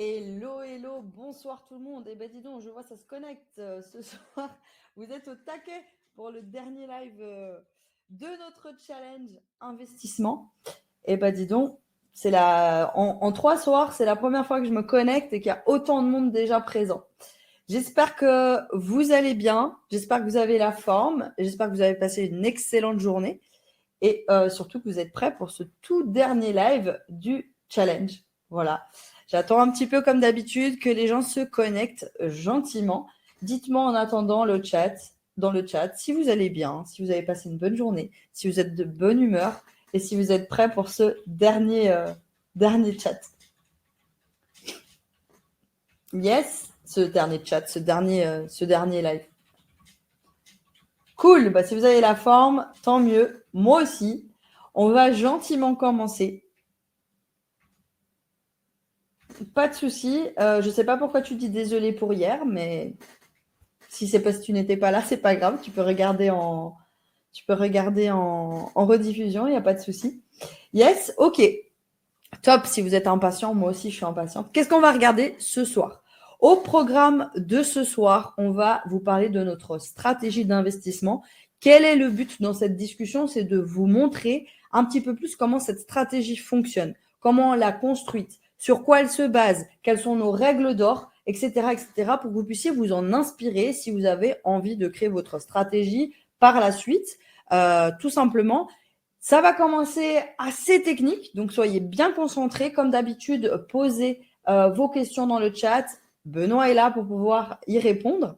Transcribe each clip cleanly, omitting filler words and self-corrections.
Hello, hello, bonsoir tout le monde. Eh ben dis donc, je vois ça se connecte ce soir. Vous êtes au taquet pour le dernier live de notre challenge investissement. Eh ben dis donc, en 3 soirs, c'est la première fois que je me connecte et qu'il y a autant de monde déjà présent. J'espère que vous allez bien, j'espère que vous avez la forme, j'espère que vous avez passé une excellente journée et surtout que vous êtes prêts pour ce tout dernier live du challenge. Voilà. J'attends un petit peu comme d'habitude que les gens se connectent gentiment. Dites-moi en attendant dans le chat si vous allez bien, si vous avez passé une bonne journée, si vous êtes de bonne humeur et si vous êtes prêts pour ce dernier chat. Yes, ce dernier chat, ce dernier live. Cool, bah, si vous avez la forme, tant mieux. Moi aussi. On va gentiment commencer. Pas de souci. Je ne sais pas pourquoi tu dis désolé pour hier, mais si c'est parce que tu n'étais pas là, c'est pas grave. Tu peux regarder en rediffusion, il n'y a pas de souci. Yes, ok. Top, si vous êtes impatient, moi aussi je suis impatiente. Qu'est-ce qu'on va regarder ce soir? Au programme de ce soir, on va vous parler de notre stratégie d'investissement. Quel est le but dans cette discussion? C'est de vous montrer un petit peu plus comment cette stratégie fonctionne, comment on l'a construite, sur quoi elle se base, quelles sont nos règles d'or, etc., etc., pour que vous puissiez vous en inspirer si vous avez envie de créer votre stratégie par la suite, tout simplement. Ça va commencer assez technique, donc soyez bien concentrés. Comme d'habitude, posez vos questions dans le chat. Benoît est là pour pouvoir y répondre.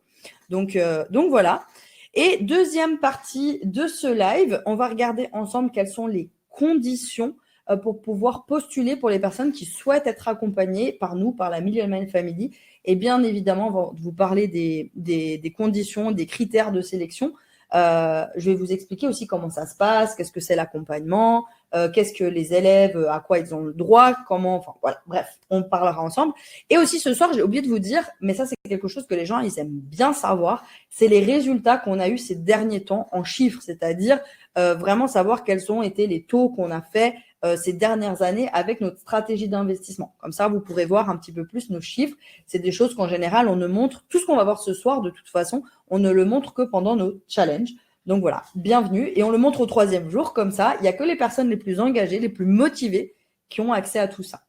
Donc voilà. Et deuxième partie de ce live, on va regarder ensemble quelles sont les conditions pour pouvoir postuler pour les personnes qui souhaitent être accompagnées par nous, par la Million Man Family. Et bien évidemment, on va vous parler des conditions, des critères de sélection. Je vais vous expliquer aussi comment ça se passe, qu'est-ce que c'est l'accompagnement, qu'est-ce que les élèves, à quoi ils ont le droit, comment, enfin voilà, bref, on parlera ensemble. Et aussi ce soir, j'ai oublié de vous dire, mais ça c'est quelque chose que les gens, ils aiment bien savoir, c'est les résultats qu'on a eu ces derniers temps en chiffres, c'est-à-dire vraiment savoir quels ont été les taux qu'on a fait ces dernières années avec notre stratégie d'investissement. Comme ça, vous pourrez voir un petit peu plus nos chiffres. C'est des choses qu'en général, on ne montre, tout ce qu'on va voir ce soir, de toute façon, on ne le montre que pendant nos challenges. Donc voilà, bienvenue. Et on le montre au 3e jour, comme ça, il n'y a que les personnes les plus engagées, les plus motivées qui ont accès à tout ça.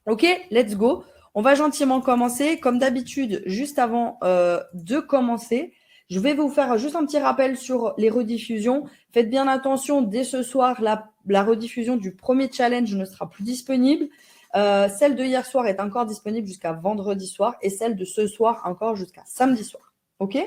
Ok, let's go. On va gentiment commencer. Comme d'habitude, juste avant de commencer, je vais vous faire juste un petit rappel sur les rediffusions. Faites bien attention, dès ce soir, la rediffusion du premier challenge ne sera plus disponible. Celle de hier soir est encore disponible jusqu'à vendredi soir et celle de ce soir encore jusqu'à samedi soir. Ok?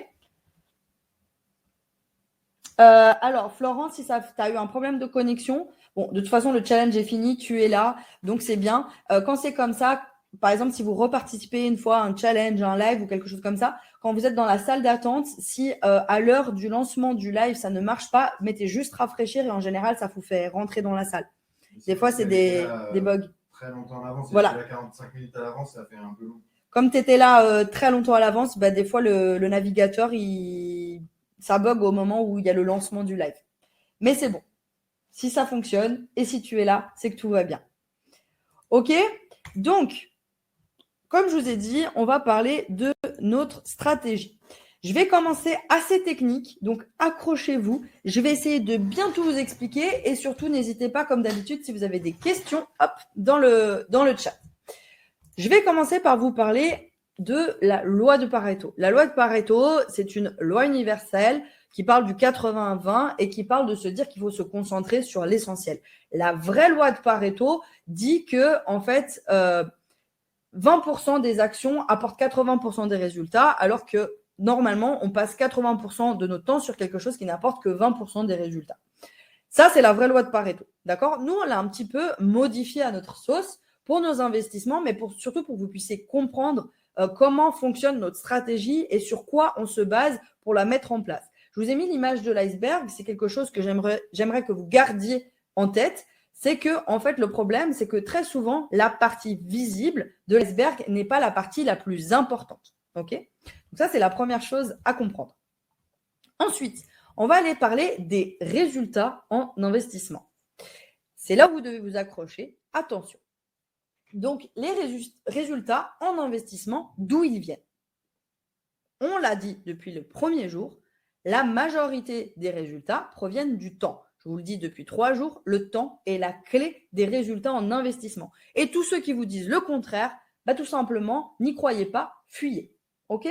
Alors, Florence, si tu as eu un problème de connexion, bon, de toute façon, le challenge est fini, tu es là, donc c'est bien. Quand c'est comme ça, par exemple, si vous reparticipez une fois à un challenge, un live ou quelque chose comme ça, quand vous êtes dans la salle d'attente, si à l'heure du lancement du live, ça ne marche pas, mettez juste rafraîchir et en général, ça vous fait rentrer dans la salle. Des fois, c'est des bugs. Très longtemps à l'avance, voilà. Là 45 minutes à l'avance, ça fait un peu long. Comme tu étais là très longtemps à l'avance, bah, des fois, le navigateur, ça bug au moment où il y a le lancement du live. Mais c'est bon. Si ça fonctionne et si tu es là, c'est que tout va bien. Ok? Donc, comme je vous ai dit, on va parler de notre stratégie. Je vais commencer assez technique, donc accrochez-vous. Je vais essayer de bien tout vous expliquer et surtout, n'hésitez pas, comme d'habitude, si vous avez des questions, hop, dans le chat. Je vais commencer par vous parler de la loi de Pareto. La loi de Pareto, c'est une loi universelle qui parle du 80-20 et qui parle de se dire qu'il faut se concentrer sur l'essentiel. La vraie loi de Pareto dit que, en fait, 20% des actions apportent 80% des résultats, alors que normalement, on passe 80% de notre temps sur quelque chose qui n'apporte que 20% des résultats. Ça, c'est la vraie loi de Pareto. D'accord? Nous, on l'a un petit peu modifié à notre sauce pour nos investissements, mais surtout pour que vous puissiez comprendre comment fonctionne notre stratégie et sur quoi on se base pour la mettre en place. Je vous ai mis l'image de l'iceberg. C'est quelque chose que j'aimerais que vous gardiez en tête. C'est que, en fait, le problème, c'est que très souvent, la partie visible de l'iceberg n'est pas la partie la plus importante. OK? Donc ça, c'est la première chose à comprendre. Ensuite, on va aller parler des résultats en investissement. C'est là où vous devez vous accrocher. Attention. Donc, les résultats en investissement, d'où ils viennent? On l'a dit depuis le premier jour, la majorité des résultats proviennent du temps. Je vous le dis depuis 3 jours, le temps est la clé des résultats en investissement. Et tous ceux qui vous disent le contraire, tout simplement, n'y croyez pas, fuyez. OK?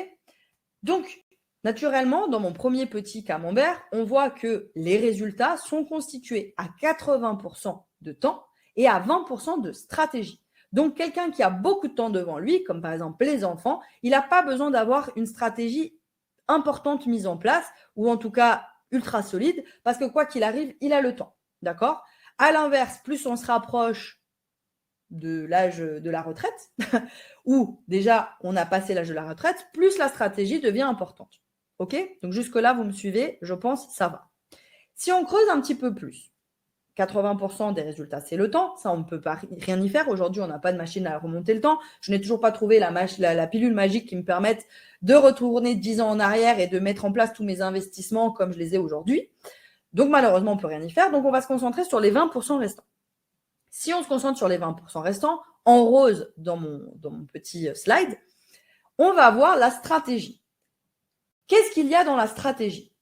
Donc, naturellement, dans mon premier petit camembert, on voit que les résultats sont constitués à 80% de temps et à 20% de stratégie. Donc, quelqu'un qui a beaucoup de temps devant lui, comme par exemple les enfants, il n'a pas besoin d'avoir une stratégie importante mise en place, ou en tout cas ultra solide, parce que quoi qu'il arrive, il a le temps. D'accord? À l'inverse, plus on se rapproche de l'âge de la retraite, ou déjà on a passé l'âge de la retraite, plus la stratégie devient importante. OK? Donc jusque-là, vous me suivez, je pense, ça va. Si on creuse un petit peu plus, 80% des résultats, c'est le temps. Ça, on ne peut pas rien y faire. Aujourd'hui, on n'a pas de machine à remonter le temps. Je n'ai toujours pas trouvé la pilule magique qui me permette de retourner 10 ans en arrière et de mettre en place tous mes investissements comme je les ai aujourd'hui. Donc, malheureusement, on ne peut rien y faire. Donc, on va se concentrer sur les 20% restants. Si on se concentre sur les 20% restants, en rose dans mon petit slide, on va voir la stratégie. Qu'est-ce qu'il y a dans la stratégie?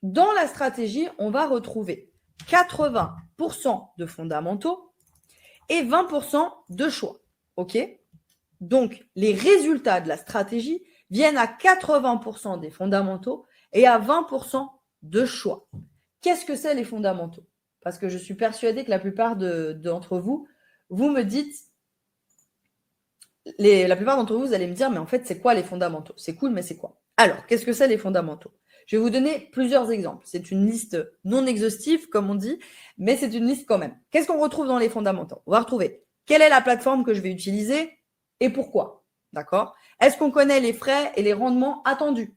Dans la stratégie, on va retrouver 80% de fondamentaux et 20% de choix. OK? Donc, les résultats de la stratégie viennent à 80% des fondamentaux et à 20% de choix. Qu'est-ce que c'est les fondamentaux? Parce que je suis persuadée que la plupart d'entre vous, vous me dites, la plupart d'entre vous, vous allez me dire, mais en fait, c'est quoi les fondamentaux? C'est cool, mais c'est quoi? Alors, qu'est-ce que c'est les fondamentaux? Je vais vous donner plusieurs exemples. C'est une liste non exhaustive, comme on dit, mais c'est une liste quand même. Qu'est-ce qu'on retrouve dans les fondamentaux? On va retrouver quelle est la plateforme que je vais utiliser et pourquoi. D'accord? Est-ce qu'on connaît les frais et les rendements attendus?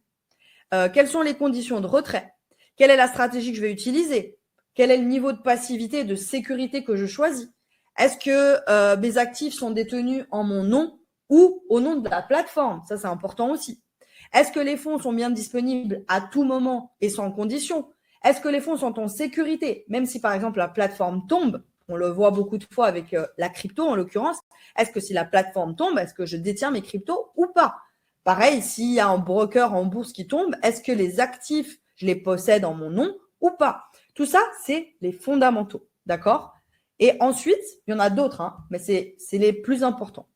Quelles sont les conditions de retrait? Quelle est la stratégie que je vais utiliser? Quel est le niveau de passivité et de sécurité que je choisis? Est-ce que mes actifs sont détenus en mon nom ou au nom de la plateforme? Ça, c'est important aussi. Est-ce que les fonds sont bien disponibles à tout moment et sans condition? Est-ce que les fonds sont en sécurité? Même si, par exemple, la plateforme tombe, on le voit beaucoup de fois avec la crypto en l'occurrence, est-ce que si la plateforme tombe, est-ce que je détiens mes cryptos ou pas? Pareil, s'il y a un broker en bourse qui tombe, est-ce que les actifs, je les possède en mon nom ou pas? Tout ça, c'est les fondamentaux, d'accord? Et ensuite, il y en a d'autres, hein, mais c'est les plus importants.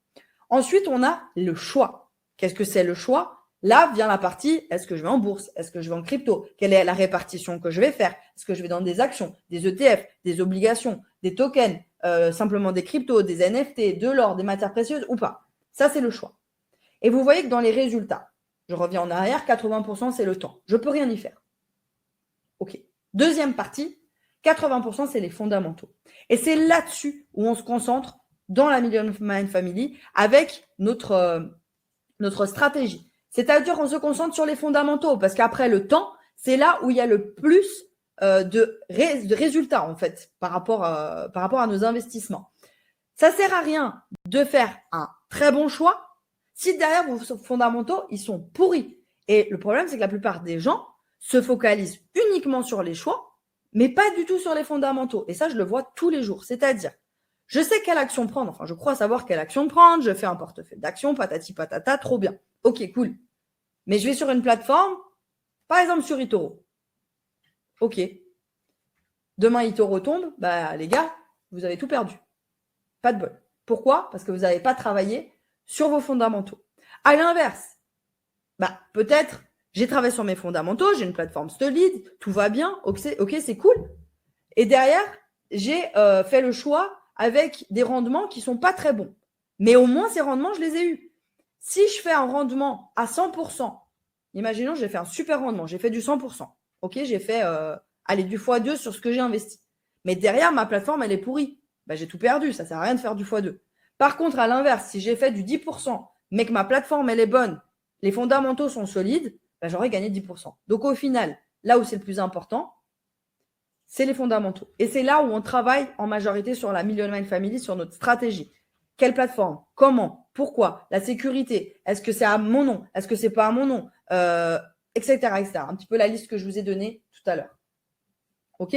Ensuite, on a le choix. Qu'est-ce que c'est le choix? Là vient la partie, est-ce que je vais en bourse? Est-ce que je vais en crypto? Quelle est la répartition que je vais faire? Est-ce que je vais dans des actions, des ETF, des obligations, des tokens, simplement des cryptos, des NFT, de l'or, des matières précieuses ou pas? Ça, c'est le choix. Et vous voyez que dans les résultats, je reviens en arrière, 80% c'est le temps. Je ne peux rien y faire. OK. Deuxième partie, 80% c'est les fondamentaux. Et c'est là-dessus où on se concentre dans la Million Mind Family avec notre stratégie. C'est-à-dire qu'on se concentre sur les fondamentaux parce qu'après le temps, c'est là où il y a le plus de résultats en fait par rapport à nos investissements. Ça ne sert à rien de faire un très bon choix si derrière vos fondamentaux, ils sont pourris. Et le problème, c'est que la plupart des gens se focalisent uniquement sur les choix, mais pas du tout sur les fondamentaux. Et ça, je le vois tous les jours. C'est-à-dire, je sais quelle action prendre. Enfin, je crois savoir quelle action prendre. Je fais un portefeuille d'actions, patati patata, trop bien. Ok, cool. Mais je vais sur une plateforme, par exemple sur eToro. Ok. Demain, eToro tombe. Bah, les gars, vous avez tout perdu. Pas de bol. Pourquoi? Parce que vous n'avez pas travaillé sur vos fondamentaux. À l'inverse, peut-être j'ai travaillé sur mes fondamentaux, j'ai une plateforme solide, tout va bien, ok, c'est cool. Et derrière, j'ai fait le choix avec des rendements qui ne sont pas très bons. Mais au moins, ces rendements, je les ai eus. Si je fais un rendement à 100%, imaginons, j'ai fait un super rendement, j'ai fait du 100%. Ok, j'ai fait du x2 sur ce que j'ai investi. Mais derrière, ma plateforme, elle est pourrie. J'ai tout perdu, ça ne sert à rien de faire du x2. Par contre, à l'inverse, si j'ai fait du 10%, mais que ma plateforme, elle est bonne, les fondamentaux sont solides, j'aurais gagné 10%. Donc au final, là où c'est le plus important, c'est les fondamentaux. Et c'est là où on travaille en majorité sur la Million Mind Family, sur notre stratégie. Quelle plateforme? Comment? Pourquoi? La sécurité? Est-ce que c'est à mon nom? Est-ce que c'est pas à mon nom? Etc., etc. Un petit peu la liste que je vous ai donnée tout à l'heure. OK?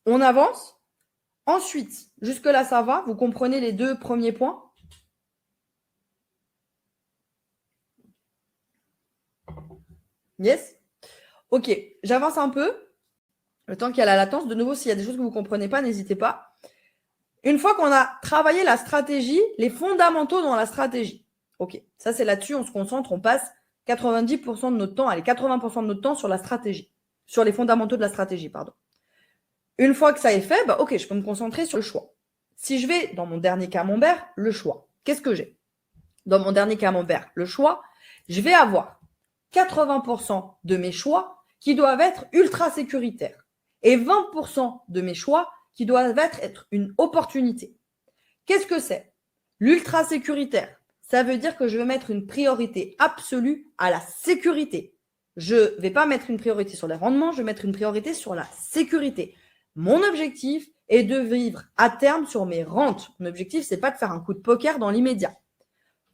On avance. Ensuite, jusque-là, ça va? Vous comprenez les 2 premiers points? Yes? Ok, j'avance un peu. Le temps qu'il y a la latence. De nouveau, s'il y a des choses que vous ne comprenez pas, n'hésitez pas. Une fois qu'on a travaillé la stratégie, les fondamentaux dans la stratégie. Ok, ça c'est là-dessus, on se concentre, on passe 90% de notre temps, allez, 80% de notre temps sur la stratégie, sur les fondamentaux de la stratégie, pardon. Une fois que ça est fait, bah, ok, je peux me concentrer sur le choix. Si je vais dans mon dernier camembert, le choix, qu'est-ce que j'ai? Dans mon dernier camembert, le choix, je vais avoir 80% de mes choix qui doivent être ultra sécuritaires et 20% de mes choix qui doivent être une opportunité. Qu'est-ce que c'est? L'ultra sécuritaire, ça veut dire que je vais mettre une priorité absolue à la sécurité. Je ne vais pas mettre une priorité sur les rendements, je vais mettre une priorité sur la sécurité. Mon objectif est de vivre à terme sur mes rentes. Mon objectif, c'est pas de faire un coup de poker dans l'immédiat.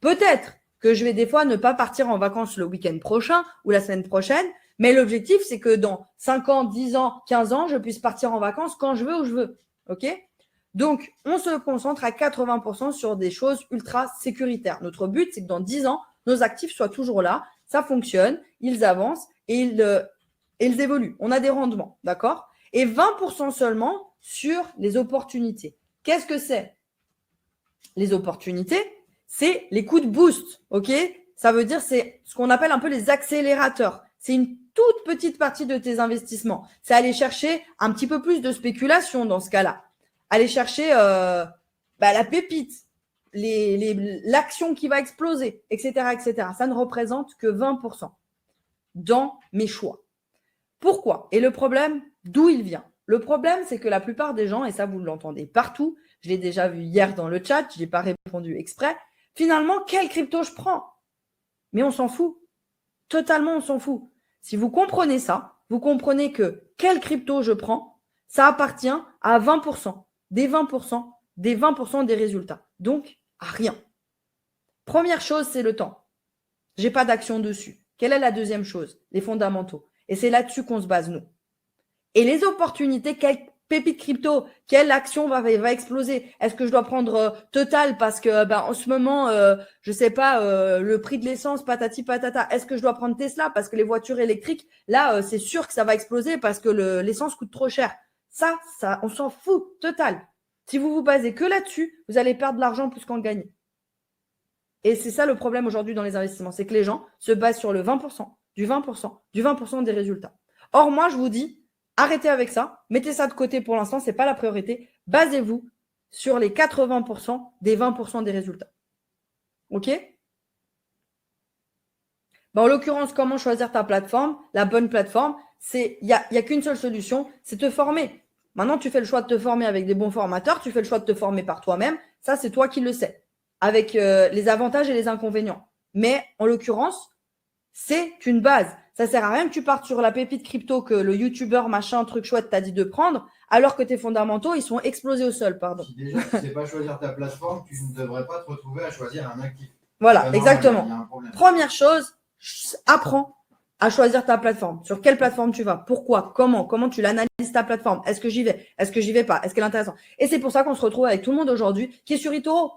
Peut-être que je vais des fois ne pas partir en vacances le week-end prochain ou la semaine prochaine, mais l'objectif, c'est que dans 5 ans, 10 ans, 15 ans, je puisse partir en vacances quand je veux, où je veux. OK? Donc, on se concentre à 80% sur des choses ultra sécuritaires. Notre but, c'est que dans 10 ans, nos actifs soient toujours là, ça fonctionne, ils avancent et ils évoluent. On a des rendements, d'accord? Et 20% seulement sur les opportunités. Qu'est-ce que c'est? Les opportunités, c'est les coups de boost, ok? Ça veut dire c'est ce qu'on appelle un peu les accélérateurs. C'est une toute petite partie de tes investissements. C'est aller chercher un petit peu plus de spéculation dans ce cas-là. Aller chercher la pépite, l'action qui va exploser, etc., etc. Ça ne représente que 20% dans mes choix. Pourquoi? Et le problème, d'où il vient? Le problème, c'est que la plupart des gens, et ça vous l'entendez partout, je l'ai déjà vu hier dans le chat, je n'ai pas répondu exprès, finalement, quelle crypto je prends? Mais on s'en fout. Totalement, on s'en fout. Si vous comprenez ça, vous comprenez que quelle crypto je prends, ça appartient à 20%, des 20%, des 20% des résultats. Donc, à rien. Première chose, c'est le temps. J'ai pas d'action dessus. Quelle est la deuxième chose? Les fondamentaux. Et c'est là-dessus qu'on se base, nous. Et les opportunités, quelle pépite crypto, quelle action va exploser? Est-ce que je dois prendre Total parce que en ce moment, je sais pas, le prix de l'essence, patati patata. Est-ce que je dois prendre Tesla parce que les voitures électriques, là, c'est sûr que ça va exploser parce que l'essence coûte trop cher. Ça, on s'en fout, Total. Si vous vous basez que là-dessus, vous allez perdre de l'argent plus qu'en gagner. Et c'est ça le problème aujourd'hui dans les investissements, c'est que les gens se basent sur le 20%, du 20%, du 20% des résultats. Or, moi, je vous dis, arrêtez avec ça, mettez ça de côté pour l'instant, ce n'est pas la priorité. Basez-vous sur les 80% des 20% des résultats. OK? En l'occurrence, comment choisir ta plateforme? La bonne plateforme, il n'y a qu'une seule solution, c'est te former. Maintenant, tu fais le choix de te former avec des bons formateurs, tu fais le choix de te former par toi-même. Ça, c'est toi qui le sais, avec les avantages et les inconvénients. Mais en l'occurrence, c'est une base. Ça sert à rien que tu partes sur la pépite crypto que le youtubeur machin truc chouette t'a dit de prendre, alors que tes fondamentaux, ils sont explosés au sol, pardon. Si déjà tu ne sais pas choisir ta plateforme, tu ne devrais pas te retrouver à choisir un actif. Voilà, exactement. Première chose, apprends à choisir ta plateforme. Sur quelle plateforme tu vas? Pourquoi? Comment tu l'analyses ta plateforme? Est-ce que j'y vais? Est-ce que j'y vais pas? Est-ce qu'elle est intéressante? Et c'est pour ça qu'on se retrouve avec tout le monde aujourd'hui qui est sur eToro.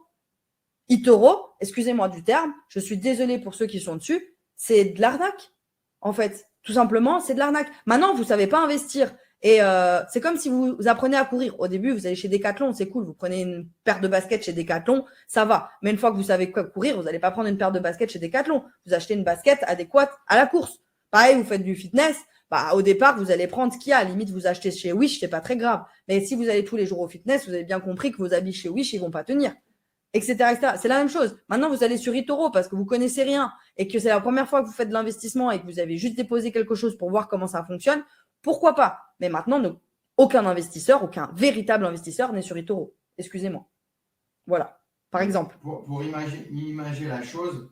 eToro, excusez-moi du terme, je suis désolée pour ceux qui sont dessus, c'est de l'arnaque. En fait, tout simplement, c'est de l'arnaque. Maintenant, vous ne savez pas investir. Et c'est comme si vous apprenez à courir. Au début, vous allez chez Decathlon, c'est cool. Vous prenez une paire de baskets chez Decathlon, ça va. Mais une fois que vous savez courir, vous n'allez pas prendre une paire de baskets chez Decathlon. Vous achetez une basket adéquate à la course. Pareil, vous faites du fitness. Au départ, vous allez prendre ce qu'il y a. À la limite, vous achetez chez Wish, c'est pas très grave. Mais si vous allez tous les jours au fitness, vous avez bien compris que vos habits chez Wish, ils vont pas tenir. Etc., etc. C'est la même chose. Maintenant, vous allez sur eToro parce que vous connaissez rien et que c'est la première fois que vous faites de l'investissement et que vous avez juste déposé quelque chose pour voir comment ça fonctionne. Pourquoi pas? Mais maintenant, aucun investisseur, aucun véritable investisseur n'est sur eToro. Excusez-moi. Voilà. Par exemple. Pour imaginer la chose,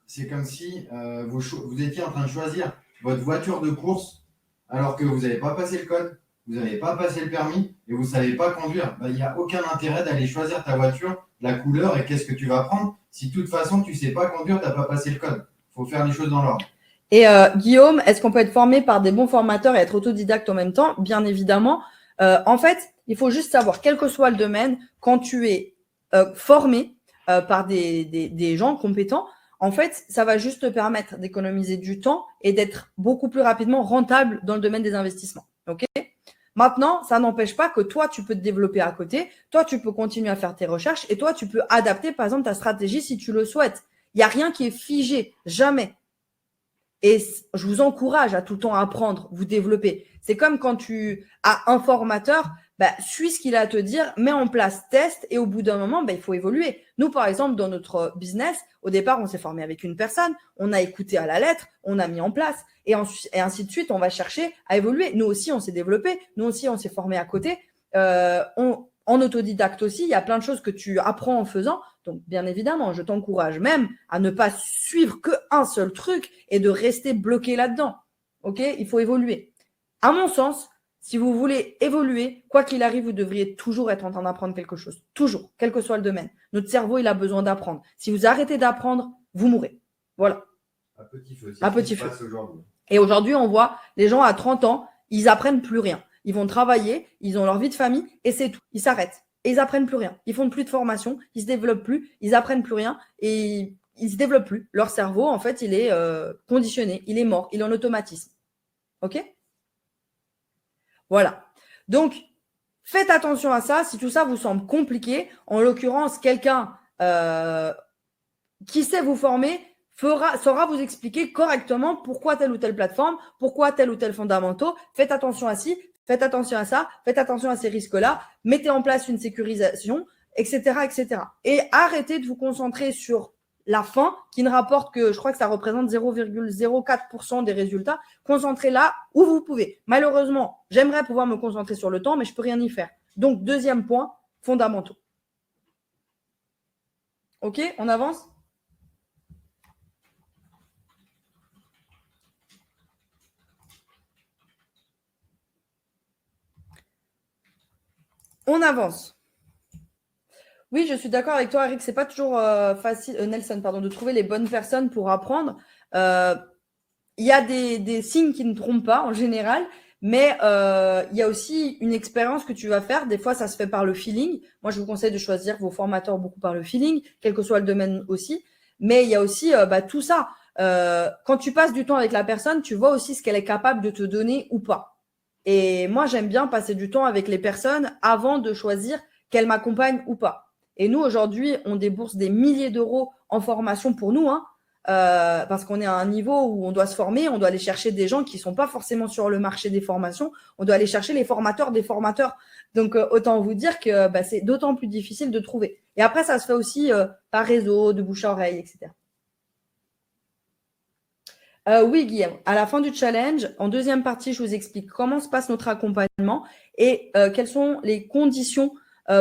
c'est comme si vous étiez en train de choisir votre voiture de course alors que vous n'avez pas passé le code, vous n'avez pas passé le permis et vous ne savez pas conduire. Il n'y a aucun intérêt d'aller choisir ta voiture, la couleur et qu'est-ce que tu vas prendre. Si de toute façon, tu ne sais pas conduire, tu n'as pas passé le code. Il faut faire les choses dans l'ordre. Et Guillaume, est-ce qu'on peut être formé par des bons formateurs et être autodidacte en même temps? Bien évidemment. En fait, Il faut juste savoir, quel que soit le domaine, quand tu es formé par des gens compétents, en fait, ça va juste te permettre d'économiser du temps et d'être beaucoup plus rapidement rentable dans le domaine des investissements. OK ? Maintenant, ça n'empêche pas que toi, tu peux te développer à côté, toi, tu peux continuer à faire tes recherches et toi, tu peux adapter, par exemple, ta stratégie si tu le souhaites. Il n'y a rien qui est figé, jamais. Et je vous encourage à tout le temps apprendre, vous développer. C'est comme quand tu as un formateur, suis ce qu'il a à te dire, mets en place, teste, et au bout d'un moment, il faut évoluer. Nous, par exemple, dans notre business, au départ, on s'est formé avec une personne, on a écouté à la lettre, on a mis en place, et ainsi de suite, on va chercher à évoluer. Nous aussi, on s'est développé, nous aussi, on s'est formé à côté. En autodidacte aussi, il y a plein de choses que tu apprends en faisant. Donc, bien évidemment, je t'encourage même à ne pas suivre qu'un seul truc et de rester bloqué là-dedans. OK ? Il faut évoluer. À mon sens, si vous voulez évoluer, quoi qu'il arrive, vous devriez toujours être en train d'apprendre quelque chose. Toujours, quel que soit le domaine. Notre cerveau, il a besoin d'apprendre. Si vous arrêtez d'apprendre, vous mourrez. Voilà. À petit feu. À petit feu. Et aujourd'hui, on voit les gens à 30 ans, ils apprennent plus rien. Ils vont travailler, ils ont leur vie de famille et c'est tout. Ils s'arrêtent et ils apprennent plus rien. Ils font plus de formation, ils se développent plus, ils apprennent plus rien et ils se développent plus. Leur cerveau, en fait, il est conditionné, il est mort, il est en automatisme. OK ? Voilà. Donc, faites attention à ça. Si tout ça vous semble compliqué, en l'occurrence, quelqu'un qui sait vous former saura vous expliquer correctement pourquoi telle ou telle plateforme, pourquoi tel ou tel fondamentaux. Faites attention à ci, faites attention à ça, faites attention à ces risques-là, mettez en place une sécurisation, etc., etc. Et arrêtez de vous concentrer sur la fin qui ne rapporte que, je crois que ça représente 0,04% des résultats. Concentrez là où vous pouvez. Malheureusement, j'aimerais pouvoir me concentrer sur le temps, mais je ne peux rien y faire. Donc, deuxième point, fondamentaux. OK, on avance ? On avance. Oui, je suis d'accord avec toi, Eric. C'est pas toujours facile, Nelson, pardon, de trouver les bonnes personnes pour apprendre. Il y a des signes qui ne trompent pas en général, mais il y a aussi une expérience que tu vas faire. Des fois, ça se fait par le feeling. Moi, je vous conseille de choisir vos formateurs beaucoup par le feeling, quel que soit le domaine aussi. Mais il y a aussi tout ça. Quand tu passes du temps avec la personne, tu vois aussi ce qu'elle est capable de te donner ou pas. Et moi, j'aime bien passer du temps avec les personnes avant de choisir qu'elles m'accompagnent ou pas. Et nous, aujourd'hui, on débourse des milliers d'euros en formation pour nous, parce qu'on est à un niveau où on doit se former, on doit aller chercher des gens qui ne sont pas forcément sur le marché des formations, on doit aller chercher les formateurs des formateurs. Donc, autant vous dire que c'est d'autant plus difficile de trouver. Et après, ça se fait aussi par réseau, de bouche à oreille, etc. Oui, Guillaume. À la fin du challenge, en deuxième partie, je vous explique comment se passe notre accompagnement et quelles sont les conditions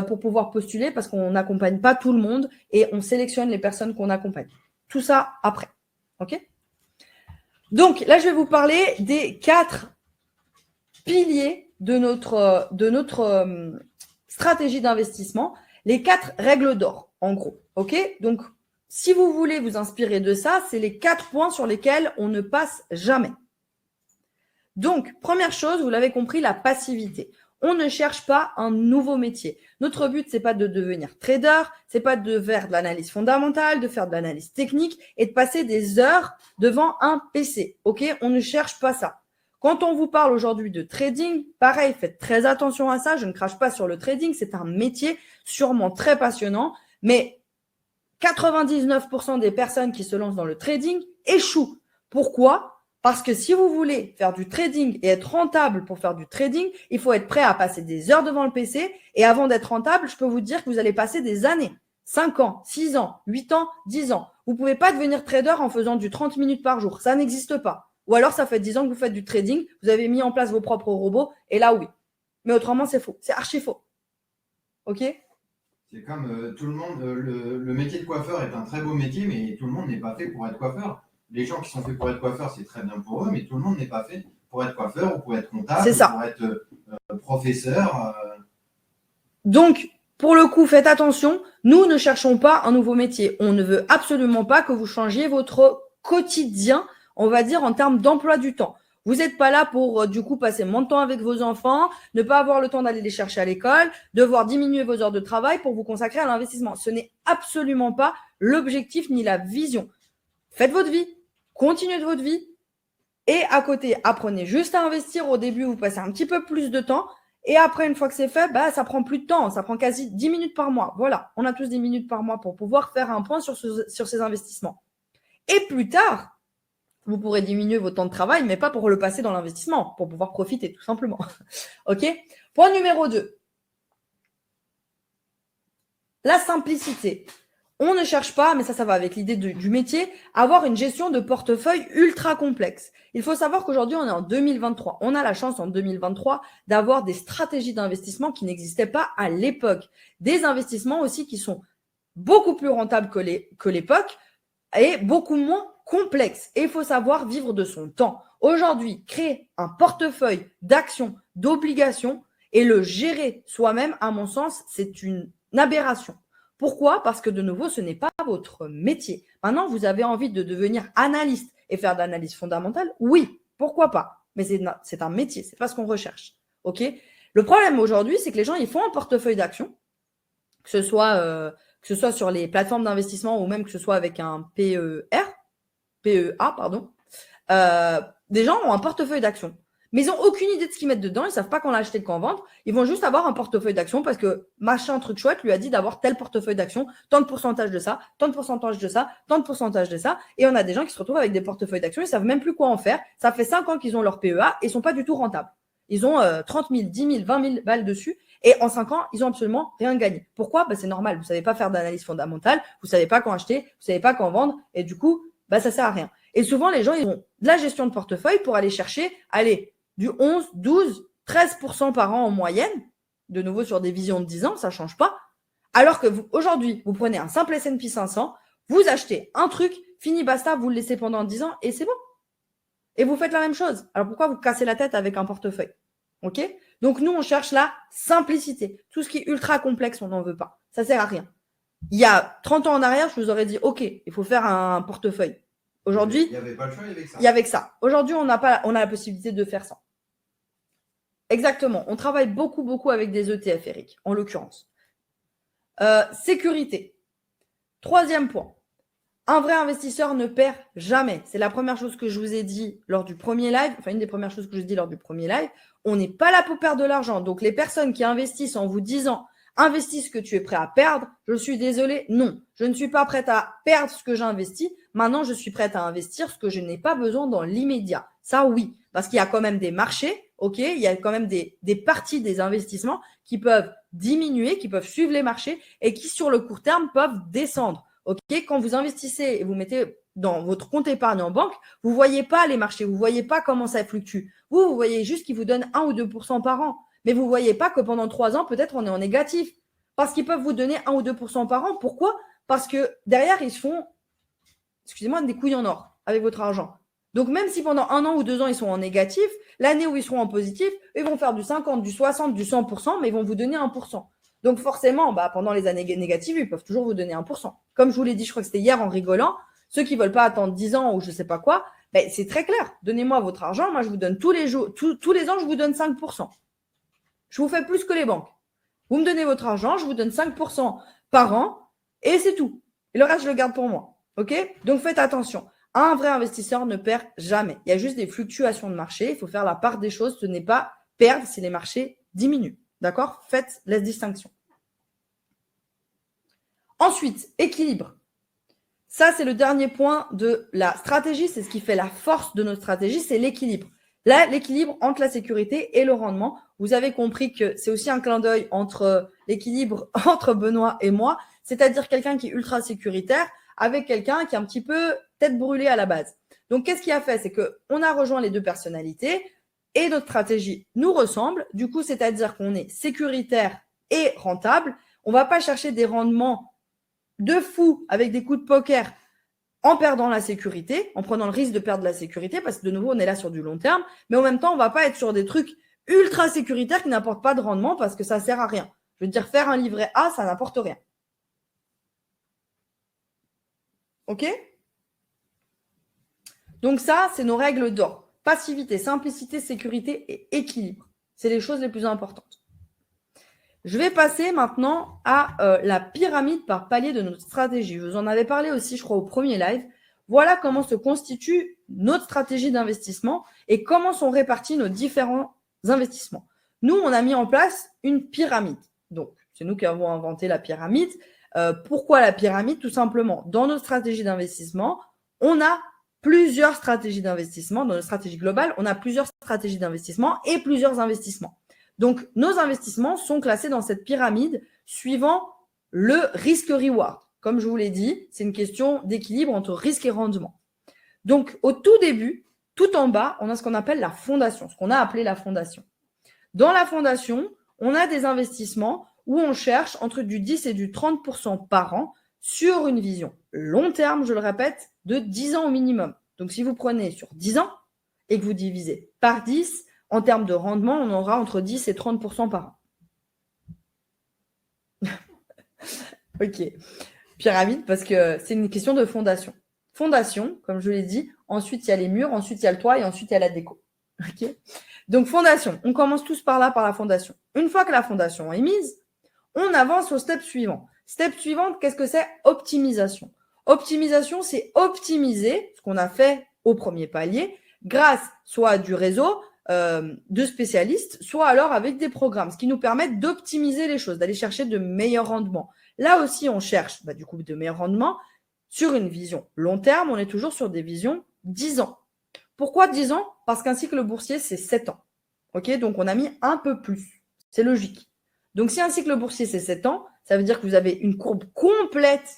pour pouvoir postuler parce qu'on n'accompagne pas tout le monde et on sélectionne les personnes qu'on accompagne. Tout ça après. OK ? Donc, là, je vais vous parler des 4 piliers de notre stratégie d'investissement, les 4 règles d'or, en gros. OK ? Donc, si vous voulez vous inspirer de ça, c'est les 4 points sur lesquels on ne passe jamais. Donc, première chose, vous l'avez compris, la passivité. On ne cherche pas un nouveau métier. Notre but, c'est pas de devenir trader, c'est pas de faire de l'analyse fondamentale, de faire de l'analyse technique et de passer des heures devant un PC. OK ? On ne cherche pas ça. Quand on vous parle aujourd'hui de trading, pareil, faites très attention à ça. Je ne crache pas sur le trading, c'est un métier sûrement très passionnant, mais 99% des personnes qui se lancent dans le trading échouent. Pourquoi ? Parce que si vous voulez faire du trading et être rentable pour faire du trading, il faut être prêt à passer des heures devant le PC. Et avant d'être rentable, je peux vous dire que vous allez passer des années. 5 ans, 6 ans, 8 ans, 10 ans. Vous ne pouvez pas devenir trader en faisant du 30 minutes par jour. Ça n'existe pas. Ou alors, ça fait 10 ans que vous faites du trading, vous avez mis en place vos propres robots, et là, oui. Mais autrement, c'est faux. C'est archi faux. OK ? C'est comme tout le monde, le métier de coiffeur est un très beau métier, mais tout le monde n'est pas fait pour être coiffeur. Les gens qui sont faits pour être coiffeurs, c'est très bien pour eux, mais tout le monde n'est pas fait pour être coiffeur ou pour être comptable, pour être professeur. Donc, pour le coup, faites attention, nous ne cherchons pas un nouveau métier. On ne veut absolument pas que vous changiez votre quotidien, on va dire, en termes d'emploi du temps. Vous n'êtes pas là pour, du coup, passer moins de temps avec vos enfants, ne pas avoir le temps d'aller les chercher à l'école, devoir diminuer vos heures de travail pour vous consacrer à l'investissement. Ce n'est absolument pas l'objectif ni la vision. Faites votre vie, continuez de votre vie. Et à côté, apprenez juste à investir. Au début, vous passez un petit peu plus de temps. Et après, une fois que c'est fait, ça prend plus de temps. Ça prend quasi 10 minutes par mois. Voilà, on a tous 10 minutes par mois pour pouvoir faire un point sur ces investissements. Et plus tard, vous pourrez diminuer votre temps de travail, mais pas pour le passer dans l'investissement, pour pouvoir profiter, tout simplement. OK ? Point numéro 2. La simplicité. On ne cherche pas, mais ça va avec l'idée du métier, avoir une gestion de portefeuille ultra complexe. Il faut savoir qu'aujourd'hui, on est en 2023. On a la chance en 2023 d'avoir des stratégies d'investissement qui n'existaient pas à l'époque. Des investissements aussi qui sont beaucoup plus rentables que l'époque et beaucoup moins complexes. Et il faut savoir vivre de son temps. Aujourd'hui, créer un portefeuille d'actions, d'obligations et le gérer soi-même, à mon sens, c'est une aberration. Pourquoi ? Parce que de nouveau, ce n'est pas votre métier. Maintenant, vous avez envie de devenir analyste et faire de l'analyse fondamentale ? Oui, pourquoi pas ? Mais c'est un métier, c'est pas ce qu'on recherche. Ok ? Le problème aujourd'hui, c'est que les gens, ils font un portefeuille d'actions, que ce soit sur les plateformes d'investissement ou même que ce soit avec un PEA, pardon. Des gens ont un portefeuille d'actions. Mais ils n'ont aucune idée de ce qu'ils mettent dedans. Ils ne savent pas quand l'acheter, quand vendre. Ils vont juste avoir un portefeuille d'actions parce que machin truc chouette lui a dit d'avoir tel portefeuille d'actions, tant de pourcentage de ça, tant de pourcentage de ça, tant de pourcentage de ça. Et on a des gens qui se retrouvent avec des portefeuilles d'actions. Ils ne savent même plus quoi en faire. Ça fait 5 ans qu'ils ont leur PEA et ils ne sont pas du tout rentables. Ils ont 30 000, 10 000, 20 000 balles dessus. Et en 5 ans, ils n'ont absolument rien gagné. Pourquoi ? C'est normal. Vous ne savez pas faire d'analyse fondamentale. Vous ne savez pas quand acheter. Vous ne savez pas quand vendre. Et du coup, ça ne sert à rien. Et souvent, les gens, ils ont de la gestion de portefeuille pour aller chercher, du 11, 12, 13% par an en moyenne, de nouveau sur des visions de 10 ans, ça ne change pas. Alors que aujourd'hui, vous prenez un simple S&P 500, vous achetez un truc, fini basta, vous le laissez pendant 10 ans et c'est bon. Et vous faites la même chose. Alors pourquoi vous cassez la tête avec un portefeuille ? Ok ? Donc nous, on cherche la simplicité. Tout ce qui est ultra complexe, on n'en veut pas. Ça ne sert à rien. Il y a 30 ans en arrière, je vous aurais dit, ok, il faut faire un portefeuille. Aujourd'hui, il n'y avait pas le choix, il y avait que ça. Il y avait que ça. Aujourd'hui, on a la possibilité de faire ça. Exactement. On travaille beaucoup avec des ETF, Eric, en l'occurrence. Sécurité. Troisième point. Un vrai investisseur ne perd jamais. C'est la première chose que je vous ai dit lors du premier live. Enfin, une des premières choses que je vous ai dit lors du premier live. On n'est pas là pour perdre de l'argent. Donc, les personnes qui investissent en vous disant investis ce que tu es prêt à perdre, je suis désolée, non. Je ne suis pas prête à perdre ce que j'investis. Maintenant, je suis prête à investir ce que je n'ai pas besoin dans l'immédiat. Ça, oui. Parce qu'il y a quand même des marchés, ok ? Il y a quand même des parties des investissements qui peuvent diminuer, qui peuvent suivre les marchés et qui, sur le court terme, peuvent descendre. Ok, quand vous investissez et vous mettez dans votre compte épargne en banque, vous ne voyez pas les marchés, vous ne voyez pas comment ça fluctue. Vous voyez juste qu'ils vous donnent 1 ou 2% par an. Mais vous ne voyez pas que pendant 3 ans, peut-être on est en négatif. Parce qu'ils peuvent vous donner 1 ou 2% par an. Pourquoi ? Parce que derrière, ils se font, excusez-moi, des couilles en or avec votre argent. Donc, même si pendant 1 an ou 2 ans, ils sont en négatif, l'année où ils seront en positif, ils vont faire du 50, du 60, du 100%, mais ils vont vous donner 1%. Donc forcément, pendant les années négatives, ils peuvent toujours vous donner 1%. Comme je vous l'ai dit, je crois que c'était hier en rigolant, ceux qui ne veulent pas attendre 10 ans ou je ne sais pas quoi, c'est très clair. Donnez-moi votre argent, moi je vous donne tous les jours, tous les ans, je vous donne 5%. Je vous fais plus que les banques. Vous me donnez votre argent, je vous donne 5% par an et c'est tout. Et le reste, je le garde pour moi. Ok ? Donc faites attention. Un vrai investisseur ne perd jamais. Il y a juste des fluctuations de marché. Il faut faire la part des choses. Ce n'est pas perdre si les marchés diminuent. D'accord ? Faites la distinction. Ensuite, équilibre. Ça, c'est le dernier point de la stratégie. C'est ce qui fait la force de notre stratégie, c'est l'équilibre. Là, l'équilibre entre la sécurité et le rendement. Vous avez compris que c'est aussi un clin d'œil entre l'équilibre entre Benoît et moi, c'est-à-dire quelqu'un qui est ultra sécuritaire avec quelqu'un qui est un petit peu tête brûlée à la base. Donc, qu'est-ce qui a fait ? C'est qu'on a rejoint les deux personnalités et notre stratégie nous ressemble. Du coup, c'est-à-dire qu'on est sécuritaire et rentable. On ne va pas chercher des rendements de fou avec des coups de poker en perdant la sécurité, en prenant le risque de perdre la sécurité, parce que de nouveau, on est là sur du long terme, mais en même temps, on ne va pas être sur des trucs ultra sécuritaires qui n'apportent pas de rendement parce que ça ne sert à rien. Je veux dire, faire un livret A, ça n'apporte rien. Ok ? Donc ça, c'est nos règles d'or. Passivité, simplicité, sécurité et équilibre. C'est les choses les plus importantes. Je vais passer maintenant à la pyramide par palier de notre stratégie. Je vous en avais parlé aussi, je crois, au premier live. Voilà comment se constitue notre stratégie d'investissement et comment sont répartis nos différents investissements. Nous, on a mis en place une pyramide. Donc, c'est nous qui avons inventé la pyramide. Pourquoi la pyramide? Tout simplement, dans notre stratégie d'investissement, on a plusieurs stratégies d'investissement. Dans notre stratégie globale, on a plusieurs stratégies d'investissement et plusieurs investissements. Donc, nos investissements sont classés dans cette pyramide suivant le risque-reward. Comme je vous l'ai dit, c'est une question d'équilibre entre risque et rendement. Donc, au tout début, tout en bas, on a ce qu'on appelle la fondation, ce qu'on a appelé la fondation. Dans la fondation, on a des investissements où on cherche entre du 10 et du 30% par an sur une vision long terme, je le répète, de 10 ans au minimum. Donc, si vous prenez sur 10 ans et que vous divisez par 10, en termes de rendement, on aura entre 10 et 30% par an. Ok. Pyramide, parce que c'est une question de fondation. Fondation, comme je l'ai dit, ensuite il y a les murs, ensuite il y a le toit et ensuite il y a la déco. Ok. Donc fondation, on commence tous par là, par la fondation. Une fois que la fondation est mise, on avance au step suivant. Step suivant, qu'est-ce que c'est? Optimisation. Optimisation, c'est optimiser ce qu'on a fait au premier palier grâce soit à du réseau, de spécialistes, soit alors avec des programmes, ce qui nous permet d'optimiser les choses, d'aller chercher de meilleurs rendements. Là aussi, on cherche du coup de meilleurs rendements sur une vision long terme. On est toujours sur des visions 10 ans. Pourquoi 10 ans? Parce qu'un cycle boursier, c'est 7 ans. Ok, donc on a mis un peu plus. C'est logique. Donc si un cycle boursier, c'est 7 ans, ça veut dire que vous avez une courbe complète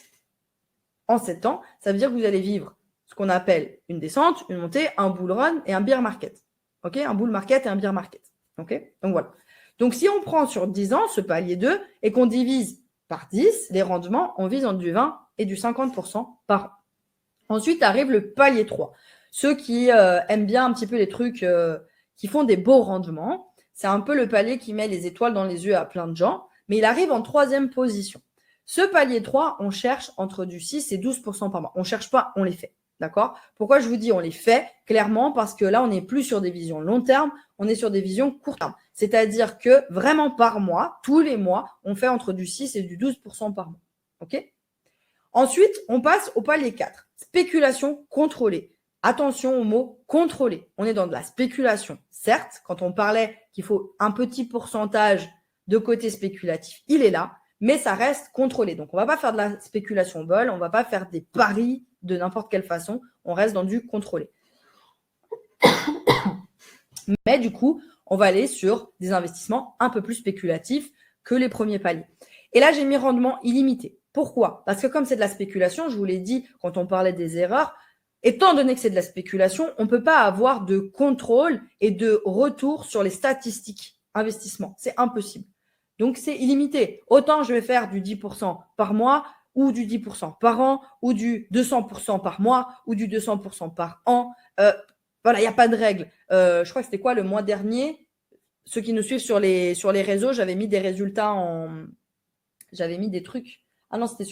en 7 ans. Ça veut dire que vous allez vivre ce qu'on appelle une descente, une montée, un bull run et un bear market. Ok, un bull market et un bear market. Ok, donc voilà. Donc si on prend sur 10 ans ce palier 2 et qu'on divise par 10, les rendements, on vise entre du 20 et du 50% par an. Ensuite arrive le palier 3. Ceux qui aiment bien un petit peu les trucs qui font des beaux rendements, c'est un peu le palier qui met les étoiles dans les yeux à plein de gens, mais il arrive en 3e position. Ce palier 3, on cherche entre du 6 et 12% par mois. On ne cherche pas, on les fait. D'accord? Pourquoi je vous dis on les fait? Clairement, parce que là, on n'est plus sur des visions long terme, on est sur des visions court terme. C'est-à-dire que vraiment par mois, tous les mois, on fait entre du 6 et du 12% par mois. OK? Ensuite, on passe au palier 4. Spéculation contrôlée. Attention au mot contrôlé. On est dans de la spéculation. Certes, quand on parlait qu'il faut un petit pourcentage de côté spéculatif, il est là, mais ça reste contrôlé. Donc, on ne va pas faire de la spéculation bol, on ne va pas faire des paris de n'importe quelle façon, on reste dans du contrôlé. Mais du coup, on va aller sur des investissements un peu plus spéculatifs que les premiers paliers. Et là, j'ai mis rendement illimité. Pourquoi? Parce que comme c'est de la spéculation, je vous l'ai dit quand on parlait des erreurs, étant donné que c'est de la spéculation, on ne peut pas avoir de contrôle et de retour sur les statistiques investissement. C'est impossible. Donc, c'est illimité. Autant je vais faire du 10% par mois, ou du 10% par an, ou du 200% par mois, ou du 200% par an. Voilà, il n'y a pas de règle. Je crois que c'était quoi le mois dernier? Ceux qui nous suivent sur les réseaux, j'avais mis des résultats j'avais mis des trucs. Ah non, c'était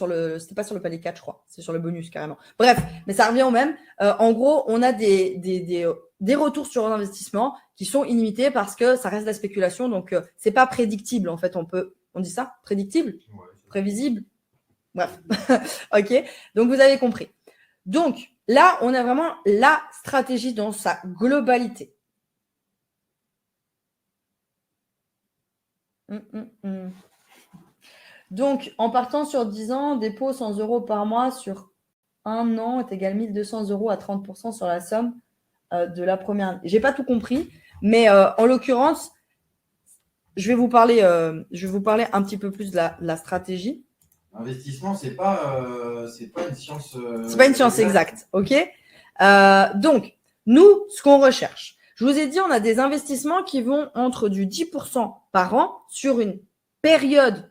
pas sur le palier 4, je crois. C'est sur le bonus, carrément. Bref, mais ça revient au même. En gros, on a des retours sur l'investissement qui sont illimités parce que ça reste de la spéculation. Donc, c'est pas prédictible, en fait. On dit ça? Prédictible? Ouais. Prévisible? Bref. OK. Donc, vous avez compris. Donc, là, on a vraiment la stratégie dans sa globalité. Donc, en partant sur 10 ans, dépôt 100 € par mois sur un an est égal 1 200 € à 30% sur la somme de la première année. Je n'ai pas tout compris, mais en l'occurrence, je vais vous parler un petit peu plus de la stratégie. Investissement, c'est pas une science. C'est pas une science exacte, ok. Donc, nous, ce qu'on recherche, je vous ai dit, on a des investissements qui vont entre du 10% par an sur une période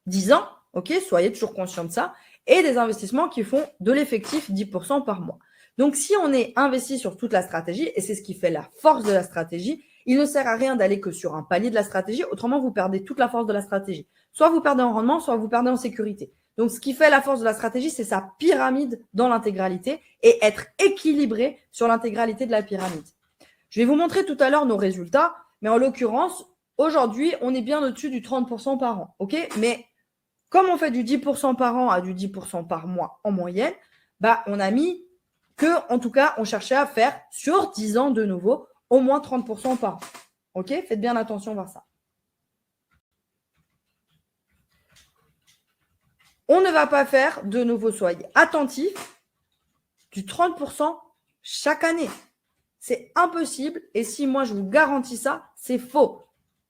10 ans, ok, soyez toujours conscients de ça, et des investissements qui font de l'effectif 10% par mois. Donc, si on est investi sur toute la stratégie, et c'est ce qui fait la force de la stratégie, il ne sert à rien d'aller que sur un palier de la stratégie, autrement vous perdez toute la force de la stratégie. Soit vous perdez en rendement, soit vous perdez en sécurité. Donc, ce qui fait la force de la stratégie, c'est sa pyramide dans l'intégralité et être équilibré sur l'intégralité de la pyramide. Je vais vous montrer tout à l'heure nos résultats, mais en l'occurrence, aujourd'hui, on est bien au-dessus du 30% par an. OK? Mais comme on fait du 10% par an à du 10% par mois en moyenne, on a mis que, en tout cas, on cherchait à faire sur 10 ans de nouveau au moins 30% par an. OK? Faites bien attention vers ça. On ne va pas faire, de nouveau, soyez attentifs, du 30% chaque année. C'est impossible. Et si moi, je vous garantis ça, c'est faux.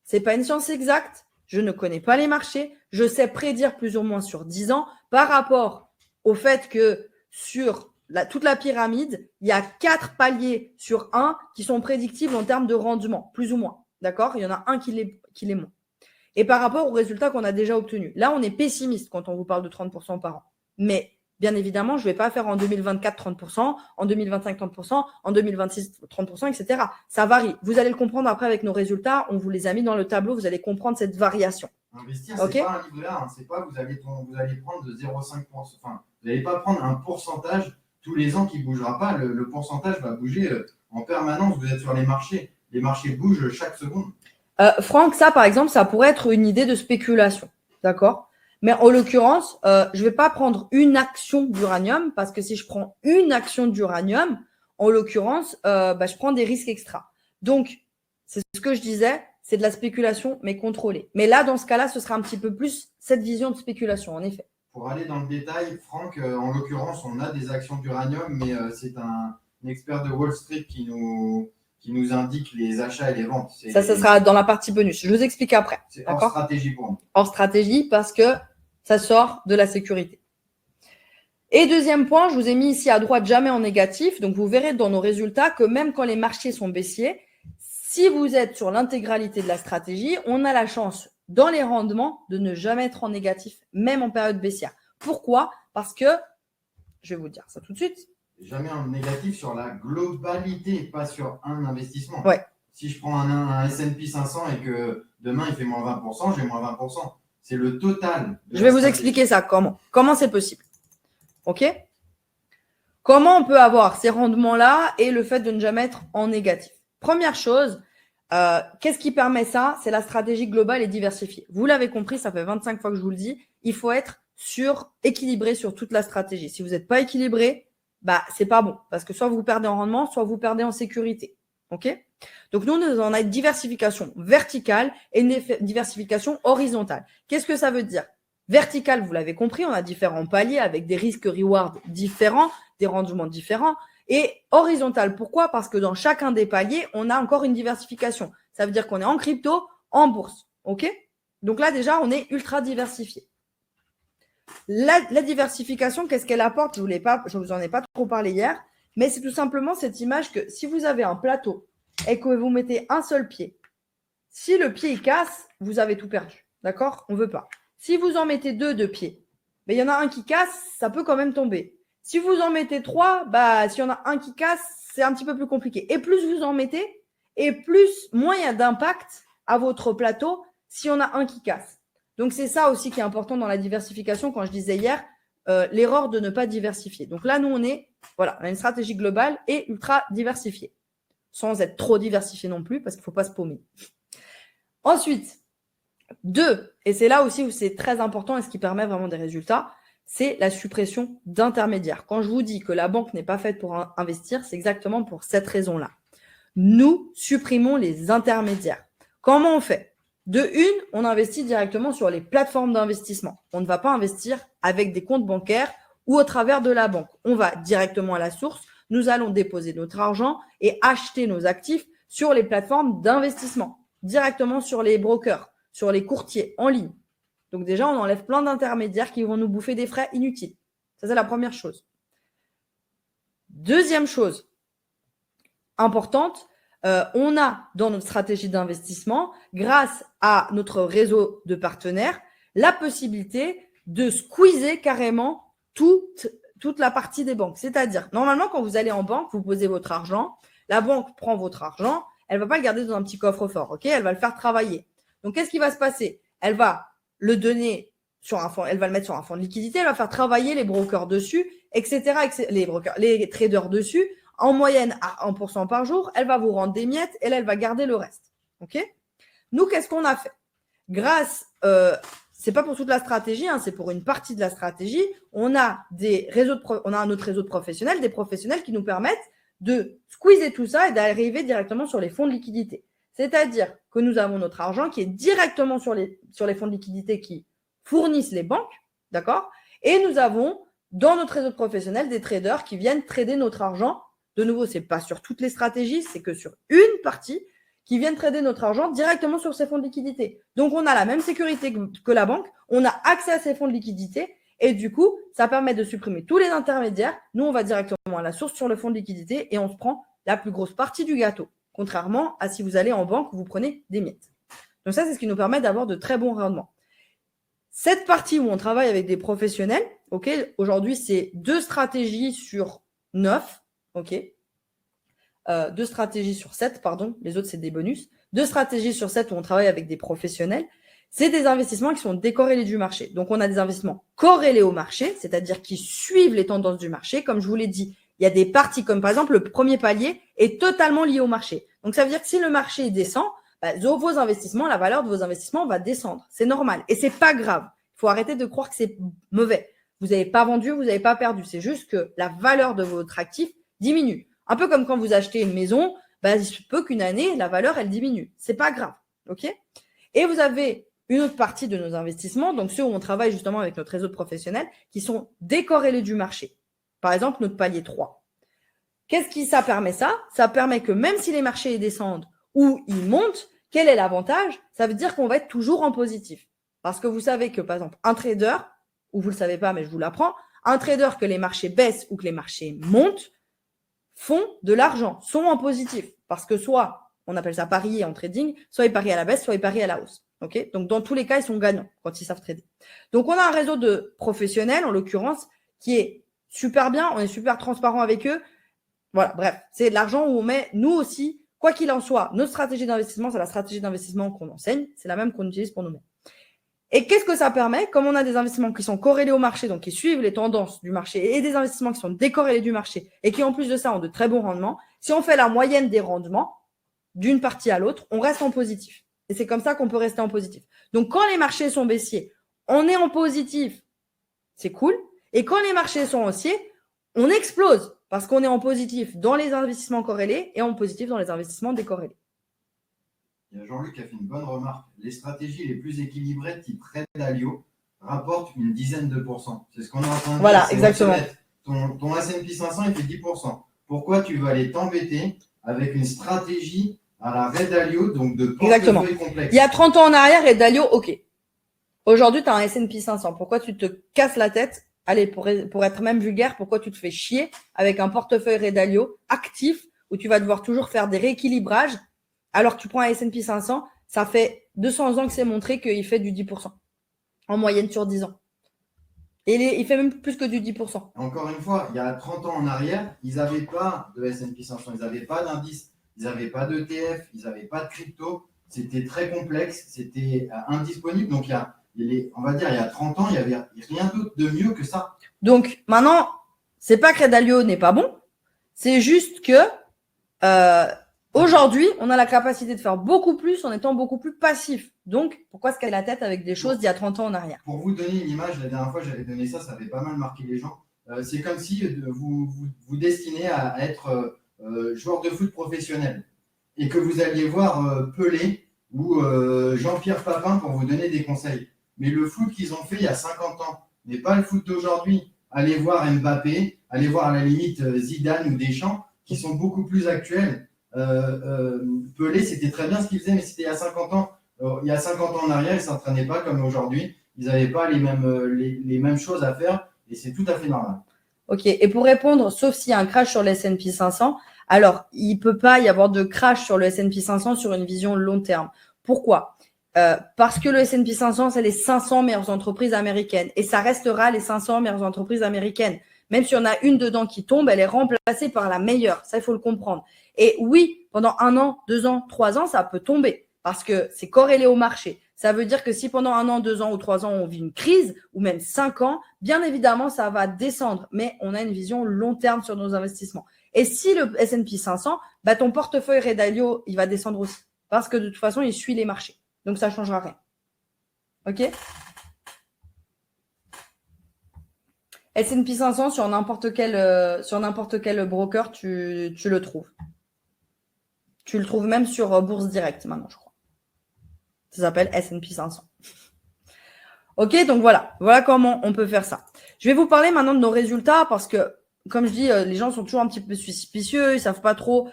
Ce n'est pas une science exacte. Je ne connais pas les marchés. Je sais prédire plus ou moins sur 10 ans par rapport au fait que sur toute la pyramide, il y a 4 paliers sur 1 qui sont prédictibles en termes de rendement, plus ou moins. D'accord? Il y en a un qui l'est moins. Et par rapport aux résultats qu'on a déjà obtenus. Là, on est pessimiste quand on vous parle de 30% par an. Mais bien évidemment, je ne vais pas faire en 2024 30%, en 2025 30%, en 2026 30%, etc. Ça varie. Vous allez le comprendre après avec nos résultats. On vous les a mis dans le tableau. Vous allez comprendre cette variation. Investir, ce n'est pas un livret A. C'est pas vous allez prendre de 0,5%. Enfin, vous n'allez pas prendre un pourcentage tous les ans qui ne bougera pas. Le pourcentage va bouger en permanence. Vous êtes sur les marchés. Les marchés bougent chaque seconde. Franck, ça, par exemple, ça pourrait être une idée de spéculation. D'accord? Mais en l'occurrence, je ne vais pas prendre une action d'uranium parce que si je prends une action d'uranium, en l'occurrence, je prends des risques extra. Donc, c'est ce que je disais, c'est de la spéculation, mais contrôlée. Mais là, dans ce cas-là, ce sera un petit peu plus cette vision de spéculation, en effet. Pour aller dans le détail, Franck, en l'occurrence, on a des actions d'uranium, mais c'est un expert de Wall Street qui nous indique les achats et les ventes. Ça sera dans la partie bonus. Je vous explique après. C'est hors stratégie pour nous. Hors stratégie parce que ça sort de la sécurité. Et deuxième point, je vous ai mis ici à droite jamais en négatif. Donc, vous verrez dans nos résultats que même quand les marchés sont baissiers, si vous êtes sur l'intégralité de la stratégie, on a la chance dans les rendements de ne jamais être en négatif, même en période baissière. Pourquoi? Parce que, je vais vous dire ça tout de suite. Jamais en négatif sur la globalité, pas sur un investissement. Ouais. Si je prends un S&P 500 et que demain il fait moins 20%, j'ai moins 20%. C'est le total. Je vais vous expliquer ça. Comment c'est possible. OK? Comment on peut avoir ces rendements-là et le fait de ne jamais être en négatif? Première chose, qu'est-ce qui permet ça? C'est la stratégie globale et diversifiée. Vous l'avez compris, ça fait 25 fois que je vous le dis. Il faut être équilibré sur toute la stratégie. Si vous n'êtes pas équilibré, c'est pas bon. Parce que soit vous perdez en rendement, soit vous perdez en sécurité. OK? Donc, nous, on a une diversification verticale et une diversification horizontale. Qu'est-ce que ça veut dire? Verticale, vous l'avez compris, on a différents paliers avec des risques-rewards différents, des rendements différents. Et horizontale, pourquoi? Parce que dans chacun des paliers, on a encore une diversification. Ça veut dire qu'on est en crypto, en bourse. OK? Donc là, déjà, on est ultra diversifié. La diversification, qu'est-ce qu'elle apporte? Je vous en ai pas trop parlé hier, mais c'est tout simplement cette image que si vous avez un plateau et que vous mettez un seul pied, si le pied il casse, vous avez tout perdu. D'accord? On ne veut pas. Si vous en mettez 2 de pieds, il y en a un qui casse, ça peut quand même tomber. Si vous en mettez 3, s'il y en a un qui casse, c'est un petit peu plus compliqué. Et plus vous en mettez, et moins il y a d'impact à votre plateau s'il y en a un qui casse. Donc, c'est ça aussi qui est important dans la diversification. Quand je disais hier, l'erreur de ne pas diversifier. Donc là, nous, on a une stratégie globale et ultra diversifiée. Sans être trop diversifié non plus, parce qu'il ne faut pas se paumer. Ensuite, 2, et c'est là aussi où c'est très important et ce qui permet vraiment des résultats, c'est la suppression d'intermédiaires. Quand je vous dis que la banque n'est pas faite pour investir, c'est exactement pour cette raison-là. Nous supprimons les intermédiaires. Comment on fait? De une, on investit directement sur les plateformes d'investissement. On ne va pas investir avec des comptes bancaires ou au travers de la banque. On va directement à la source. Nous allons déposer notre argent et acheter nos actifs sur les plateformes d'investissement, directement sur les brokers, sur les courtiers en ligne. Donc déjà, on enlève plein d'intermédiaires qui vont nous bouffer des frais inutiles. Ça, c'est la première chose. Deuxième chose importante, on a dans notre stratégie d'investissement, grâce à notre réseau de partenaires, la possibilité de squeezer carrément toute la partie des banques. C'est-à-dire, normalement, quand vous allez en banque, vous posez votre argent, la banque prend votre argent, elle ne va pas le garder dans un petit coffre-fort, ok? Elle va le faire travailler. Donc, qu'est-ce qui va se passer? Elle va le donner sur un fonds, elle va le mettre sur un fonds de liquidité, elle va faire travailler les brokers dessus, etc. les traders dessus, en moyenne à 1% par jour, elle va vous rendre des miettes et là, elle va garder le reste. OK? Nous, qu'est-ce qu'on a fait? Grâce, c'est pas pour toute la stratégie, hein, c'est pour une partie de la stratégie. On a un autre réseau de professionnels, des professionnels qui nous permettent de squeezer tout ça et d'arriver directement sur les fonds de liquidité. C'est-à-dire que nous avons notre argent qui est directement sur les fonds de liquidité qui fournissent les banques, d'accord? Et nous avons dans notre réseau de professionnels des traders qui viennent trader notre argent. De nouveau, c'est pas sur toutes les stratégies, c'est que sur une partie qui viennent trader notre argent directement sur ces fonds de liquidité. Donc, on a la même sécurité que la banque, on a accès à ces fonds de liquidité et du coup, ça permet de supprimer tous les intermédiaires. Nous, on va directement à la source sur le fonds de liquidité et on se prend la plus grosse partie du gâteau, contrairement à si vous allez en banque où vous prenez des miettes. Donc ça, c'est ce qui nous permet d'avoir de très bons rendements. Cette partie où on travaille avec des professionnels, ok, aujourd'hui, c'est 2 stratégies sur 9, ok. 2 stratégies sur 7, pardon, les autres c'est des bonus. 2 stratégies sur 7 où on travaille avec des professionnels, c'est des investissements qui sont décorrélés du marché. Donc on a des investissements corrélés au marché, c'est-à-dire qui suivent les tendances du marché. Comme je vous l'ai dit, il y a des parties comme par exemple le premier palier est totalement lié au marché. Donc ça veut dire que si le marché descend, vos investissements, la valeur de vos investissements va descendre. C'est normal et c'est pas grave. Il faut arrêter de croire que c'est mauvais. Vous n'avez pas vendu, vous n'avez pas perdu. C'est juste que la valeur de votre actif diminue. Un peu comme quand vous achetez une maison, il se peut qu'une année, la valeur, elle diminue. C'est pas grave. OK? Et vous avez une autre partie de nos investissements, donc ceux où on travaille justement avec notre réseau de professionnels, qui sont décorrélés du marché. Par exemple, notre palier 3. Qu'est-ce qui ça permet ça? Ça permet que même si les marchés descendent ou ils montent, quel est l'avantage? Ça veut dire qu'on va être toujours en positif. Parce que vous savez que, par exemple, un trader, ou vous ne le savez pas, mais je vous l'apprends, un trader que les marchés baissent ou que les marchés montent, font de l'argent, sont en positif. Parce que soit, on appelle ça parier en trading, soit ils parient à la baisse, soit ils parient à la hausse. Okay? Donc, dans tous les cas, ils sont gagnants quand ils savent trader. Donc, on a un réseau de professionnels, en l'occurrence, qui est super bien. On est super transparent avec eux. Voilà, bref, c'est de l'argent où on met, nous aussi, quoi qu'il en soit, notre stratégie d'investissement, c'est la stratégie d'investissement qu'on enseigne. C'est la même qu'on utilise pour nous-mêmes. Et qu'est-ce que ça permet? Comme on a des investissements qui sont corrélés au marché, donc qui suivent les tendances du marché, et des investissements qui sont décorrélés du marché, et qui en plus de ça ont de très bons rendements, si on fait la moyenne des rendements d'une partie à l'autre, on reste en positif. Et c'est comme ça qu'on peut rester en positif. Donc quand les marchés sont baissiers, on est en positif, c'est cool. Et quand les marchés sont haussiers, on explose parce qu'on est en positif dans les investissements corrélés et en positif dans les investissements décorrélés. Il y a Jean-Luc qui a fait une bonne remarque. Les stratégies les plus équilibrées type Red Dalio rapportent une dizaine de %. C'est ce qu'on est en train de dire. Voilà, exactement. Ton S&P 500, il fait 10%. Pourquoi tu vas aller t'embêter avec une stratégie à la Red Dalio, donc de portefeuille complexe? Il y a 30 ans en arrière, Red Dalio, ok. Aujourd'hui, tu as un S&P 500. Pourquoi tu te casses la tête? Allez, pour être même vulgaire, pourquoi tu te fais chier avec un portefeuille Red Dalio actif où tu vas devoir toujours faire des rééquilibrages alors que tu prends un S&P 500, ça fait 200 ans que c'est montré qu'il fait du 10% en moyenne sur 10 ans. Et il fait même plus que du 10%. Encore une fois, il y a 30 ans en arrière, ils n'avaient pas de S&P 500, ils n'avaient pas d'indice, ils n'avaient pas d'ETF, ils n'avaient pas de crypto. C'était très complexe, c'était indisponible. Donc, on va dire, il y a 30 ans, il n'y avait rien d'autre de mieux que ça. Donc, maintenant, c'est pas que Red Dalio n'est pas bon, c'est juste que aujourd'hui, on a la capacité de faire beaucoup plus en étant beaucoup plus passif. Donc, pourquoi se casser la tête avec des choses d'il y a 30 ans en arrière? Pour vous donner une image, la dernière fois, j'avais donné ça, ça avait pas mal marqué les gens. C'est comme si vous destinez à être joueur de foot professionnel et que vous alliez voir Pelé ou Jean-Pierre Papin pour vous donner des conseils. Mais le foot qu'ils ont fait il y a 50 ans n'est pas le foot d'aujourd'hui. Allez voir Mbappé, allez voir à la limite Zidane ou Deschamps qui sont beaucoup plus actuels. Pelé, c'était très bien ce qu'il faisait, mais c'était il y a 50 ans. Il y a 50 ans en arrière, ils ne s'entraînaient pas comme aujourd'hui. Ils n'avaient pas les mêmes choses à faire et c'est tout à fait normal. Ok, et pour répondre, sauf s'il y a un crash sur le S&P 500, alors il ne peut pas y avoir de crash sur le S&P 500 sur une vision long terme. Pourquoi? Parce que le S&P 500, c'est les 500 meilleures entreprises américaines et ça restera les 500 meilleures entreprises américaines. Même si on a une dedans qui tombe, elle est remplacée par la meilleure. Ça, il faut le comprendre. Et oui, pendant 1 an, 2 ans, 3 ans, ça peut tomber parce que c'est corrélé au marché. Ça veut dire que si pendant 1 an, 2 ans ou 3 ans, on vit une crise, ou même 5 ans, bien évidemment, ça va descendre. Mais on a une vision long terme sur nos investissements. Et si le S&P 500, bah, ton portefeuille Ray Dalio, il va descendre aussi. Parce que de toute façon, il suit les marchés. Donc, ça ne changera rien. OK? S&P 500 sur n'importe quel broker, tu le trouves. Tu le trouves même sur Bourse Direct maintenant, je crois. Ça s'appelle S&P 500. OK, donc voilà. Voilà comment on peut faire ça. Je vais vous parler maintenant de nos résultats parce que, comme je dis, les gens sont toujours un petit peu suspicieux, ils ne savent pas trop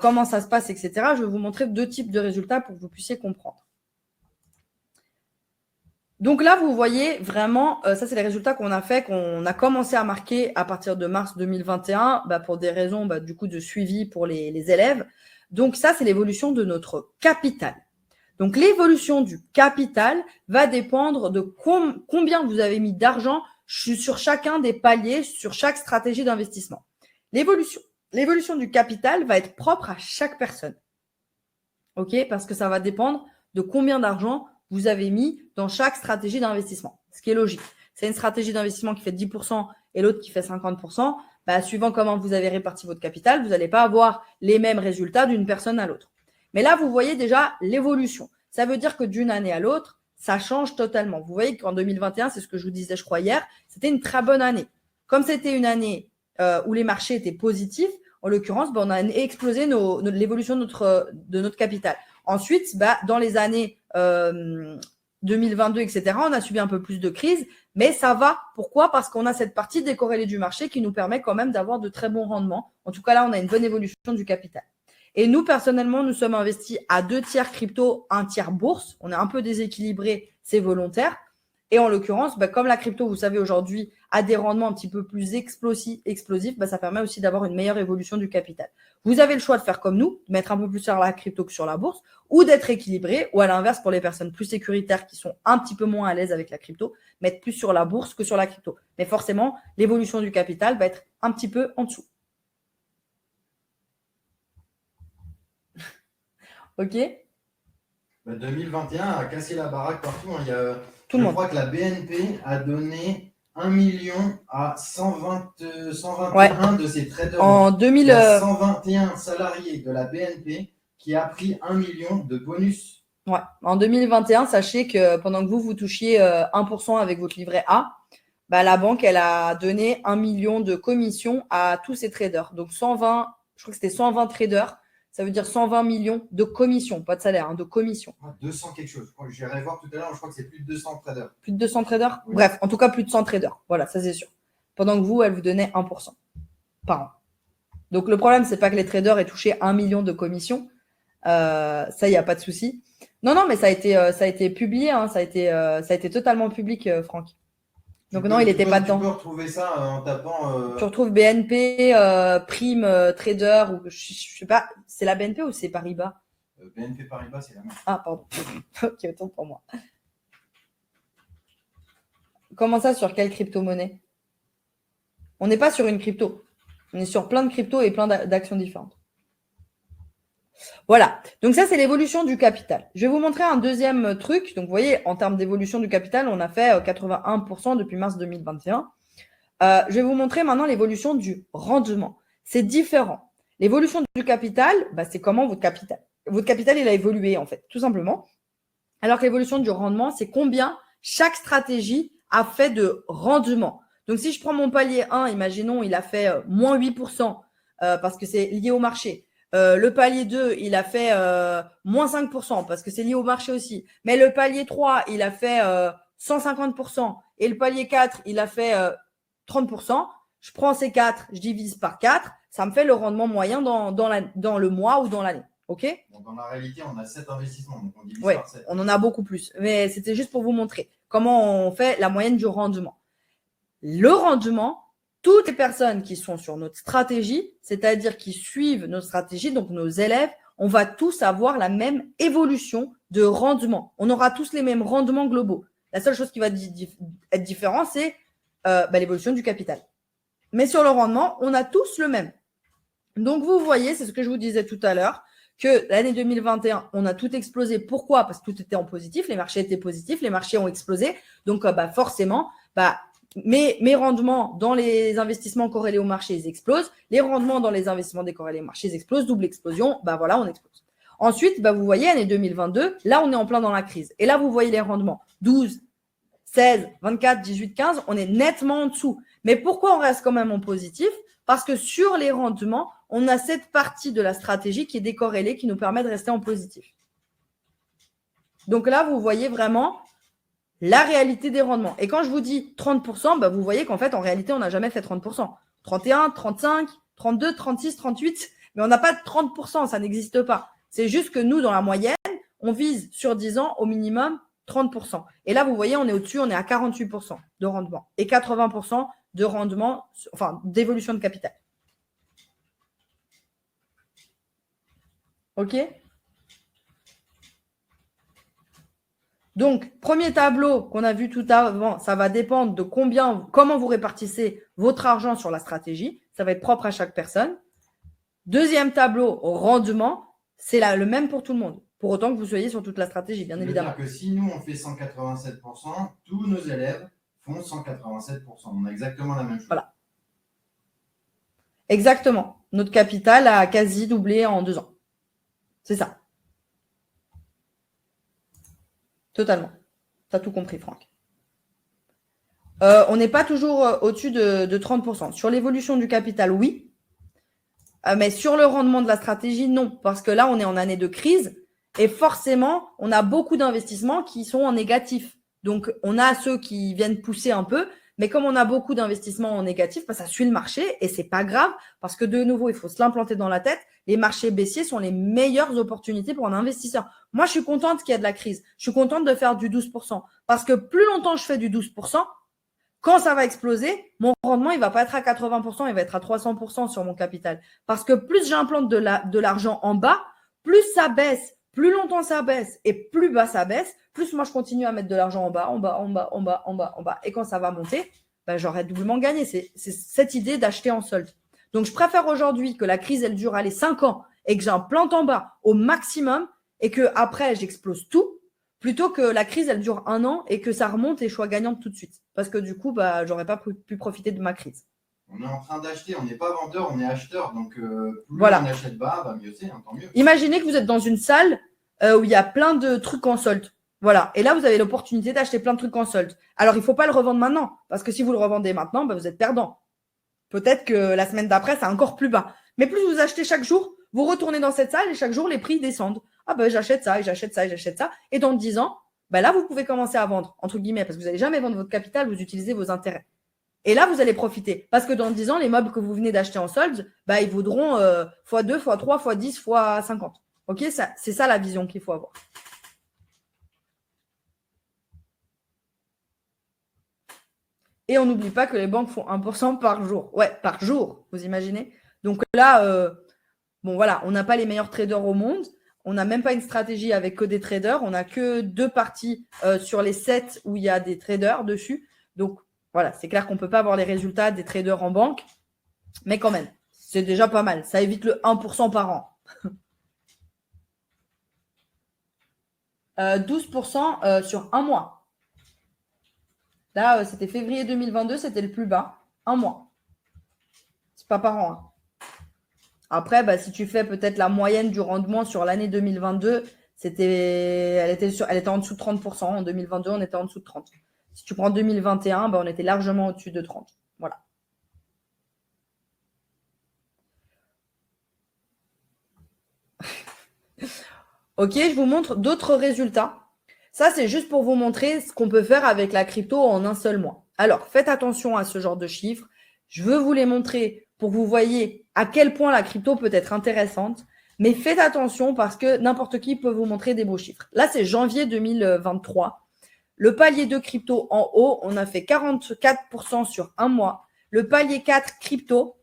comment ça se passe, etc. Je vais vous montrer 2 types de résultats pour que vous puissiez comprendre. Donc là, vous voyez vraiment, ça c'est les résultats qu'on a fait, qu'on a commencé à marquer à partir de mars 2021, pour des raisons du coup de suivi pour les élèves. Donc ça, c'est l'évolution de notre capital. Donc l'évolution du capital va dépendre de combien vous avez mis d'argent sur chacun des paliers, sur chaque stratégie d'investissement. L'évolution du capital va être propre à chaque personne. OK? Parce que ça va dépendre de combien d'argent vous avez mis dans chaque stratégie d'investissement, ce qui est logique. C'est une stratégie d'investissement qui fait 10% et l'autre qui fait 50%. Suivant comment vous avez réparti votre capital, vous n'allez pas avoir les mêmes résultats d'une personne à l'autre. Mais là, vous voyez déjà l'évolution. Ça veut dire que d'une année à l'autre, ça change totalement. Vous voyez qu'en 2021, c'est ce que je vous disais, je crois, hier, c'était une très bonne année. Comme c'était une année où les marchés étaient positifs, en l'occurrence, on a explosé l'évolution de notre capital. Ensuite, dans les années 2022, etc., on a subi un peu plus de crise, mais ça va. Pourquoi? Parce qu'on a cette partie décorrélée du marché qui nous permet quand même d'avoir de très bons rendements. En tout cas, là, on a une bonne évolution du capital. Et nous, personnellement, nous sommes investis à 2 tiers crypto, 1 tiers bourse. On est un peu déséquilibré, c'est volontaire. Et en l'occurrence, comme la crypto, vous savez, aujourd'hui, a des rendements un petit peu plus explosifs, ça permet aussi d'avoir une meilleure évolution du capital. Vous avez le choix de faire comme nous, de mettre un peu plus sur la crypto que sur la bourse, ou d'être équilibré, ou à l'inverse, pour les personnes plus sécuritaires qui sont un petit peu moins à l'aise avec la crypto, mettre plus sur la bourse que sur la crypto. Mais forcément, l'évolution du capital va être un petit peu en dessous. OK? 2021 a cassé la baraque partout. Tout le monde. Je crois que la BNP a donné 1 million à 121 Ouais. de ses traders. En Il 2000, y a 121 salariés de la BNP qui a pris 1 million de bonus. ouais. En 2021, sachez que pendant que vous touchiez 1% avec votre livret A, la banque, elle a donné 1 million de commissions à tous ses traders. Donc 120, je crois que c'était 120 traders. Ça veut dire 120 millions de commissions, pas de salaire, de commissions. 200 quelque chose. J'irai voir tout à l'heure, je crois que c'est plus de 200 traders. Plus de 200 traders? Oui. Bref, en tout cas, plus de 100 traders. Voilà, ça c'est sûr. Pendant que vous, elle vous donnait 1% par an. Donc le problème, c'est pas que les traders aient touché 1 million de commissions. Ça, il n'y a pas de souci. Non, mais ça a été publié. Ça a été totalement public, Franck. Donc non, il n'était pas dedans. Tu peux retrouver ça en tapant. Tu retrouves BNP, Prime, Trader, ou je sais pas, c'est la BNP ou c'est Paribas? BNP Paribas, c'est la même. Ah, pardon. Ok, autant pour moi. Comment ça, sur quelle crypto-monnaie? On n'est pas sur une crypto. On est sur plein de cryptos et plein d'actions différentes. Voilà. Donc ça, c'est l'évolution du capital. Je vais vous montrer un deuxième truc. Donc, vous voyez, en termes d'évolution du capital, on a fait 81% depuis mars 2021. Je vais vous montrer maintenant l'évolution du rendement. C'est différent. L'évolution du capital, c'est comment votre capital, il a évolué, en fait, tout simplement. Alors que l'évolution du rendement, c'est combien chaque stratégie a fait de rendement. Donc, si je prends mon palier 1, imaginons, il a fait moins 8% parce que c'est lié au marché. Le palier 2, il a fait moins 5% parce que c'est lié au marché aussi. Mais le palier 3, il a fait 150%. Et le palier 4, il a fait 30%. Je prends ces 4, je divise par 4. Ça me fait le rendement moyen dans le mois ou dans l'année. OK? Dans la réalité, on a 7 investissements. Donc on divise par 7. On en a beaucoup plus. Mais c'était juste pour vous montrer comment on fait la moyenne du rendement. Le rendement, toutes les personnes qui sont sur notre stratégie, c'est-à-dire qui suivent notre stratégie, donc nos élèves, on va tous avoir la même évolution de rendement. On aura tous les mêmes rendements globaux. La seule chose qui va être différente, c'est l'évolution du capital. Mais sur le rendement, on a tous le même. Donc, vous voyez, c'est ce que je vous disais tout à l'heure, que l'année 2021, on a tout explosé. Pourquoi? Parce que tout était en positif, les marchés étaient positifs, les marchés ont explosé. Donc, forcément, mes rendements dans les investissements corrélés au marché, ils explosent. Les rendements dans les investissements décorrélés au marché, ils explosent. Double explosion, voilà, on explose. Ensuite, vous voyez, année 2022, là, on est en plein dans la crise. Et là, vous voyez les rendements. 12, 16, 24, 18, 15, on est nettement en dessous. Mais pourquoi on reste quand même en positif? Parce que sur les rendements, on a cette partie de la stratégie qui est décorrélée, qui nous permet de rester en positif. Donc là, vous voyez vraiment la réalité des rendements. Et quand je vous dis 30%, vous voyez qu'en fait, en réalité, on n'a jamais fait 30%. 31, 35, 32, 36, 38, mais on n'a pas de 30%, ça n'existe pas. C'est juste que nous, dans la moyenne, on vise sur 10 ans au minimum 30%. Et là, vous voyez, on est au-dessus, on est à 48% de rendement et 80% de rendement, d'évolution de capital. OK? Donc, premier tableau qu'on a vu tout avant, ça va dépendre de comment vous répartissez votre argent sur la stratégie. Ça va être propre à chaque personne. Deuxième tableau, rendement, c'est le même pour tout le monde. Pour autant que vous soyez sur toute la stratégie, bien évidemment. C'est-à-dire que si nous, on fait 187%, tous nos élèves font 187%. On a exactement la même chose. Voilà. Exactement. Notre capital a quasi doublé en 2 ans. C'est ça. Totalement. Tu as tout compris, Franck. On n'est pas toujours au-dessus de 30%. Sur l'évolution du capital, oui. Mais sur le rendement de la stratégie, non. Parce que là, on est en année de crise et forcément, on a beaucoup d'investissements qui sont en négatif. Donc, on a ceux qui viennent pousser un peu. Mais comme on a beaucoup d'investissements en négatif, ça suit le marché et c'est pas grave parce que de nouveau, il faut se l'implanter dans la tête. Les marchés baissiers sont les meilleures opportunités pour un investisseur. Moi, je suis contente qu'il y ait de la crise. Je suis contente de faire du 12% parce que plus longtemps je fais du 12%, quand ça va exploser, mon rendement, il va pas être à 80%, il va être à 300% sur mon capital. Parce que plus j'implante de l'argent en bas, plus ça baisse, plus longtemps ça baisse et plus bas ça baisse, plus moi je continue à mettre de l'argent en bas, en bas, en bas, en bas, en bas, en bas. Et quand ça va monter, j'aurai doublement gagné. C'est cette idée d'acheter en solde. Donc, je préfère aujourd'hui que la crise, elle dure 5 ans et que j'implante en bas au maximum et que après j'explose tout, plutôt que la crise, elle dure 1 an et que ça remonte et je sois gagnante tout de suite. Parce que du coup, j'aurais pas pu profiter de ma crise. On est en train d'acheter, on n'est pas vendeur, on est acheteur. Donc, plus on achète bas, mieux c'est, tant mieux. Imaginez que vous êtes dans une salle où il y a plein de trucs en solde. Voilà. Et là, vous avez l'opportunité d'acheter plein de trucs en solde. Alors, il ne faut pas le revendre maintenant. Parce que si vous le revendez maintenant, vous êtes perdant. Peut-être que la semaine d'après, c'est encore plus bas. Mais plus vous achetez chaque jour, vous retournez dans cette salle et chaque jour, les prix descendent. J'achète ça, et j'achète ça, et j'achète ça. Et dans 10 ans, là, vous pouvez commencer à vendre, entre guillemets, parce que vous n'allez jamais vendre votre capital, vous utilisez vos intérêts. Et là, vous allez profiter. Parce que dans 10 ans, les meubles que vous venez d'acheter en solde, ils vaudront x2, x3, x10, x50. OK, c'est ça la vision qu'il faut avoir. Et on n'oublie pas que les banques font 1% par jour. Ouais, par jour, vous imaginez? Donc là, on n'a pas les meilleurs traders au monde. On n'a même pas une stratégie avec que des traders. On n'a que 2 parties sur les 7 où il y a des traders dessus. Donc, voilà, c'est clair qu'on ne peut pas avoir les résultats des traders en banque. Mais quand même, c'est déjà pas mal. Ça évite le 1% par an. 12% sur 1 mois. Là, c'était février 2022, c'était le plus bas. 1 mois. C'est pas par an. Hein. Après, si tu fais peut-être la moyenne du rendement sur l'année 2022, elle était en dessous de 30%. En 2022, on était en dessous de 30%. Si tu prends 2021, on était largement au-dessus de 30%. Voilà. OK, je vous montre d'autres résultats. Ça, c'est juste pour vous montrer ce qu'on peut faire avec la crypto en un seul mois. Alors, faites attention à ce genre de chiffres. Je veux vous les montrer pour que vous voyez à quel point la crypto peut être intéressante. Mais faites attention parce que n'importe qui peut vous montrer des beaux chiffres. Là, c'est janvier 2023. Le palier 2 crypto en haut, on a fait 44% sur 1 mois. Le palier 4 crypto,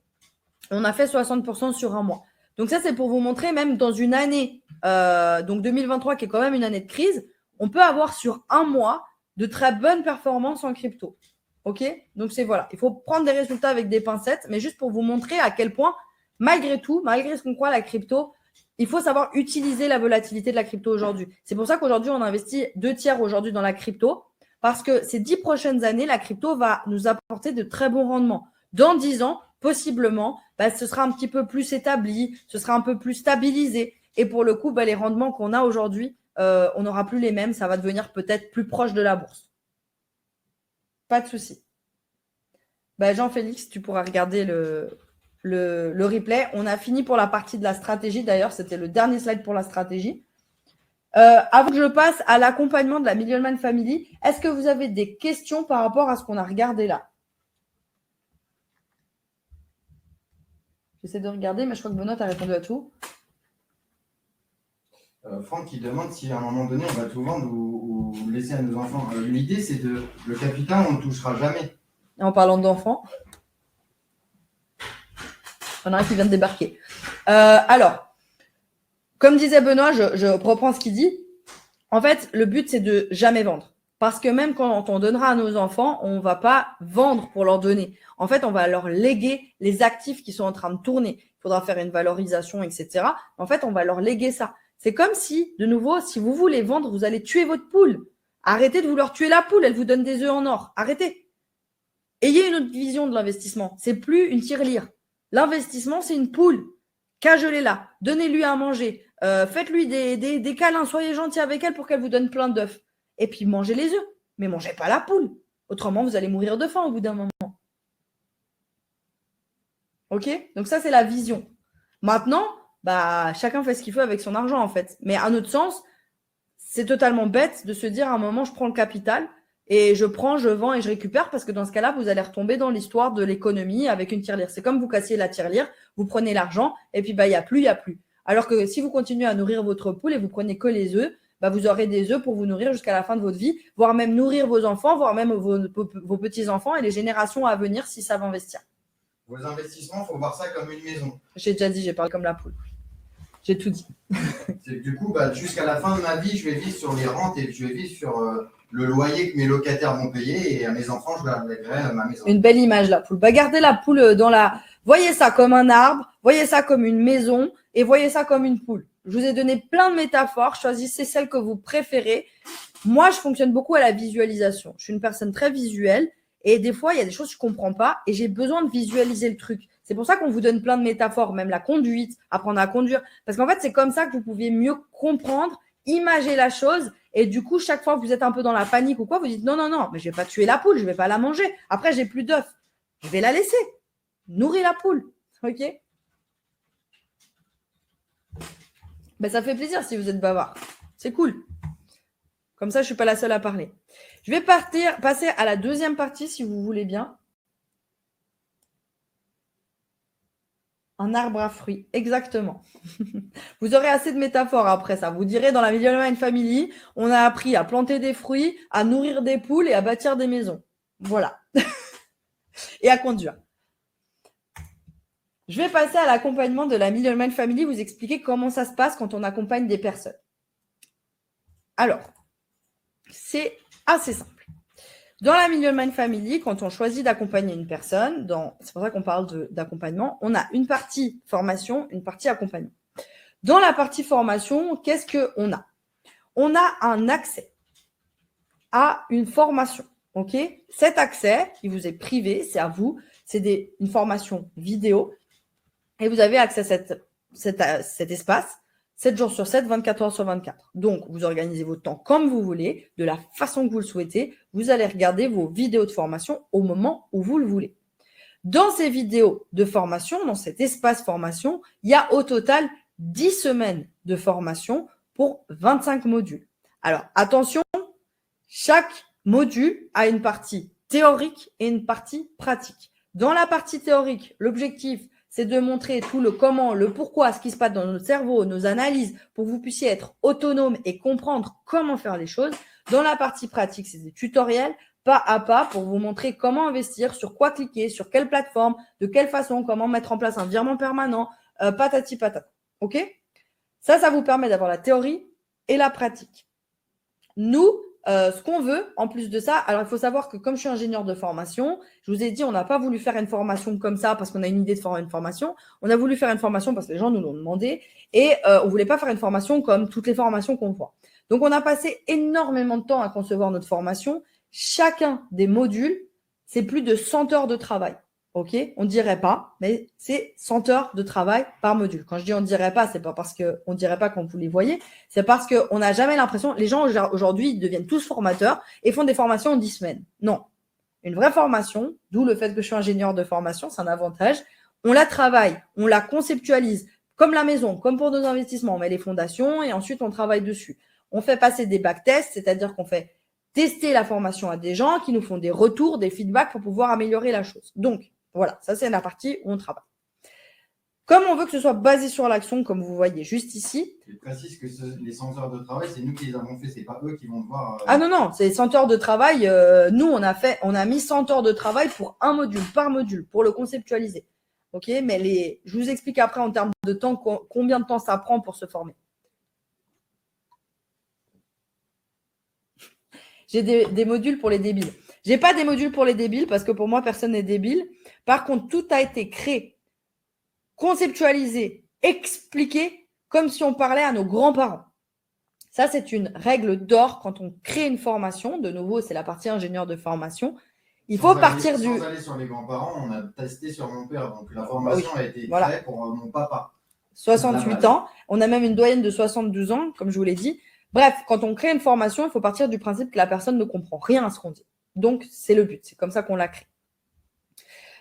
on a fait 60% sur 1 mois. Donc ça, c'est pour vous montrer même dans une année, donc 2023 qui est quand même une année de crise, on peut avoir sur 1 mois de très bonnes performances en crypto. OK? Donc, voilà. Il faut prendre des résultats avec des pincettes, mais juste pour vous montrer à quel point, malgré tout, malgré ce qu'on croit, la crypto il faut savoir utiliser la volatilité de la crypto aujourd'hui. C'est pour ça qu'aujourd'hui, on investit 2/3 aujourd'hui dans la crypto parce que ces 10 prochaines années, la crypto va nous apporter de très bons rendements. Dans 10 ans, possiblement, ce sera un petit peu plus établi, ce sera un peu plus stabilisé. Et pour le coup, les rendements qu'on a aujourd'hui, on n'aura plus les mêmes. Ça va devenir peut-être plus proche de la bourse. Pas de souci. Jean-Félix, tu pourras regarder le replay. On a fini pour la partie de la stratégie. D'ailleurs, c'était le dernier slide pour la stratégie. Avant que je passe à l'accompagnement de la Millionman Family, est-ce que vous avez des questions par rapport à ce qu'on a regardé là? J'essaie de regarder, mais je crois que Benoît a répondu à tout. Franck, il demande si à un moment donné, on va tout vendre ou laisser à nos enfants. L'idée, c'est le capital, on ne le touchera jamais. Et en parlant d'enfants, il y en a un qui vient de débarquer. Alors, comme disait Benoît, je reprends ce qu'il dit. En fait, le but, c'est de jamais vendre. Parce que même quand on donnera à nos enfants, on ne va pas vendre pour leur donner. En fait, on va leur léguer les actifs qui sont en train de tourner. Il faudra faire une valorisation, etc. En fait, on va leur léguer ça. C'est comme si, de nouveau, si vous voulez vendre, vous allez tuer votre poule. Arrêtez de vouloir tuer la poule, elle vous donne des œufs en or. Arrêtez. Ayez une autre vision de l'investissement. C'est plus une tirelire. L'investissement, c'est une poule. Cagelez-la. Donnez-lui à manger. Faites-lui des câlins. Soyez gentil avec elle pour qu'elle vous donne plein d'œufs. Et puis, mangez les œufs. Mais mangez pas la poule. Autrement, vous allez mourir de faim au bout d'un moment. OK? Donc ça, c'est la vision. Maintenant, chacun fait ce qu'il veut avec son argent, en fait. Mais à notre sens, c'est totalement bête de se dire à un moment, je prends le capital et je prends, je vends et je récupère parce que dans ce cas-là, vous allez retomber dans l'histoire de l'économie avec une tirelire. C'est comme vous cassiez la tirelire, vous prenez l'argent et puis il n'y a plus. Alors que si vous continuez à nourrir votre poule et vous prenez que les œufs, vous aurez des œufs pour vous nourrir jusqu'à la fin de votre vie, voire même nourrir vos enfants, voire même vos petits-enfants et les générations à venir s'ils savent investir. Vos investissements, il faut voir ça comme une maison. J'ai déjà dit, j'ai parlé comme la poule. J'ai tout dit. Du coup, jusqu'à la fin de ma vie, je vais vivre sur les rentes et je vais vivre sur le loyer que mes locataires vont payer et à mes enfants, je leur lèguerai ma maison. Une belle image, la poule. Gardez la poule dans la… Voyez ça comme un arbre, voyez ça comme une maison et voyez ça comme une poule. Je vous ai donné plein de métaphores, choisissez celle que vous préférez. Moi, je fonctionne beaucoup à la visualisation. Je suis une personne très visuelle et des fois, il y a des choses que je ne comprends pas et j'ai besoin de visualiser le truc. C'est pour ça qu'on vous donne plein de métaphores, même la conduite, apprendre à conduire. Parce qu'en fait, c'est comme ça que vous pouvez mieux comprendre, imager la chose. Et du coup, chaque fois que vous êtes un peu dans la panique ou quoi, vous dites non, mais je ne vais pas tuer la poule, je ne vais pas la manger. Après, j'ai plus d'œufs. Je vais la laisser. Nourrir la poule. OK? Ça fait plaisir si vous êtes bavard. C'est cool. Comme ça, je ne suis pas la seule à parler. Je vais passer à la deuxième partie, si vous voulez bien. Un arbre à fruits, exactement. Vous aurez assez de métaphores après ça. Vous direz, dans la Millionman Family, on a appris à planter des fruits, à nourrir des poules et à bâtir des maisons. Voilà. Et à conduire. Je vais passer à l'accompagnement de la Millionman Family, vous expliquer comment ça se passe quand on accompagne des personnes. Alors, c'est assez simple. Dans la Millionman Family, quand on choisit d'accompagner une personne, c'est pour ça qu'on parle d'accompagnement, on a une partie formation, une partie accompagnement. Dans la partie formation, qu'est-ce qu'on a? On a un accès à une formation. OK? Cet accès, il vous est privé, c'est à vous, c'est une formation vidéo et vous avez accès à cet espace 7 jours sur 7, 24 heures sur 24. Donc, vous organisez votre temps comme vous voulez, de la façon que vous le souhaitez. Vous allez regarder vos vidéos de formation au moment où vous le voulez. Dans ces vidéos de formation, dans cet espace formation, il y a au total 10 semaines de formation pour 25 modules. Alors, attention, chaque module a une partie théorique et une partie pratique. Dans la partie théorique, l'objectif, c'est de montrer tout le comment, le pourquoi, ce qui se passe dans notre cerveau, nos analyses, pour que vous puissiez être autonome et comprendre comment faire les choses. Dans la partie pratique, c'est des tutoriels pas à pas pour vous montrer comment investir, sur quoi cliquer, sur quelle plateforme, de quelle façon, comment mettre en place un virement permanent, patati patata. OK? Ça vous permet d'avoir la théorie et la pratique. Nous, ce qu'on veut, en plus de ça, alors il faut savoir que comme je suis ingénieur de formation, je vous ai dit, on n'a pas voulu faire une formation comme ça parce qu'on a une idée de faire une formation. On a voulu faire une formation parce que les gens nous l'ont demandé et on ne voulait pas faire une formation comme toutes les formations qu'on voit. Donc, on a passé énormément de temps à concevoir notre formation. Chacun des modules, c'est plus de 100 heures de travail. OK? On ne dirait pas, mais c'est 100 heures de travail par module. Quand je dis on ne dirait pas, c'est pas parce qu'on ne dirait pas quand vous les voyez, c'est parce qu'on n'a jamais l'impression, les gens aujourd'hui ils deviennent tous formateurs et font des formations en 10 semaines. Non. Une vraie formation, d'où le fait que je suis ingénieur de formation, c'est un avantage. On la travaille, on la conceptualise, comme la maison, comme pour nos investissements. On met les fondations et ensuite on travaille dessus. On fait passer des backtests, c'est-à-dire qu'on fait tester la formation à des gens qui nous font des retours, des feedbacks pour pouvoir améliorer la chose. Donc, voilà, ça c'est la partie où on travaille. Comme on veut que ce soit basé sur l'action, comme vous voyez juste ici. Je précise que les 100 heures de travail, c'est nous qui les avons fait, c'est pas eux qui vont devoir. Ah non, c'est 100 heures de travail. Nous, on a mis 100 heures de travail pour un module, par module, pour le conceptualiser. OK, mais je vous explique après en termes de temps, combien de temps ça prend pour se former. J'ai des modules pour les débiles. Je n'ai pas des modules pour les débiles parce que pour moi, personne n'est débile. Par contre, tout a été créé, conceptualisé, expliqué comme si on parlait à nos grands-parents. Ça, c'est une règle d'or quand on crée une formation. De nouveau, c'est la partie ingénieur de formation. Sans aller sur les grands-parents, on a testé sur mon père. Donc, la formation a été créée pour mon papa. 68 ans. On a même une doyenne de 72 ans, comme je vous l'ai dit. Bref, quand on crée une formation, il faut partir du principe que la personne ne comprend rien à ce qu'on dit. Donc, c'est le but. C'est comme ça qu'on l'a créé.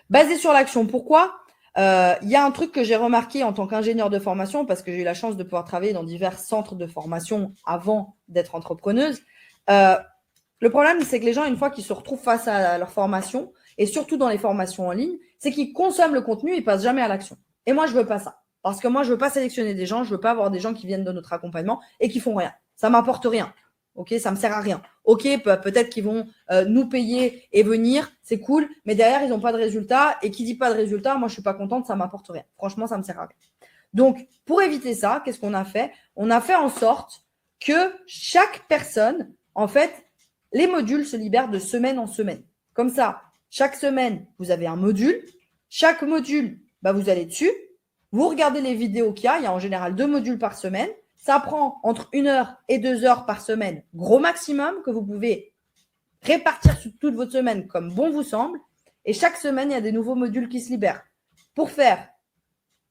Basé sur l'action. Pourquoi ? Il y a un truc que j'ai remarqué en tant qu'ingénieur de formation, parce que j'ai eu la chance de pouvoir travailler dans divers centres de formation avant d'être entrepreneuse. Le problème, c'est que les gens, une fois qu'ils se retrouvent face à leur formation, et surtout dans les formations en ligne, c'est qu'ils consomment le contenu, ils passent jamais à l'action. Et moi, je veux pas ça. Parce que moi, je veux pas sélectionner des gens, je veux pas avoir des gens qui viennent de notre accompagnement et qui font rien. Ça m'apporte rien. OK, ça me sert à rien. OK, peut-être qu'ils vont nous payer et venir, c'est cool, mais derrière, ils n'ont pas de résultat. Et qui dit pas de résultat, moi, je suis pas contente, ça m'apporte rien. Franchement, ça me sert à rien. Donc, pour éviter ça, qu'est-ce qu'on a fait ? On a fait en sorte que chaque personne, en fait, les modules se libèrent de semaine en semaine. Comme ça, chaque semaine, vous avez un module. Chaque module, vous allez dessus. Vous regardez les vidéos qu'il y a. Il y a en général 2 modules par semaine. Ça prend entre 1 heure et 2 heures par semaine, gros maximum, que vous pouvez répartir sur toute votre semaine comme bon vous semble. Et chaque semaine, il y a des nouveaux modules qui se libèrent pour faire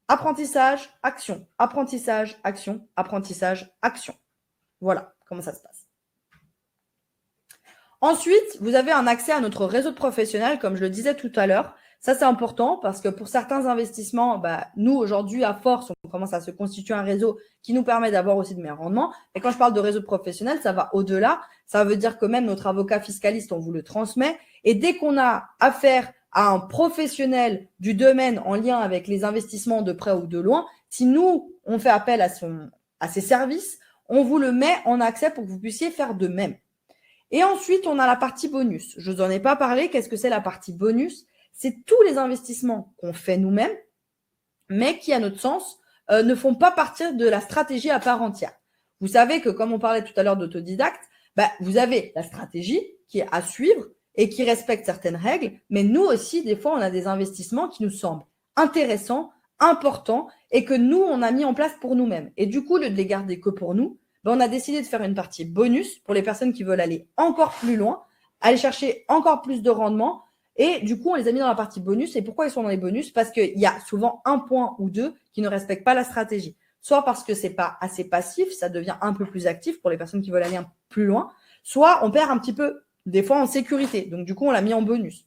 apprentissage, action, apprentissage, action, apprentissage, action. Voilà comment ça se passe. Ensuite, vous avez un accès à notre réseau de professionnels, comme je le disais tout à l'heure. Ça, c'est important parce que pour certains investissements, nous, aujourd'hui, à force, on commence à se constituer un réseau qui nous permet d'avoir aussi de meilleurs rendements. Et quand je parle de réseau de professionnels, ça va au-delà. Ça veut dire que même notre avocat fiscaliste, on vous le transmet. Et dès qu'on a affaire à un professionnel du domaine en lien avec les investissements de près ou de loin, si nous, on fait appel à ses services, on vous le met en accès pour que vous puissiez faire de même. Et ensuite, on a la partie bonus. Je vous en ai pas parlé. Qu'est-ce que c'est la partie bonus ? C'est tous les investissements qu'on fait nous-mêmes, mais qui, à notre sens, ne font pas partie de la stratégie à part entière. Vous savez que, comme on parlait tout à l'heure d'autodidacte, vous avez la stratégie qui est à suivre et qui respecte certaines règles, mais nous aussi, des fois, on a des investissements qui nous semblent intéressants, importants et que nous, on a mis en place pour nous-mêmes. Et du coup, au lieu de les garder que pour nous, on a décidé de faire une partie bonus pour les personnes qui veulent aller encore plus loin, aller chercher encore plus de rendement. Et du coup, on les a mis dans la partie bonus. Et pourquoi ils sont dans les bonus ? Parce qu'il y a souvent un point ou deux qui ne respectent pas la stratégie. Soit parce que c'est pas assez passif, ça devient un peu plus actif pour les personnes qui veulent aller plus loin. Soit on perd un petit peu, des fois, en sécurité. Donc, du coup, on l'a mis en bonus.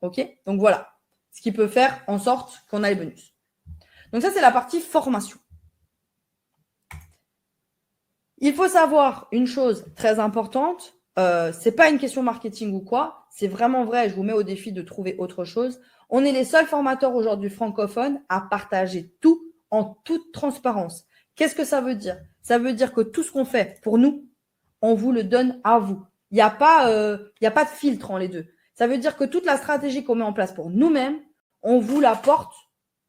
OK ? Donc, voilà ce qui peut faire en sorte qu'on a les bonus. Donc, ça, c'est la partie formation. Il faut savoir une chose très importante. C'est pas une question marketing ou quoi. C'est vraiment vrai. Je vous mets au défi de trouver autre chose. On est les seuls formateurs aujourd'hui francophones à partager tout en toute transparence. Qu'est-ce que ça veut dire ? Ça veut dire que tout ce qu'on fait pour nous, on vous le donne à vous. Il n'y a pas de filtre en les deux. Ça veut dire que toute la stratégie qu'on met en place pour nous-mêmes, on vous la porte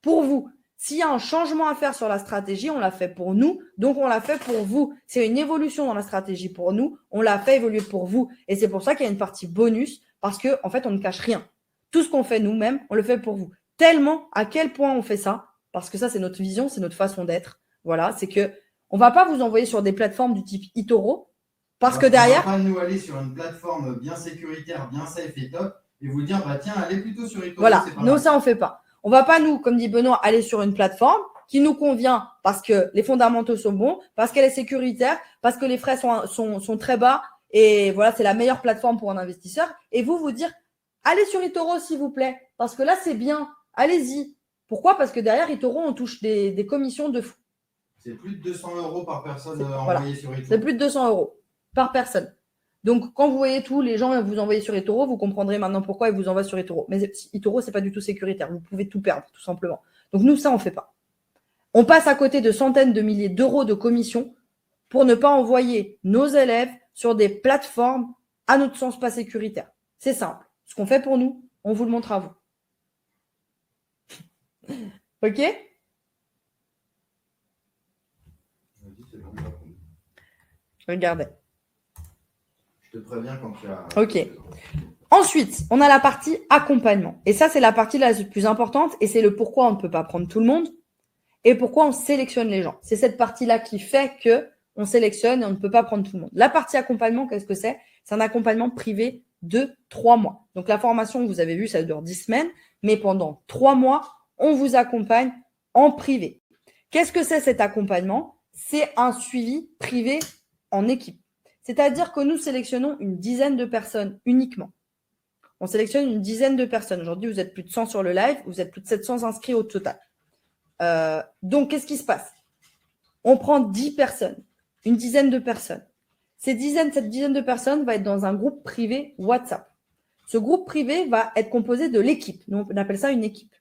pour vous. S'il y a un changement à faire sur la stratégie, on l'a fait pour nous, donc on l'a fait pour vous. C'est une évolution dans la stratégie pour nous, on l'a fait évoluer pour vous. Et c'est pour ça qu'il y a une partie bonus, parce qu'en fait, on ne cache rien. Tout ce qu'on fait nous-mêmes, on le fait pour vous. Tellement à quel point on fait ça, parce que ça, c'est notre vision, c'est notre façon d'être. Voilà, c'est que on ne va pas vous envoyer sur des plateformes du type eToro, parce que derrière… On ne va pas nous aller sur une plateforme bien sécuritaire, bien safe et top, et vous dire, bah tiens, allez plutôt sur eToro. Voilà, nous, ça, on ne fait pas. On ne va pas, nous, comme dit Benoît, aller sur une plateforme qui nous convient parce que les fondamentaux sont bons, parce qu'elle est sécuritaire, parce que les frais sont très bas, et voilà, c'est la meilleure plateforme pour un investisseur. Et vous dire, allez sur eToro, s'il vous plaît, parce que là, c'est bien, allez-y. Pourquoi? Parce que derrière eToro, on touche des commissions de fou. C'est plus de 200 € par personne envoyée sur eToro. C'est plus de 200 € par personne. Donc, quand vous voyez tous les gens vous envoyer sur eToro, vous comprendrez maintenant pourquoi ils vous envoient sur eToro. Mais eToro, c'est pas du tout sécuritaire. Vous pouvez tout perdre, tout simplement. Donc, nous, ça, on fait pas. On passe à côté de centaines de milliers d'euros de commissions pour ne pas envoyer nos élèves sur des plateformes, à notre sens, pas sécuritaires. C'est simple. Ce qu'on fait pour nous, on vous le montre à vous. OK? Regardez. Je te préviens quand tu as… OK. Ensuite, on a la partie accompagnement. Et ça, c'est la partie la plus importante et c'est le pourquoi on ne peut pas prendre tout le monde et pourquoi on sélectionne les gens. C'est cette partie-là qui fait qu'on sélectionne et on ne peut pas prendre tout le monde. La partie accompagnement, qu'est-ce que c'est? C'est un accompagnement privé de 3 mois. Donc, la formation, vous avez vu, ça dure 10 semaines, mais pendant 3 mois, on vous accompagne en privé. Qu'est-ce que c'est cet accompagnement? C'est un suivi privé en équipe. C'est-à-dire que nous sélectionnons une dizaine de personnes uniquement. On sélectionne une dizaine de personnes. Aujourd'hui, vous êtes plus de 100 sur le live, vous êtes plus de 700 inscrits au total. Donc, qu'est-ce qui se passe? On prend 10 personnes, une dizaine de personnes. Cette dizaine de personnes va être dans un groupe privé WhatsApp. Ce groupe privé va être composé de l'équipe. Nous, on appelle ça une équipe.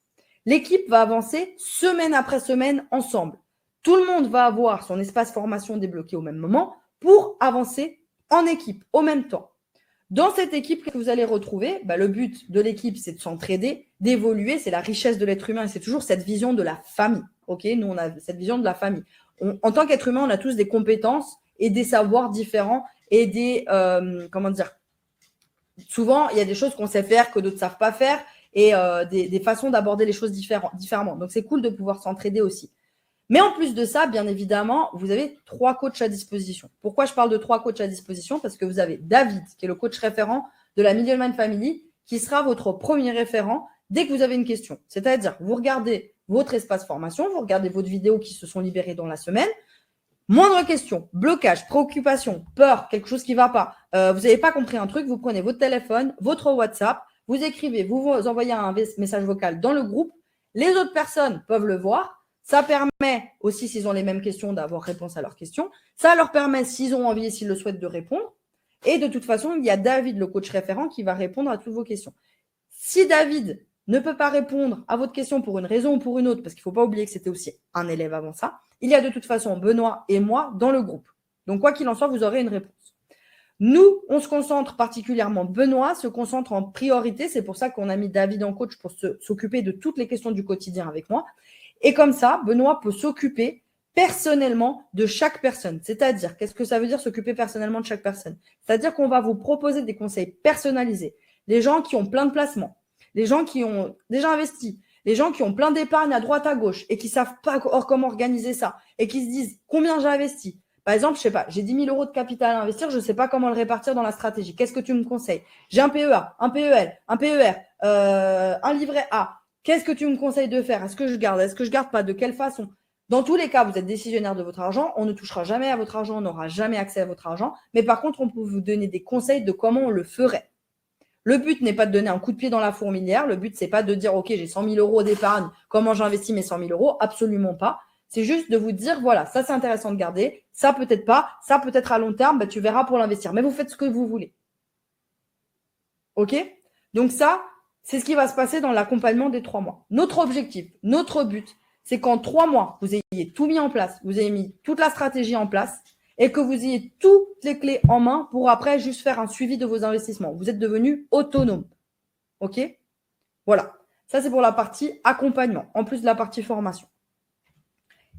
L'équipe va avancer semaine après semaine ensemble. Tout le monde va avoir son espace formation débloqué au même moment pour avancer en équipe au même temps. Dans cette équipe que vous allez retrouver, le but de l'équipe, c'est de s'entraider, d'évoluer. C'est la richesse de l'être humain et c'est toujours cette vision de la famille. Ok, nous, on a cette vision de la famille. En tant qu'être humain, on a tous des compétences et des savoirs différents et des… souvent, il y a des choses qu'on sait faire que d'autres ne savent pas faire et des façons d'aborder les choses différemment. Donc, c'est cool de pouvoir s'entraider aussi. Mais en plus de ça, bien évidemment, vous avez 3 coachs à disposition. Pourquoi je parle de 3 coachs à disposition? Parce que vous avez David, qui est le coach référent de la Middleman Family, qui sera votre premier référent dès que vous avez une question. C'est-à-dire, vous regardez votre espace formation, vous regardez votre vidéo qui se sont libérées dans la semaine. Moindre question, blocage, préoccupation, peur, quelque chose qui ne va pas, vous n'avez pas compris un truc, vous prenez votre téléphone, votre WhatsApp, vous écrivez, vous envoyez un message vocal dans le groupe. Les autres personnes peuvent le voir. Ça permet aussi, s'ils ont les mêmes questions, d'avoir réponse à leurs questions. Ça leur permet, s'ils ont envie et s'ils le souhaitent, de répondre. Et de toute façon, il y a David, le coach référent, qui va répondre à toutes vos questions. Si David ne peut pas répondre à votre question pour une raison ou pour une autre, parce qu'il ne faut pas oublier que c'était aussi un élève avant ça, il y a de toute façon Benoît et moi dans le groupe. Donc, quoi qu'il en soit, vous aurez une réponse. Nous, on se concentre particulièrement, Benoît se concentre en priorité. C'est pour ça qu'on a mis David en coach pour s'occuper de toutes les questions du quotidien avec moi. Et comme ça, Benoît peut s'occuper personnellement de chaque personne. C'est-à-dire, qu'est-ce que ça veut dire s'occuper personnellement de chaque personne? C'est-à-dire qu'on va vous proposer des conseils personnalisés. Les gens qui ont plein de placements, les gens qui ont déjà investi, les gens qui ont plein d'épargne à droite à gauche et qui savent pas comment organiser ça et qui se disent combien j'ai investi. Par exemple, je sais pas, j'ai 10 000 € de capital à investir, je ne sais pas comment le répartir dans la stratégie. Qu'est-ce que tu me conseilles? J'ai un PEA, un PEL, un PER, un livret A. Qu'est-ce que tu me conseilles de faire? Est-ce que je garde? Est-ce que je garde pas? De quelle façon? Dans tous les cas, vous êtes décisionnaire de votre argent. On ne touchera jamais à votre argent. On n'aura jamais accès à votre argent. Mais par contre, on peut vous donner des conseils de comment on le ferait. Le but n'est pas de donner un coup de pied dans la fourmilière. Le but, c'est pas de dire, OK, j'ai 100 000 € d'épargne. Comment j'investis mes 100 000 €? Absolument pas. C'est juste de vous dire, voilà, ça, c'est intéressant de garder. Ça, peut-être pas. Ça, peut-être à long terme, tu verras pour l'investir. Mais vous faites ce que vous voulez. OK? Donc ça, c'est ce qui va se passer dans l'accompagnement des 3 mois. Notre objectif, notre but, c'est qu'en 3 mois, vous ayez tout mis en place, vous ayez mis toute la stratégie en place et que vous ayez toutes les clés en main pour après juste faire un suivi de vos investissements. Vous êtes devenu autonome. OK? Voilà. Ça, c'est pour la partie accompagnement, en plus de la partie formation.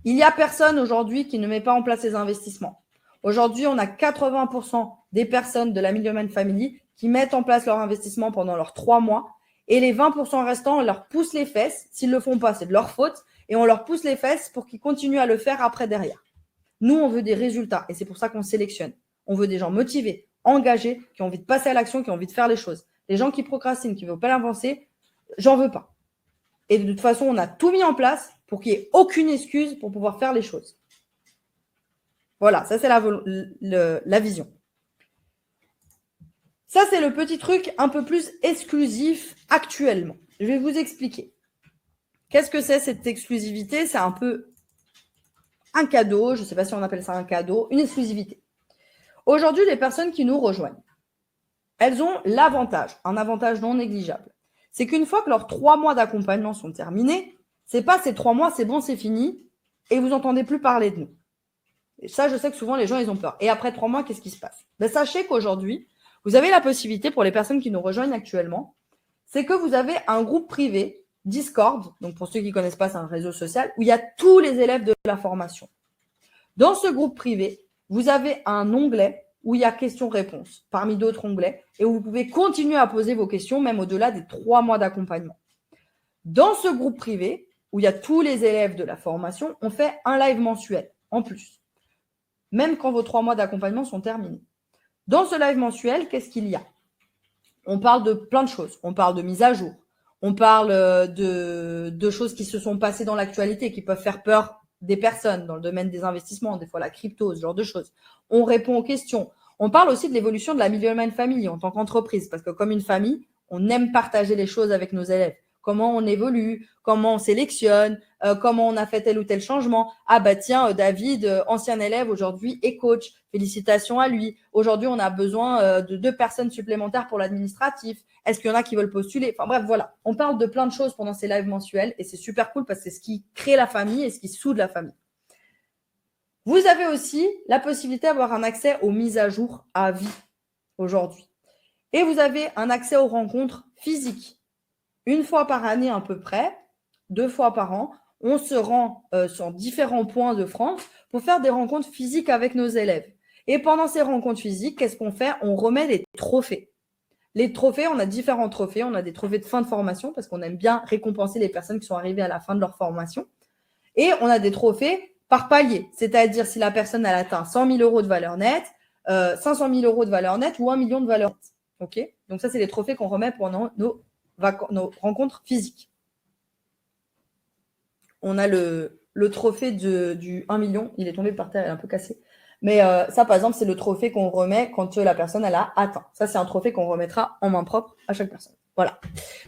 Il n'y a personne aujourd'hui qui ne met pas en place les investissements. Aujourd'hui, on a 80% des personnes de la Millionaire Family qui mettent en place leur investissement pendant leurs 3 mois. Et les 20% restants, on leur pousse les fesses. S'ils ne le font pas, c'est de leur faute. Et on leur pousse les fesses pour qu'ils continuent à le faire après derrière. Nous, on veut des résultats. Et c'est pour ça qu'on sélectionne. On veut des gens motivés, engagés, qui ont envie de passer à l'action, qui ont envie de faire les choses. Les gens qui procrastinent, qui ne veulent pas avancer, j'en veux pas. Et de toute façon, on a tout mis en place pour qu'il n'y ait aucune excuse pour pouvoir faire les choses. Voilà, ça c'est la vision. Ça, c'est le petit truc un peu plus exclusif actuellement. Je vais vous expliquer. Qu'est-ce que c'est cette exclusivité? C'est un peu un cadeau, je ne sais pas si on appelle ça un cadeau, une exclusivité. Aujourd'hui, les personnes qui nous rejoignent, elles ont l'avantage, un avantage non négligeable. C'est qu'une fois que leurs 3 mois d'accompagnement sont terminés, c'est pas ces 3 mois, c'est bon, c'est fini, et vous n'entendez plus parler de nous. Et ça, je sais que souvent, les gens, ils ont peur. Et après 3 mois, qu'est-ce qui se passe? Sachez qu'aujourd'hui, vous avez la possibilité, pour les personnes qui nous rejoignent actuellement, c'est que vous avez un groupe privé, Discord, donc pour ceux qui ne connaissent pas, c'est un réseau social, où il y a tous les élèves de la formation. Dans ce groupe privé, vous avez un onglet où il y a questions-réponses, parmi d'autres onglets, et où vous pouvez continuer à poser vos questions, même au-delà des 3 mois d'accompagnement. Dans ce groupe privé, où il y a tous les élèves de la formation, on fait un live mensuel, en plus, même quand vos 3 mois d'accompagnement sont terminés. Dans ce live mensuel, qu'est-ce qu'il y a? On parle de plein de choses. On parle de mise à jour. On parle de choses qui se sont passées dans l'actualité, qui peuvent faire peur des personnes dans le domaine des investissements, des fois la crypto, ce genre de choses. On répond aux questions. On parle aussi de l'évolution de la Millionaire Family en tant qu'entreprise, parce que comme une famille, on aime partager les choses avec nos élèves. Comment on évolue, comment on sélectionne, comment on a fait tel ou tel changement. Ah bah tiens, David, ancien élève, aujourd'hui est coach. Félicitations à lui. Aujourd'hui, on a besoin de 2 personnes supplémentaires pour l'administratif. Est-ce qu'il y en a qui veulent postuler? Enfin bref, voilà. On parle de plein de choses pendant ces lives mensuels et c'est super cool parce que c'est ce qui crée la famille et ce qui soude la famille. Vous avez aussi la possibilité d'avoir un accès aux mises à jour à vie aujourd'hui. Et vous avez un accès aux rencontres physiques. 1 fois par année à peu près, 2 fois par an, on se rend sur différents points de France pour faire des rencontres physiques avec nos élèves. Et pendant ces rencontres physiques, qu'est-ce qu'on fait? On remet des trophées. Les trophées, on a différents trophées. On a des trophées de fin de formation parce qu'on aime bien récompenser les personnes qui sont arrivées à la fin de leur formation. Et on a des trophées par palier. C'est-à-dire si la personne elle atteint 100 000 euros de valeur nette, 500 000 euros de valeur nette ou 1 million de valeur nette. Okay, donc ça, c'est les trophées qu'on remet pendant nos rencontres physiques. On a le trophée du 1 million. Il est tombé par terre, il est un peu cassé. Mais ça, par exemple, c'est le trophée qu'on remet quand la personne elle a atteint. Ça, c'est un trophée qu'on remettra en main propre à chaque personne. Voilà.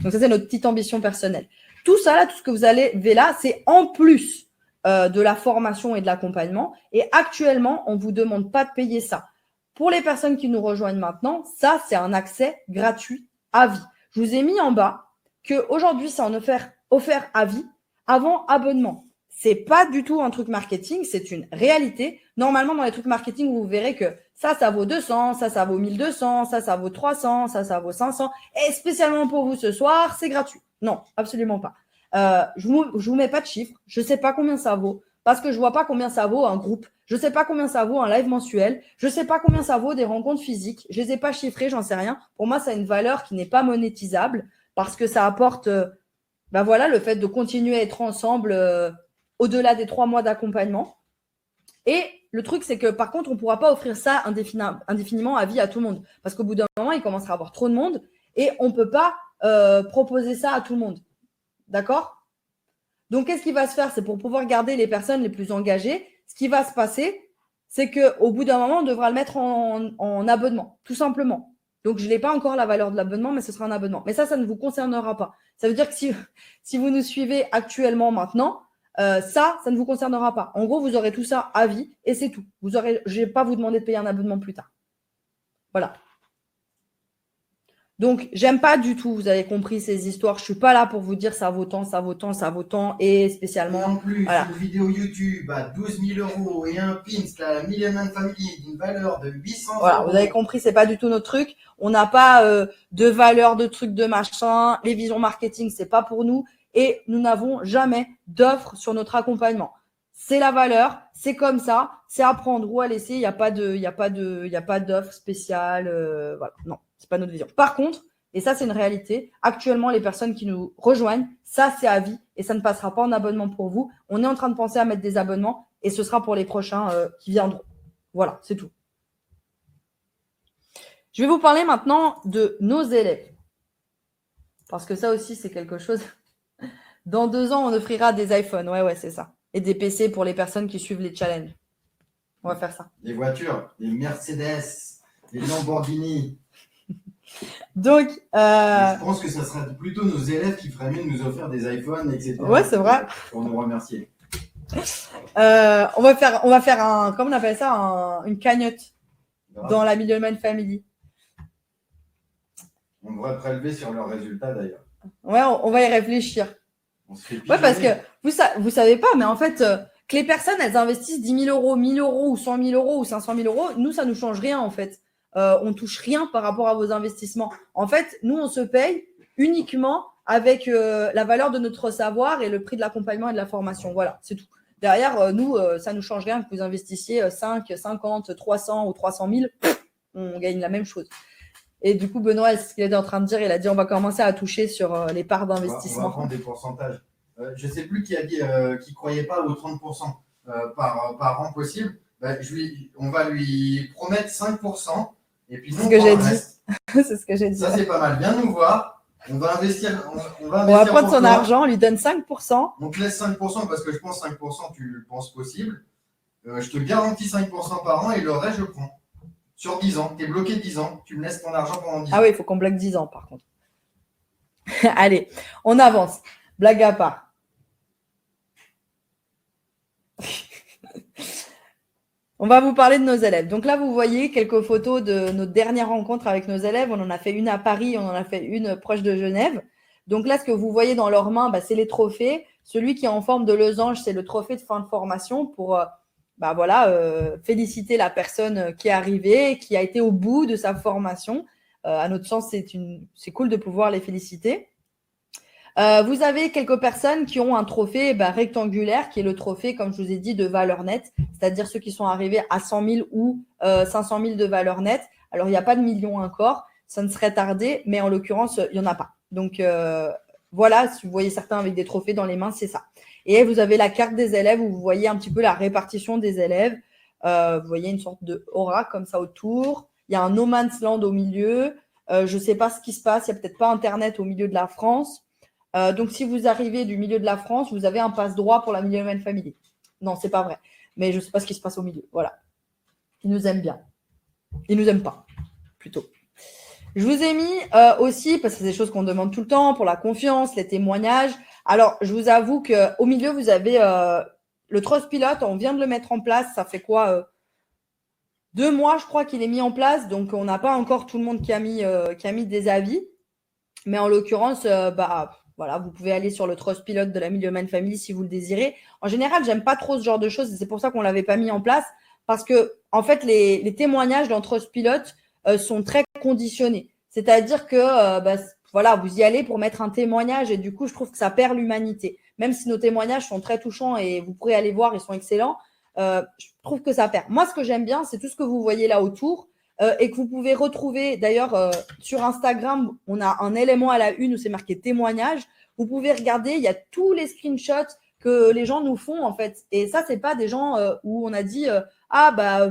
Donc ça, c'est notre petite ambition personnelle. Tout ça, là, tout ce que vous allez ver là, c'est en plus de la formation et de l'accompagnement. Et actuellement, on ne vous demande pas de payer ça. Pour les personnes qui nous rejoignent maintenant, ça, c'est un accès gratuit à vie. Je vous ai mis en bas qu'aujourd'hui, c'est en offert à vie avant abonnement. C'est pas du tout un truc marketing, c'est une réalité. Normalement, dans les trucs marketing, vous verrez que ça vaut 200, ça vaut 1200, ça vaut 300, ça vaut 500. Et spécialement pour vous ce soir, c'est gratuit. Non, absolument pas. Je vous mets pas de chiffres. Je sais pas combien ça vaut parce que je vois pas combien ça vaut un groupe. Je sais pas combien ça vaut un live mensuel. Je sais pas combien ça vaut des rencontres physiques. Je les ai pas chiffrées, j'en sais rien. Pour moi, ça a une valeur qui n'est pas monétisable parce que ça apporte, voilà, le fait de continuer à être ensemble au-delà des 3 mois d'accompagnement. Et le truc, c'est que par contre, on ne pourra pas offrir ça indéfiniment à vie à tout le monde. Parce qu'au bout d'un moment, il commencera à avoir trop de monde et on ne peut pas proposer ça à tout le monde. D'accord? Donc, qu'est-ce qui va se faire? C'est pour pouvoir garder les personnes les plus engagées. Ce qui va se passer, c'est qu'au bout d'un moment, on devra le mettre en abonnement, tout simplement. Donc, je n'ai pas encore la valeur de l'abonnement, mais ce sera un abonnement. Mais ça ne vous concernera pas. Ça veut dire que si vous nous suivez actuellement maintenant, ça ne vous concernera pas. En gros, vous aurez tout ça à vie et c'est tout. Je ne vais pas vous demander de payer un abonnement plus tard. Voilà. Donc, j'aime pas du tout, vous avez compris ces histoires. Je ne suis pas là pour vous dire ça vaut tant, ça vaut tant, ça vaut tant et spécialement. Et en plus, voilà. une vidéo YouTube à 12 000 euros et un pins, la Millionaire Family d'une valeur de 800 voilà, euros. Vous avez compris, c'est pas du tout notre truc. On n'a pas de valeur, de trucs, de machin. Les visions marketing, c'est pas pour nous. Et nous n'avons jamais d'offres sur notre accompagnement. c'est la valeur, c'est comme ça, c'est à prendre ou à laisser. Il n'y a pas d'offre spéciale. Voilà, non, c'est pas notre vision. Par contre, et ça, c'est une réalité. Actuellement, les personnes qui nous rejoignent, ça, c'est à vie et ça ne passera pas en abonnement pour vous. On est en train de penser à mettre des abonnements et ce sera pour les prochains qui viendront. Voilà, c'est tout. Je vais vous parler maintenant de nos élèves. Parce que ça aussi, c'est quelque chose. Dans 2 ans, on offrira des iPhones. Ouais, c'est ça. Et des PC pour les personnes qui suivent les challenges. On va faire ça. Les voitures, les Mercedes, les Lamborghini. Donc, je pense que ça serait plutôt nos élèves qui feraient mieux de nous offrir des iPhones, etc. Ouais, c'est vrai. Pour nous remercier. On va faire un, comment on appelle ça, une cagnotte dans la Millionaire Family. On devrait prélever sur leurs résultats d'ailleurs. Ouais, on va y réfléchir. Ouais, parce que vous savez pas, mais en fait, que les personnes, elles investissent 10 000 euros, 1 000 euros ou 100 000 euros ou 500 000 euros, nous, ça nous change rien en fait. On touche rien par rapport à vos investissements. En fait, nous, on se paye uniquement avec la valeur de notre savoir et le prix de l'accompagnement et de la formation. Voilà, c'est tout. Derrière, nous, ça nous change rien que vous investissiez 5, 50, 300 ou 300 000, on gagne la même chose. Et du coup, Benoît, ce qu'il était en train de dire, il a dit on va commencer à toucher sur les parts d'investissement. On va prendre des pourcentages. Je ne sais plus qui a dit qu'il ne croyait pas aux 30% par an possible. On va lui promettre 5%. Et puis nous, c'est ce que j'ai dit. C'est ce que j'ai dit. Ça, c'est pas mal. Viens nous voir. On va investir. On va prendre son argent, on lui donne 5%. On te laisse 5% parce que je pense 5%, tu le penses possible. Je te garantis 5% par an et le reste, je prends. Sur 10 ans, tu es bloqué 10 ans, tu me laisses ton argent pendant 10 ans. Ah oui, il faut qu'on bloque 10 ans par contre. Allez, on avance. Blague à part. On va vous parler de nos élèves. Donc là, vous voyez quelques photos de notre dernière rencontre avec nos élèves. On en a fait une à Paris, on en a fait une proche de Genève. Donc là, ce que vous voyez dans leurs mains, c'est les trophées. Celui qui est en forme de losange, c'est le trophée de fin de formation pour féliciter la personne qui est arrivée, qui a été au bout de sa formation. À notre sens, c'est cool de pouvoir les féliciter. Vous avez quelques personnes qui ont un trophée rectangulaire, qui est le trophée, comme je vous ai dit, de valeur nette, c'est-à-dire ceux qui sont arrivés à 100 000 ou 500 000 de valeur nette. Alors, il n'y a pas de millions encore, ça ne serait tardé, mais en l'occurrence, il n'y en a pas. Donc, voilà, si vous voyez certains avec des trophées dans les mains, c'est ça. Et vous avez la carte des élèves où vous voyez un petit peu la répartition des élèves. Vous voyez une sorte de aura comme ça autour. Il y a un no man's land au milieu. Je ne sais pas ce qui se passe. Il n'y a peut-être pas Internet au milieu de la France. Donc, si vous arrivez du milieu de la France, vous avez un passe-droit pour la Millionaire Family. Non, c'est pas vrai. Mais je ne sais pas ce qui se passe au milieu. Voilà. Ils nous aiment bien. Ils nous aiment pas, plutôt. Je vous ai mis aussi, parce que c'est des choses qu'on demande tout le temps, pour la confiance, les témoignages. Alors, je vous avoue qu'au milieu, vous avez le Trustpilot. On vient de le mettre en place. Ça fait quoi 2 mois, je crois, qu'il est mis en place. Donc, on n'a pas encore tout le monde qui a mis des avis. Mais en l'occurrence, voilà, vous pouvez aller sur le Trustpilot de la Millionaire Family si vous le désirez. En général, j'aime pas trop ce genre de choses. Et c'est pour ça qu'on l'avait pas mis en place. Parce que, en fait, les témoignages dans Trustpilot sont très conditionnés. C'est-à-dire que voilà, vous y allez pour mettre un témoignage et du coup, je trouve que ça perd l'humanité. Même si nos témoignages sont très touchants et vous pourrez aller voir, ils sont excellents, je trouve que ça perd. Moi, ce que j'aime bien, c'est tout ce que vous voyez là autour et que vous pouvez retrouver. D'ailleurs, sur Instagram, on a un élément à la une où c'est marqué témoignage. Vous pouvez regarder, il y a tous les screenshots que les gens nous font en fait. Et ça, c'est pas des gens où on a dit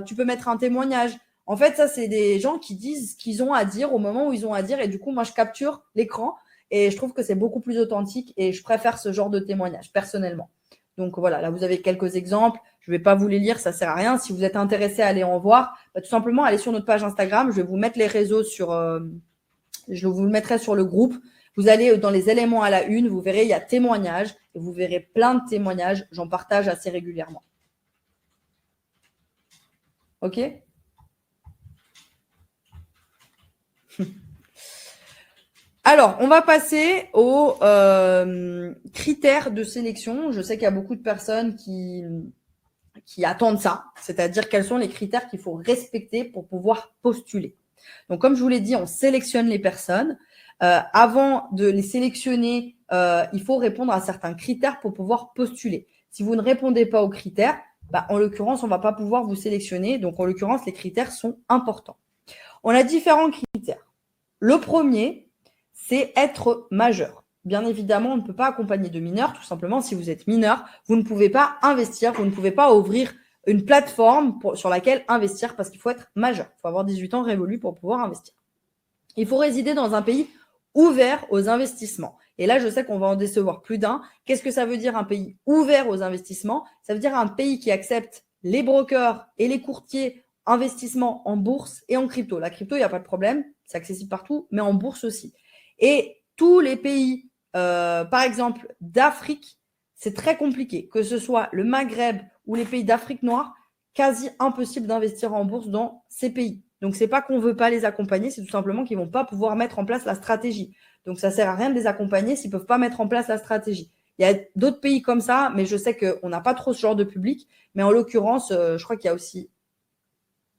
tu peux mettre un témoignage. En fait, ça, c'est des gens qui disent ce qu'ils ont à dire au moment où ils ont à dire. Et du coup, moi, je capture l'écran et je trouve que c'est beaucoup plus authentique et je préfère ce genre de témoignage, personnellement. Donc, voilà, là, vous avez quelques exemples. Je ne vais pas vous les lire, ça ne sert à rien. Si vous êtes intéressé à aller en voir, tout simplement, allez sur notre page Instagram. Je vais vous mettre les réseaux je vous le mettrai sur le groupe. Vous allez dans les éléments à la une, vous verrez, il y a témoignages et vous verrez plein de témoignages. J'en partage assez régulièrement. OK ? Alors, on va passer aux critères de sélection. Je sais qu'il y a beaucoup de personnes qui attendent ça, c'est-à-dire quels sont les critères qu'il faut respecter pour pouvoir postuler. Donc, comme je vous l'ai dit, on sélectionne les personnes. Avant de les sélectionner, il faut répondre à certains critères pour pouvoir postuler. Si vous ne répondez pas aux critères, en l'occurrence, on ne va pas pouvoir vous sélectionner. Donc, en l'occurrence, les critères sont importants. On a différents critères. Le premier, c'est être majeur. Bien évidemment, on ne peut pas accompagner de mineurs. Tout simplement, si vous êtes mineur, vous ne pouvez pas investir, vous ne pouvez pas ouvrir une plateforme sur laquelle investir parce qu'il faut être majeur. Il faut avoir 18 ans révolus pour pouvoir investir. Il faut résider dans un pays ouvert aux investissements. Et là, je sais qu'on va en décevoir plus d'un. Qu'est-ce que ça veut dire un pays ouvert aux investissements? Ça veut dire un pays qui accepte les brokers et les courtiers investissements en bourse et en crypto. La crypto, il n'y a pas de problème, c'est accessible partout, mais en bourse aussi. Et tous les pays, par exemple, d'Afrique, c'est très compliqué. Que ce soit le Maghreb ou les pays d'Afrique noire, quasi impossible d'investir en bourse dans ces pays. Donc, c'est pas qu'on veut pas les accompagner, c'est tout simplement qu'ils vont pas pouvoir mettre en place la stratégie. Donc, ça sert à rien de les accompagner s'ils peuvent pas mettre en place la stratégie. Il y a d'autres pays comme ça, mais je sais qu'on n'a pas trop ce genre de public. Mais en l'occurrence, je crois qu'il y a aussi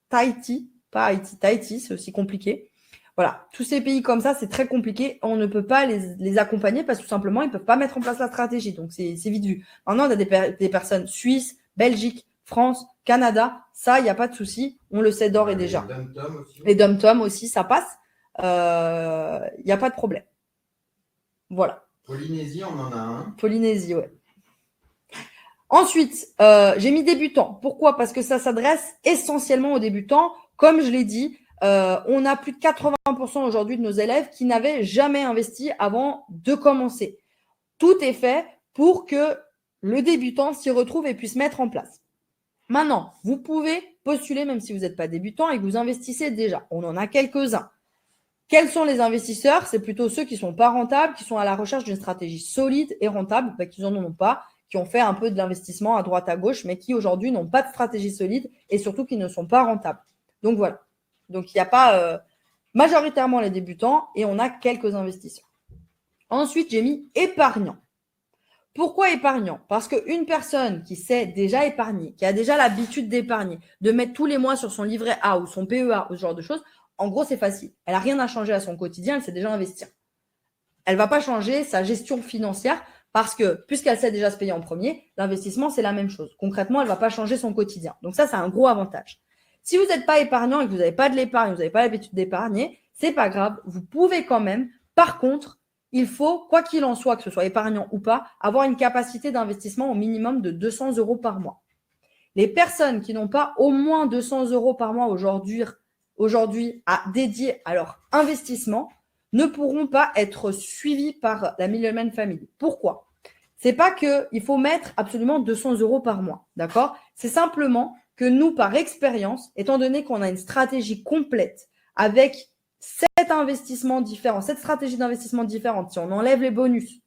Tahiti, pas Haïti, Tahiti, c'est aussi compliqué. Voilà, tous ces pays comme ça, c'est très compliqué. On ne peut pas les accompagner parce que tout simplement, ils ne peuvent pas mettre en place la stratégie. Donc, c'est vite vu. Maintenant, on a des personnes suisses, Belgique, France, Canada. Ça, il n'y a pas de souci. On le sait d'ores et déjà. Les dom-tom aussi, ça passe. Il n'y a pas de problème. Voilà. Polynésie, on en a un. Polynésie, ouais. Ensuite, j'ai mis débutants. Pourquoi? Parce que ça s'adresse essentiellement aux débutants. Comme je l'ai dit, on a plus de 80% aujourd'hui de nos élèves qui n'avaient jamais investi avant de commencer. Tout est fait pour que le débutant s'y retrouve et puisse mettre en place. Maintenant, vous pouvez postuler même si vous n'êtes pas débutant et que vous investissez déjà. On en a quelques-uns. Quels sont les investisseurs? C'est plutôt ceux qui ne sont pas rentables, qui sont à la recherche d'une stratégie solide et rentable, qui n'en ont pas, qui ont fait un peu de l'investissement à droite à gauche, mais qui aujourd'hui n'ont pas de stratégie solide et surtout qui ne sont pas rentables. Donc voilà. Donc il n'y a pas majoritairement les débutants et on a quelques investisseurs. Ensuite, j'ai mis épargnant. Pourquoi épargnant? Parce qu'une personne qui sait déjà épargner, qui a déjà l'habitude d'épargner, de mettre tous les mois sur son livret A ou son PEA ou ce genre de choses, en gros, c'est facile. Elle n'a rien à changer à son quotidien, elle sait déjà investir. Elle ne va pas changer sa gestion financière parce que, puisqu'elle sait déjà se payer en premier, l'investissement, c'est la même chose. Concrètement, elle ne va pas changer son quotidien. Donc ça, c'est un gros avantage. Si vous n'êtes pas épargnant et que vous n'avez pas de l'épargne, vous n'avez pas l'habitude d'épargner, c'est pas grave, vous pouvez quand même. Par contre, il faut, quoi qu'il en soit, que ce soit épargnant ou pas, avoir une capacité d'investissement au minimum de 200 € par mois. Les personnes qui n'ont pas au moins 200 € par mois aujourd'hui à dédier à leur investissement ne pourront pas être suivies par la Millionaire Family. Pourquoi? C'est pas qu'il faut mettre absolument 200 € par mois, d'accord? C'est simplement que nous, par expérience, étant donné qu'on a une stratégie complète avec 7 investissements différents, 7 stratégies d'investissement différentes, si on enlève les bonus,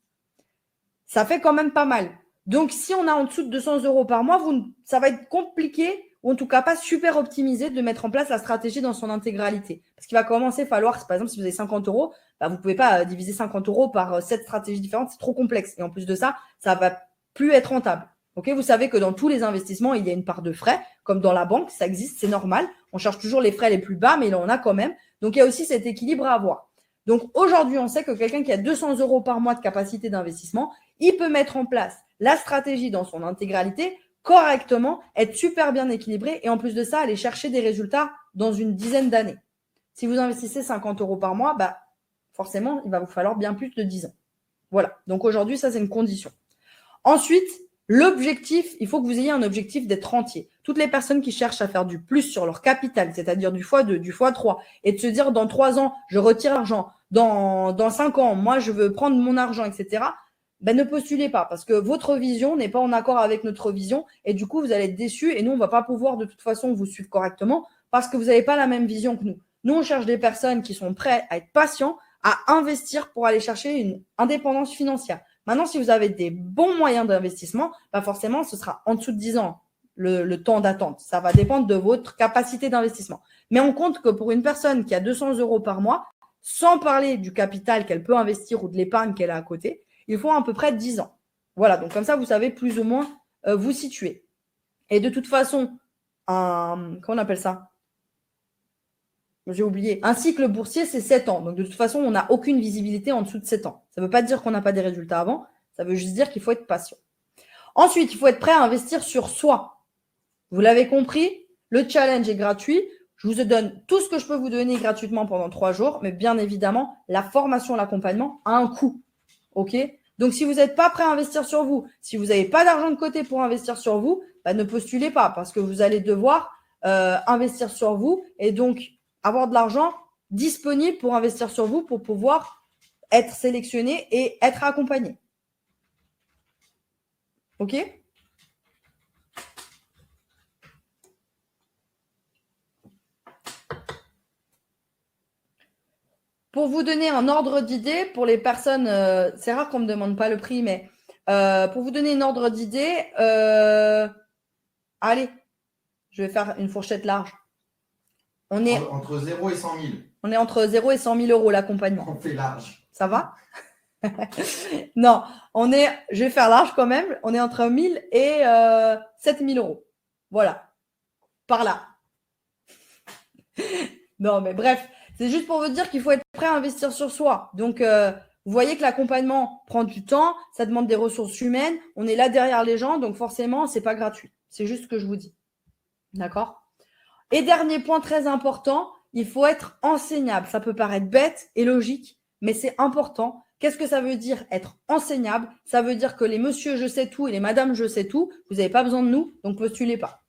ça fait quand même pas mal. Donc, si on a en dessous de 200 € par mois, ça va être compliqué ou en tout cas pas super optimisé de mettre en place la stratégie dans son intégralité. Parce qu'il va commencer à falloir, par exemple, si vous avez 50 €, vous ne pouvez pas diviser 50 € par 7 stratégies différentes, c'est trop complexe. Et en plus de ça, ça ne va plus être rentable. Okay, vous savez que dans tous les investissements, il y a une part de frais, comme dans la banque, ça existe, c'est normal. On cherche toujours les frais les plus bas, mais il en a quand même. Donc, il y a aussi cet équilibre à avoir. Donc, aujourd'hui, on sait que quelqu'un qui a 200 € par mois de capacité d'investissement, il peut mettre en place la stratégie dans son intégralité correctement, être super bien équilibré et en plus de ça, aller chercher des résultats dans une dizaine d'années. Si vous investissez 50 € par mois, forcément, il va vous falloir bien plus de 10 ans. Voilà. Donc aujourd'hui, ça, c'est une condition. Ensuite, l'objectif, il faut que vous ayez un objectif d'être rentier. Toutes les personnes qui cherchent à faire du plus sur leur capital, c'est-à-dire du x2, du x3, et de se dire dans 3 ans, je retire l'argent, dans 5 ans, moi, je veux prendre mon argent, etc., ne postulez pas parce que votre vision n'est pas en accord avec notre vision et du coup, vous allez être déçus et nous, on ne va pas pouvoir de toute façon vous suivre correctement parce que vous n'avez pas la même vision que nous. Nous, on cherche des personnes qui sont prêtes à être patients, à investir pour aller chercher une indépendance financière. Maintenant, si vous avez des bons moyens d'investissement, forcément, ce sera en dessous de 10 ans le temps d'attente. Ça va dépendre de votre capacité d'investissement. Mais on compte que pour une personne qui a 200 € par mois, sans parler du capital qu'elle peut investir ou de l'épargne qu'elle a à côté, il faut à peu près 10 ans. Voilà, donc comme ça, vous savez plus ou moins vous situer. Et de toute façon, comment on appelle ça? J'ai oublié. Un cycle boursier, c'est 7 ans. Donc de toute façon, on n'a aucune visibilité en dessous de 7 ans. Ça ne veut pas dire qu'on n'a pas des résultats avant. Ça veut juste dire qu'il faut être patient. Ensuite, il faut être prêt à investir sur soi. Vous l'avez compris, le challenge est gratuit. Je vous donne tout ce que je peux vous donner gratuitement pendant 3 jours, mais bien évidemment, la formation, l'accompagnement a un coût. OK? Donc, si vous n'êtes pas prêt à investir sur vous, si vous n'avez pas d'argent de côté pour investir sur vous, ne postulez pas parce que vous allez devoir investir sur vous et donc avoir de l'argent disponible pour investir sur vous pour pouvoir être sélectionné et être accompagné. OK? Pour vous donner un ordre d'idée, pour les personnes, c'est rare qu'on ne me demande pas le prix, mais pour vous donner un ordre d'idée, allez, je vais faire une fourchette large. On est entre 0 et 100 000. On est entre 0 et 100 000 euros l'accompagnement. On fait large. Ça va? Non, je vais faire large quand même. On est entre 1000 et 7000 euros. Voilà. Par là. Non, mais bref, c'est juste pour vous dire qu'il faut être prêt à investir sur soi. Donc, vous voyez que l'accompagnement prend du temps, ça demande des ressources humaines. On est là derrière les gens, donc forcément, c'est pas gratuit. C'est juste ce que je vous dis. D'accord? Et dernier point très important, il faut être enseignable. Ça peut paraître bête et logique, mais c'est important. Qu'est-ce que ça veut dire être enseignable? Ça veut dire que les monsieur je sais tout et les madame je sais tout, vous n'avez pas besoin de nous, donc postulez pas.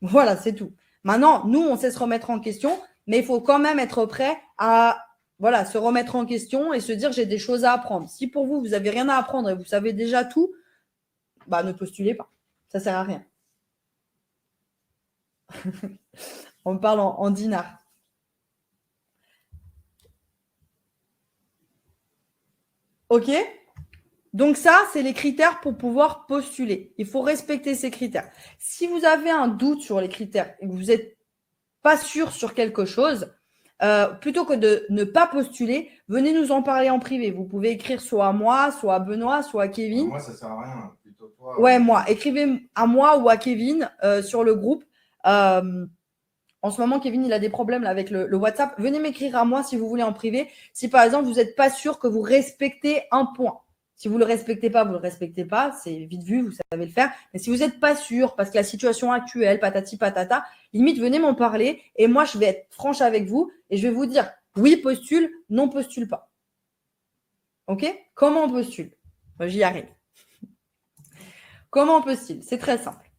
Voilà, c'est tout. Maintenant, nous, on sait se remettre en question, mais il faut quand même être prêt à se remettre en question et se dire j'ai des choses à apprendre. Si pour vous, vous n'avez rien à apprendre et vous savez déjà tout, ne postulez pas. Ça ne sert à rien. On me parle en dinars. OK? Donc ça, c'est les critères pour pouvoir postuler. Il faut respecter ces critères. Si vous avez un doute sur les critères et que vous n'êtes pas sûr sur quelque chose, plutôt que de ne pas postuler, venez nous en parler en privé. Vous pouvez écrire soit à moi, soit à Benoît, soit à Kevin. Moi, ça ne sert à rien. Plutôt toi. Ouais, moi. Écrivez à moi ou à Kevin sur le groupe. En ce moment, Kevin, il a des problèmes là, avec le WhatsApp. Venez m'écrire à moi si vous voulez en privé. Si par exemple, vous n'êtes pas sûr que vous respectez un point. Si vous ne le respectez pas, vous ne le respectez pas. C'est vite vu, vous savez le faire. Mais si vous n'êtes pas sûr, parce que la situation actuelle, patati patata, limite, venez m'en parler. Et moi, je vais être franche avec vous et je vais vous dire oui, postule, non, postule pas. OK? Comment on postule? J'y arrive. Comment on postule? C'est très simple.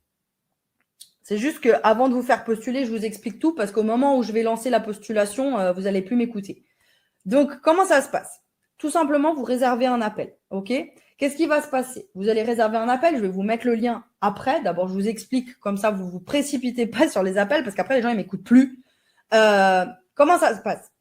C'est juste qu'avant de vous faire postuler, je vous explique tout parce qu'au moment où je vais lancer la postulation, vous n'allez plus m'écouter. Donc, comment ça se passe? Tout simplement, vous réservez un appel. OK? Qu'est-ce qui va se passer? Vous allez réserver un appel. Je vais vous mettre le lien après. D'abord, je vous explique. Comme ça, vous ne vous précipitez pas sur les appels parce qu'après, les gens, ils ne m'écoutent plus. Comment ça se passe?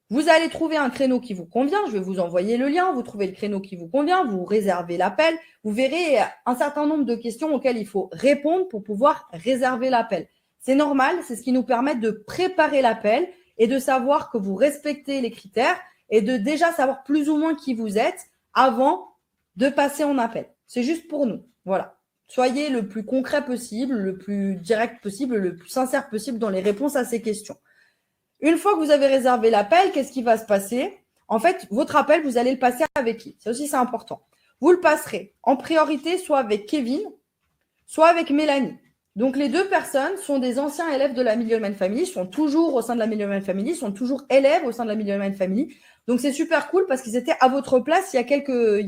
Vous allez trouver un créneau qui vous convient. Je vais vous envoyer le lien. Vous trouvez le créneau qui vous convient. Vous réservez l'appel. Vous verrez un certain nombre de questions auxquelles il faut répondre pour pouvoir réserver l'appel. C'est normal. C'est ce qui nous permet de préparer l'appel et de savoir que vous respectez les critères et de déjà savoir plus ou moins qui vous êtes avant de passer en appel. C'est juste pour nous. Voilà. Soyez le plus concret possible, le plus direct possible, le plus sincère possible dans les réponses à ces questions. Une fois que vous avez réservé l'appel, qu'est-ce qui va se passer? En fait, votre appel, vous allez le passer avec qui? Ça aussi, c'est important. Vous le passerez en priorité soit avec Kevin, soit avec Mélanie. Donc, les deux personnes sont des anciens élèves de la Million Man Family, sont toujours au sein de la Million Man Family, sont toujours élèves au sein de la Million Man Family. Donc, c'est super cool parce qu'ils étaient à votre place il y a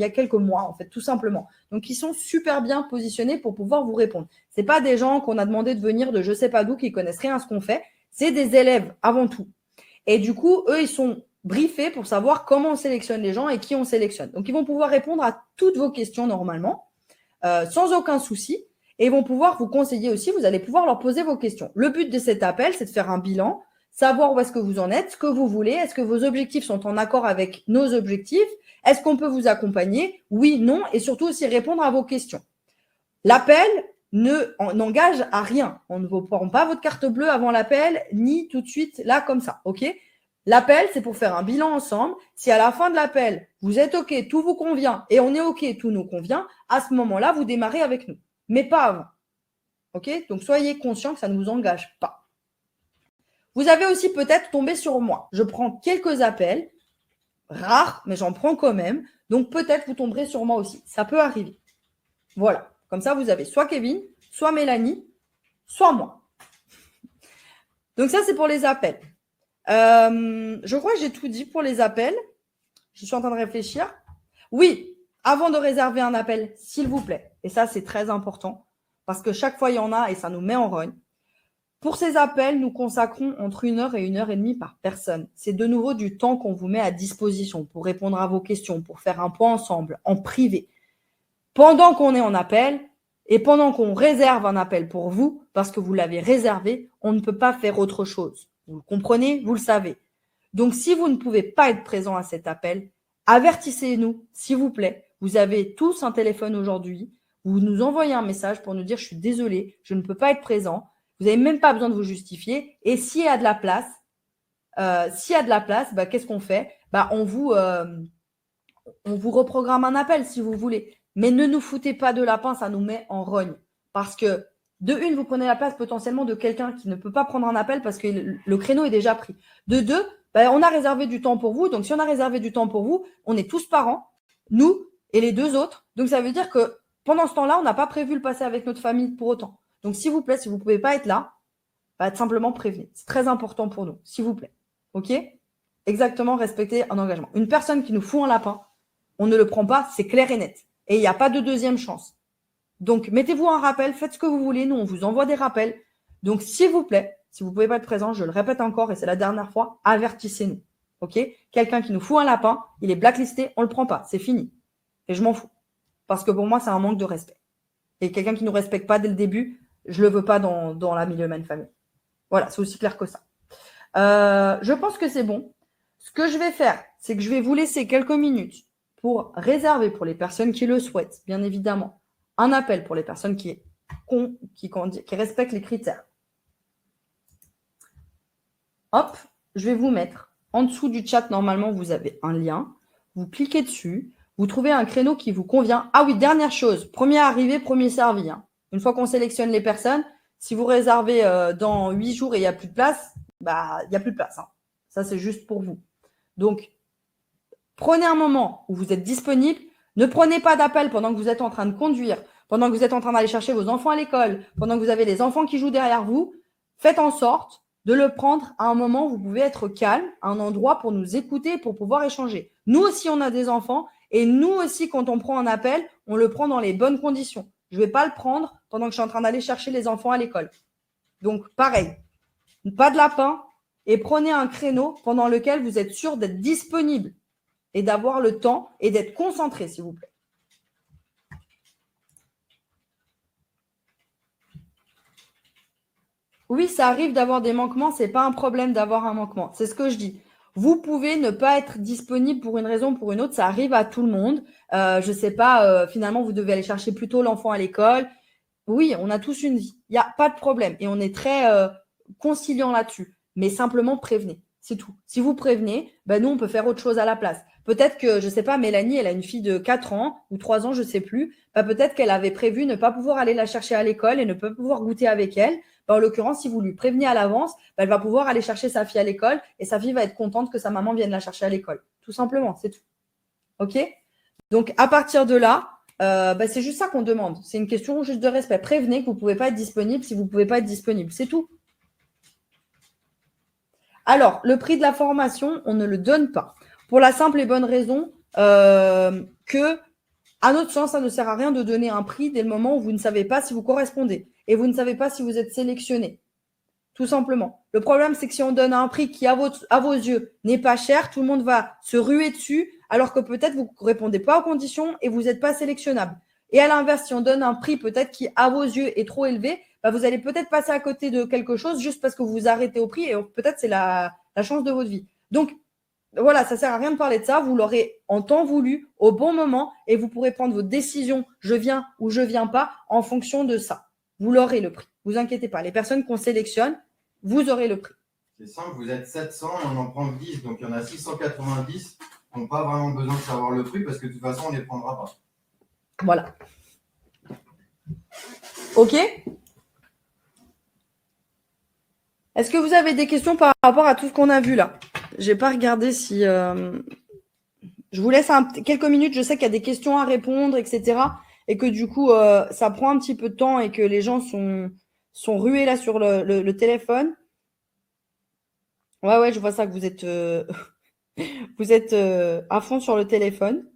quelques mois, en fait, tout simplement. Donc, ils sont super bien positionnés pour pouvoir vous répondre. C'est pas des gens qu'on a demandé de venir de je sais pas d'où, qui connaissent rien à ce qu'on fait. C'est des élèves avant tout. Et du coup, eux, ils sont briefés pour savoir comment on sélectionne les gens et qui on sélectionne. Donc, ils vont pouvoir répondre à toutes vos questions normalement, sans aucun souci. Et ils vont pouvoir vous conseiller aussi, vous allez pouvoir leur poser vos questions. Le but de cet appel, c'est de faire un bilan, savoir où est-ce que vous en êtes, ce que vous voulez, est-ce que vos objectifs sont en accord avec nos objectifs, est-ce qu'on peut vous accompagner, oui, non, et surtout aussi répondre à vos questions. L'appel n'engage à rien. On ne vous prend pas votre carte bleue avant l'appel, ni tout de suite là comme ça, ok? L'appel, c'est pour faire un bilan ensemble. Si à la fin de l'appel, vous êtes ok, tout vous convient, et on est ok, tout nous convient, à ce moment-là, vous démarrez avec nous. Mais pas avant. OK? Donc, soyez conscient que ça ne vous engage pas. Vous avez aussi peut-être tombé sur moi. Je prends quelques appels, rares, mais j'en prends quand même. Donc, peut-être vous tomberez sur moi aussi. Ça peut arriver. Voilà. Comme ça, vous avez soit Kevin, soit Mélanie, soit moi. Donc ça, c'est pour les appels. Je crois que j'ai tout dit pour les appels. Je suis en train de réfléchir. Oui, avant de réserver un appel, s'il vous plaît, et ça, c'est très important, parce que chaque fois, il y en a et ça nous met en rogne. Pour ces appels, nous consacrons entre 1 heure et 1 heure et demie par personne. C'est de nouveau du temps qu'on vous met à disposition pour répondre à vos questions, pour faire un point ensemble, en privé. Pendant qu'on est en appel et pendant qu'on réserve un appel pour vous, parce que vous l'avez réservé, on ne peut pas faire autre chose. Vous le comprenez, vous le savez. Donc, si vous ne pouvez pas être présent à cet appel, avertissez-nous, s'il vous plaît. Vous avez tous un téléphone aujourd'hui. Vous nous envoyez un message pour nous dire « Je suis désolé, je ne peux pas être présent ». Vous n'avez même pas besoin de vous justifier. Et s'il y a de la place, qu'est-ce qu'on fait? On vous reprogramme un appel si vous voulez. Mais ne nous foutez pas de lapin, ça nous met en rogne. Parce que, de une, vous prenez la place potentiellement de quelqu'un qui ne peut pas prendre un appel parce que le créneau est déjà pris. De deux, on a réservé du temps pour vous. Donc, si on a réservé du temps pour vous, on est tous parents, nous et les deux autres. Donc, ça veut dire que pendant ce temps-là, on n'a pas prévu le passer avec notre famille pour autant. Donc, s'il vous plaît, si vous ne pouvez pas être là, simplement prévenez. C'est très important pour nous, s'il vous plaît. OK? Exactement, respecter un engagement. Une personne qui nous fout un lapin, on ne le prend pas, c'est clair et net. Et il n'y a pas de deuxième chance. Donc, mettez-vous un rappel, faites ce que vous voulez. Nous, on vous envoie des rappels. Donc, s'il vous plaît, si vous ne pouvez pas être présent, je le répète encore et c'est la dernière fois, avertissez-nous. OK? Quelqu'un qui nous fout un lapin, il est blacklisté, on ne le prend pas. C'est fini. Et je m'en fous. Parce que pour moi, c'est un manque de respect. Et quelqu'un qui ne nous respecte pas dès le début, je ne le veux pas dans la milieu humaine famille. Voilà, c'est aussi clair que ça. Je pense que c'est bon. Ce que je vais faire, c'est que je vais vous laisser quelques minutes pour réserver pour les personnes qui le souhaitent, bien évidemment, un appel pour les personnes qui respectent les critères. Hop, je vais vous mettre en dessous du chat, normalement, vous avez un lien. Vous cliquez dessus. Vous trouvez un créneau qui vous convient. Ah oui, dernière chose, premier arrivé, premier servi. Une fois qu'on sélectionne les personnes, si vous réservez dans 8 jours et il n'y a plus de place, il n'y a plus de place. Ça, c'est juste pour vous. Donc, prenez un moment où vous êtes disponible. Ne prenez pas d'appel pendant que vous êtes en train de conduire, pendant que vous êtes en train d'aller chercher vos enfants à l'école, pendant que vous avez les enfants qui jouent derrière vous. Faites en sorte de le prendre à un moment où vous pouvez être calme, à un endroit pour nous écouter, pour pouvoir échanger. Nous aussi, on a des enfants et nous aussi, quand on prend un appel, on le prend dans les bonnes conditions. Je ne vais pas le prendre pendant que je suis en train d'aller chercher les enfants à l'école. Donc, pareil, pas de lapin et prenez un créneau pendant lequel vous êtes sûr d'être disponible et d'avoir le temps et d'être concentré, s'il vous plaît. Oui, ça arrive d'avoir des manquements, ce n'est pas un problème d'avoir un manquement. C'est ce que je dis. Vous pouvez ne pas être disponible pour une raison ou pour une autre, ça arrive à tout le monde. Je ne sais pas, finalement, vous devez aller chercher plus tôt l'enfant à l'école. Oui, on a tous une vie, il n'y a pas de problème. Et on est très conciliant là-dessus. Mais simplement, prévenez, c'est tout. Si vous prévenez, nous, on peut faire autre chose à la place. Peut-être que, je ne sais pas, Mélanie, elle a une fille de 4 ans ou 3 ans, je ne sais plus. Peut-être qu'elle avait prévu ne pas pouvoir aller la chercher à l'école et ne pas pouvoir goûter avec elle. En l'occurrence, si vous lui prévenez à l'avance, elle va pouvoir aller chercher sa fille à l'école et sa fille va être contente que sa maman vienne la chercher à l'école. Tout simplement, c'est tout. OK? Donc, à partir de là, c'est juste ça qu'on demande. C'est une question juste de respect. Prévenez que vous ne pouvez pas être disponible si vous ne pouvez pas être disponible. C'est tout. Alors, le prix de la formation, on ne le donne pas. Pour la simple et bonne raison que, à notre sens, ça ne sert à rien de donner un prix dès le moment où vous ne savez pas si vous correspondez et vous ne savez pas si vous êtes sélectionné. Tout simplement. Le problème, c'est que si on donne un prix qui, à vos yeux, n'est pas cher, tout le monde va se ruer dessus, alors que peut-être vous ne répondez pas aux conditions et vous n'êtes pas sélectionnable. Et à l'inverse, si on donne un prix peut-être qui, à vos yeux, est trop élevé, vous allez peut-être passer à côté de quelque chose juste parce que vous vous arrêtez au prix et peut-être c'est la chance de votre vie. Donc, voilà, ça ne sert à rien de parler de ça. Vous l'aurez en temps voulu, au bon moment, et vous pourrez prendre votre décision, je viens ou je ne viens pas, en fonction de ça. Vous l'aurez le prix. Vous inquiétez pas. Les personnes qu'on sélectionne, vous aurez le prix. C'est simple, vous êtes 700 et on en prend 10. Donc, il y en a 690 qui n'ont pas vraiment besoin de savoir le prix parce que de toute façon, on ne les prendra pas. Voilà. OK? Est-ce que vous avez des questions par rapport à tout ce qu'on a vu là? Je n'ai pas regardé si… Je vous laisse quelques minutes. Je sais qu'il y a des questions à répondre, etc. et que du coup, ça prend un petit peu de temps et que les gens sont rués là sur le téléphone. Ouais, je vois ça que vous êtes, vous êtes à fond sur le téléphone.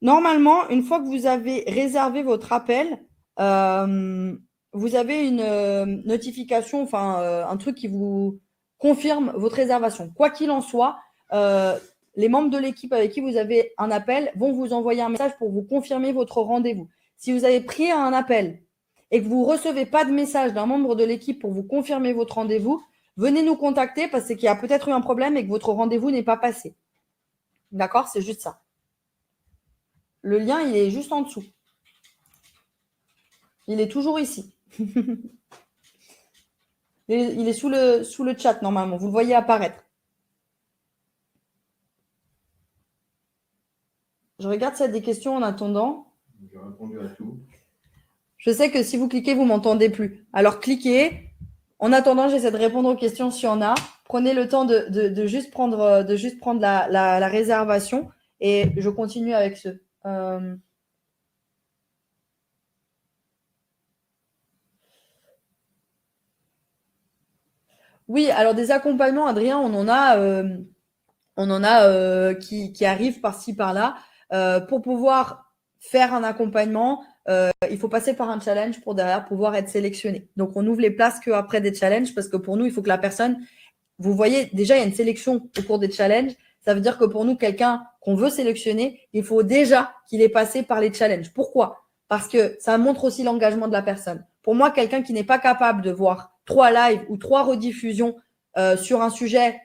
Normalement, une fois que vous avez réservé votre appel, vous avez une notification, enfin un truc qui vous confirme votre réservation. Quoi qu'il en soit, les membres de l'équipe avec qui vous avez un appel vont vous envoyer un message pour vous confirmer votre rendez-vous. Si vous avez pris un appel et que vous ne recevez pas de message d'un membre de l'équipe pour vous confirmer votre rendez-vous, venez nous contacter parce qu'il y a peut-être eu un problème et que votre rendez-vous n'est pas passé. D'accord? C'est juste ça. Le lien, il est juste en dessous. Il est toujours ici. Il est sous le chat, normalement. Vous le voyez apparaître. Je regarde s'il y a des questions en attendant. J'ai répondu à tout. Je sais que si vous cliquez, vous ne m'entendez plus. Alors, cliquez. En attendant, j'essaie de répondre aux questions s'il y en a. Prenez le temps de juste prendre la réservation et je continue avec ceux. Oui, alors des accompagnements, Adrien, on en a qui arrivent par-ci, par-là. Pour pouvoir faire un accompagnement, il faut passer par un challenge pour derrière pouvoir être sélectionné. Donc, on ouvre les places qu'après des challenges parce que pour nous, il faut que la personne, vous voyez, déjà, il y a une sélection au cours des challenges. Ça veut dire que pour nous, quelqu'un qu'on veut sélectionner, il faut déjà qu'il ait passé par les challenges. Pourquoi? Parce que ça montre aussi l'engagement de la personne. Pour moi, quelqu'un qui n'est pas capable de voir 3 lives ou 3 rediffusions sur un sujet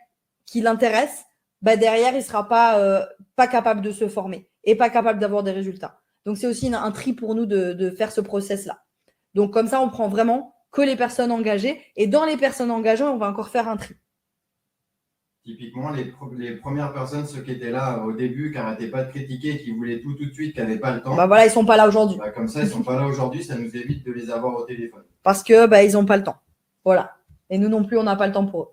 qui l'intéresse, bah derrière, il ne sera pas capable de se former et pas capable d'avoir des résultats. Donc, c'est aussi un tri pour nous de faire ce process-là. Donc, comme ça, on prend vraiment que les personnes engagées. Et dans les personnes engagées, on va encore faire un tri. Typiquement, les premières personnes, ceux qui étaient là au début, qui n'arrêtaient pas de critiquer, qui voulaient tout de suite, qui n'avaient pas le temps. Bah voilà, ils ne sont pas là aujourd'hui. Bah comme ça, ils ne sont pas là aujourd'hui, ça nous évite de les avoir au téléphone. Parce que bah, ils n'ont pas le temps. Voilà. Et nous non plus, on n'a pas le temps pour eux.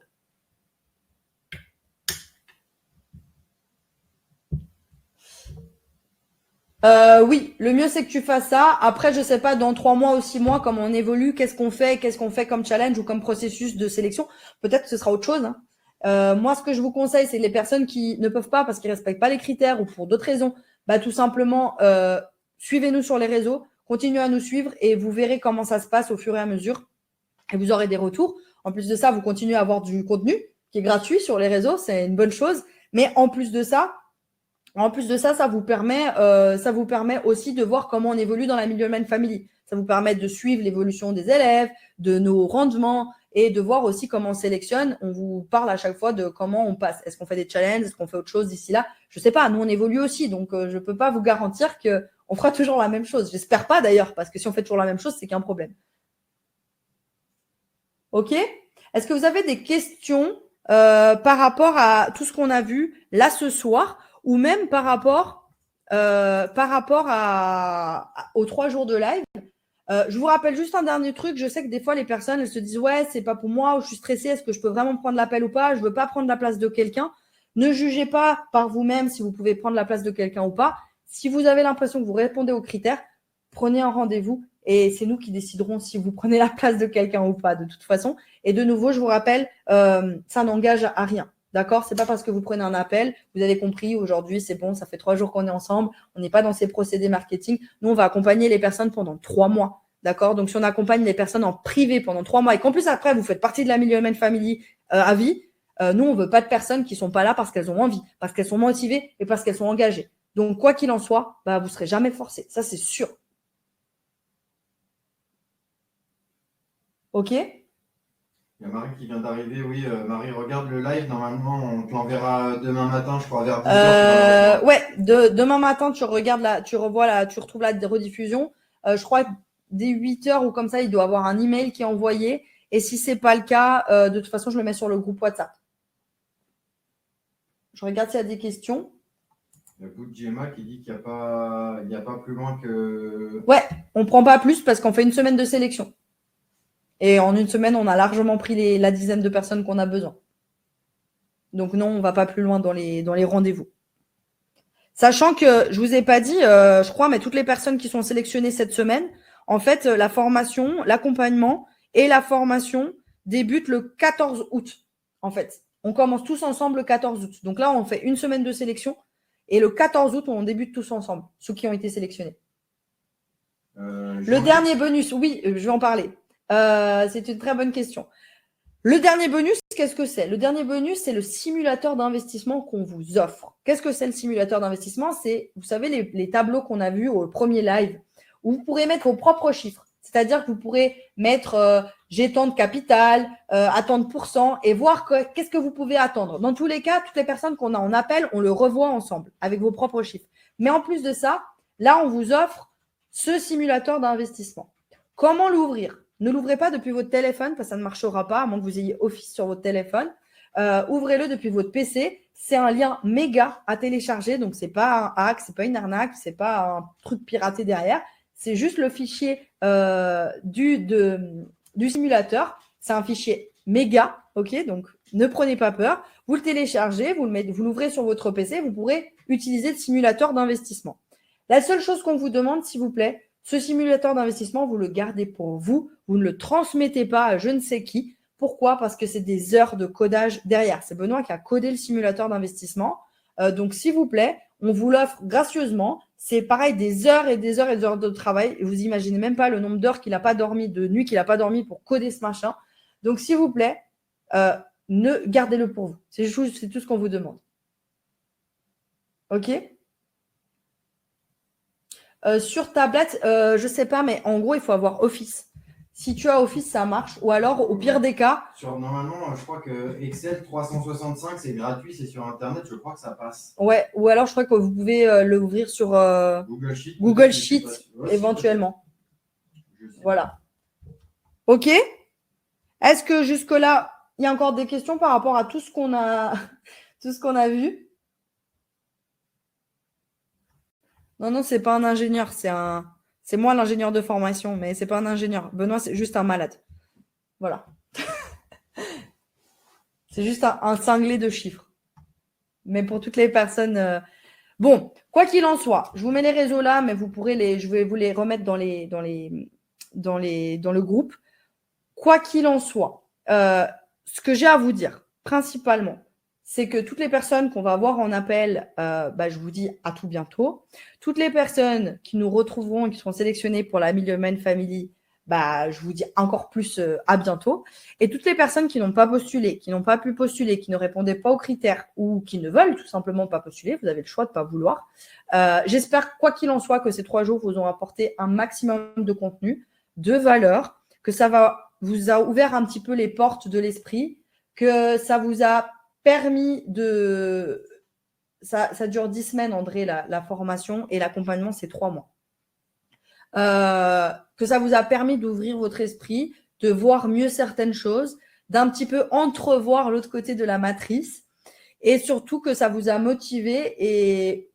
Oui, le mieux c'est que tu fasses ça. Après, je sais pas, dans 3 mois ou 6 mois, comment on évolue, qu'est-ce qu'on fait comme challenge ou comme processus de sélection. Peut-être que ce sera autre chose. Hein. Moi, ce que je vous conseille, c'est les personnes qui ne peuvent pas parce qu'ils respectent pas les critères ou pour d'autres raisons, bah tout simplement suivez-nous sur les réseaux, continuez à nous suivre et vous verrez comment ça se passe au fur et à mesure. Et vous aurez des retours. En plus de ça, vous continuez à avoir du contenu qui est gratuit sur les réseaux, c'est une bonne chose. Mais en plus de ça, ça vous permet aussi de voir comment on évolue dans la Millionaire Family. Ça vous permet de suivre l'évolution des élèves, de nos rendements et de voir aussi comment on sélectionne. On vous parle à chaque fois de comment on passe. Est-ce qu'on fait des challenges? Est-ce qu'on fait autre chose d'ici là? Je sais pas. Nous, on évolue aussi. Donc, je peux pas vous garantir qu'on fera toujours la même chose. J'espère pas d'ailleurs, parce que si on fait toujours la même chose, c'est qu'il y a un problème. OK? Est-ce que vous avez des questions par rapport à tout ce qu'on a vu là ce soir ou même par rapport aux 3 jours de live? Je vous rappelle juste un dernier truc. Je sais que des fois, les personnes, elles se disent « Ouais, c'est pas pour moi, ou je suis stressée, est-ce que je peux vraiment prendre l'appel ou pas? Je veux pas prendre la place de quelqu'un. » Ne jugez pas par vous-même si vous pouvez prendre la place de quelqu'un ou pas. Si vous avez l'impression que vous répondez aux critères, prenez un rendez-vous et c'est nous qui déciderons si vous prenez la place de quelqu'un ou pas de toute façon. Et de nouveau, je vous rappelle, ça n'engage à rien. D'accord? C'est pas parce que vous prenez un appel, vous avez compris, aujourd'hui, c'est bon, ça fait 3 jours qu'on est ensemble, on n'est pas dans ces procédés marketing. Nous, on va accompagner les personnes pendant 3 mois. D'accord? Donc, si on accompagne les personnes en privé pendant 3 mois et qu'en plus, après, vous faites partie de la Millionaire Family à vie, nous, on veut pas de personnes qui sont pas là parce qu'elles ont envie, parce qu'elles sont motivées et parce qu'elles sont engagées. Donc, quoi qu'il en soit, bah, vous serez jamais forcé. Ça, c'est sûr. OK? Il y a Marie qui vient d'arriver, oui. Marie, regarde le live. Normalement, on te l'enverra demain matin, je crois, vers 10h. Ouais, demain matin, tu retrouves la rediffusion. Je crois que dès 8h ou comme ça, il doit avoir un email qui est envoyé. Et si c'est pas le cas, de toute façon, je le mets sur le groupe WhatsApp. Je regarde s'il y a des questions. Il y a Boudjema qui dit qu'il n'y a pas plus loin que. Ouais, on prend pas plus parce qu'on fait une semaine de sélection. Et en une semaine, on a largement pris la dizaine de personnes qu'on a besoin. Donc non, on va pas plus loin dans les rendez-vous. Sachant que je vous ai pas dit, je crois, mais toutes les personnes qui sont sélectionnées cette semaine, en fait, la formation, l'accompagnement et la formation débutent le 14 août. En fait, on commence tous ensemble le 14 août. Donc là, on fait une semaine de sélection et le 14 août, on débute tous ensemble, ceux qui ont été sélectionnés. Le dernier bonus, oui, je vais en parler. C'est une très bonne question. Le dernier bonus, qu'est-ce que c'est? Le dernier bonus, c'est le simulateur d'investissement qu'on vous offre. Qu'est-ce que c'est le simulateur d'investissement? C'est, vous savez, les tableaux qu'on a vus au premier live, où vous pourrez mettre vos propres chiffres. C'est-à-dire que vous pourrez mettre j'ai tant de capital, à tant de pourcents, et voir qu'est-ce que vous pouvez attendre. Dans tous les cas, toutes les personnes qu'on a en appel, on le revoit ensemble avec vos propres chiffres. Mais en plus de ça, là, on vous offre ce simulateur d'investissement. Comment l'ouvrir? Ne l'ouvrez pas depuis votre téléphone parce que ça ne marchera pas, à moins que vous ayez Office sur votre téléphone. Ouvrez-le depuis votre PC. C'est un lien méga à télécharger, donc c'est pas un hack, c'est pas une arnaque, c'est pas un truc piraté derrière. C'est juste le fichier du simulateur. C'est un fichier méga, ok? Donc ne prenez pas peur. Vous le téléchargez, vous l'ouvrez sur votre PC, vous pourrez utiliser le simulateur d'investissement. La seule chose qu'on vous demande, s'il vous plaît, ce simulateur d'investissement, vous le gardez pour vous. Vous ne le transmettez pas à je ne sais qui. Pourquoi? Parce que c'est des heures de codage derrière. C'est Benoît qui a codé le simulateur d'investissement. Donc, s'il vous plaît, on vous l'offre gracieusement. C'est pareil, des heures et des heures et des heures de travail. Et vous imaginez même pas le nombre d'heures qu'il n'a pas dormi, de nuits qu'il n'a pas dormi pour coder ce machin. Donc, s'il vous plaît, gardez-le pour vous. C'est tout ce qu'on vous demande. OK? Sur tablette, je sais pas, mais en gros, il faut avoir Office. Si tu as Office, ça marche. Ou alors, au pire des cas. Normalement, je crois que Excel 365, c'est gratuit, c'est sur Internet, je crois que ça passe. Ouais, ou alors je crois que vous pouvez l'ouvrir sur Google Sheet éventuellement. Voilà. OK. Est-ce que jusque-là, il y a encore des questions par rapport à tout ce qu'on a vu? Non, c'est pas un ingénieur, c'est moi l'ingénieur de formation, mais c'est pas un ingénieur. Benoît, c'est juste un malade. Voilà. C'est juste un cinglé de chiffres. Mais pour toutes les personnes. Bon, quoi qu'il en soit, je vous mets les réseaux là, mais je vais vous les remettre dans le groupe. Quoi qu'il en soit, ce que j'ai à vous dire, principalement, c'est que toutes les personnes qu'on va voir en appel, je vous dis à tout bientôt. Toutes les personnes qui nous retrouveront et qui seront sélectionnées pour la Millionaire Family, je vous dis encore plus à bientôt. Et toutes les personnes qui n'ont pas postulé, qui n'ont pas pu postuler, qui ne répondaient pas aux critères ou qui ne veulent tout simplement pas postuler, vous avez le choix de ne pas vouloir. J'espère, quoi qu'il en soit, que ces 3 jours vous ont apporté un maximum de contenu, de valeur, que ça vous a ouvert un petit peu les portes de l'esprit, que ça vous a permis de… Ça dure 10 semaines, André, la formation, et l'accompagnement, c'est 3 mois. Que ça vous a permis d'ouvrir votre esprit, de voir mieux certaines choses, d'un petit peu entrevoir l'autre côté de la matrice, et surtout que ça vous a motivé et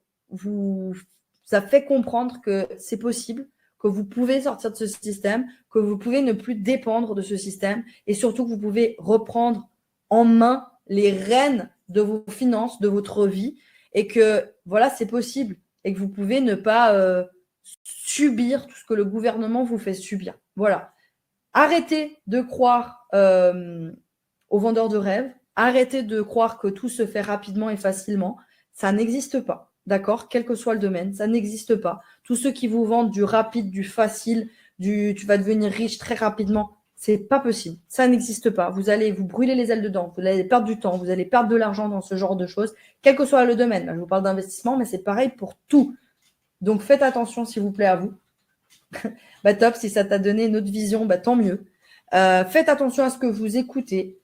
ça fait comprendre que c'est possible, que vous pouvez sortir de ce système, que vous pouvez ne plus dépendre de ce système, et surtout que vous pouvez reprendre en main les rênes de vos finances, de votre vie, et que voilà, c'est possible, et que vous pouvez ne pas subir tout ce que le gouvernement vous fait subir. Voilà. Arrêtez de croire aux vendeurs de rêves. Arrêtez de croire que tout se fait rapidement et facilement. Ça n'existe pas, d'accord? Quel que soit le domaine, ça n'existe pas. Tous ceux qui vous vendent du rapide, du facile, tu vas devenir riche très rapidement, c'est pas possible. Ça n'existe pas. Vous allez vous brûler les ailes dedans. Vous allez perdre du temps. Vous allez perdre de l'argent dans ce genre de choses, quel que soit le domaine. Là, je vous parle d'investissement, mais c'est pareil pour tout. Donc, faites attention, s'il vous plaît, à vous. Top, si ça t'a donné une autre vision, tant mieux. Faites attention à ce que vous écoutez.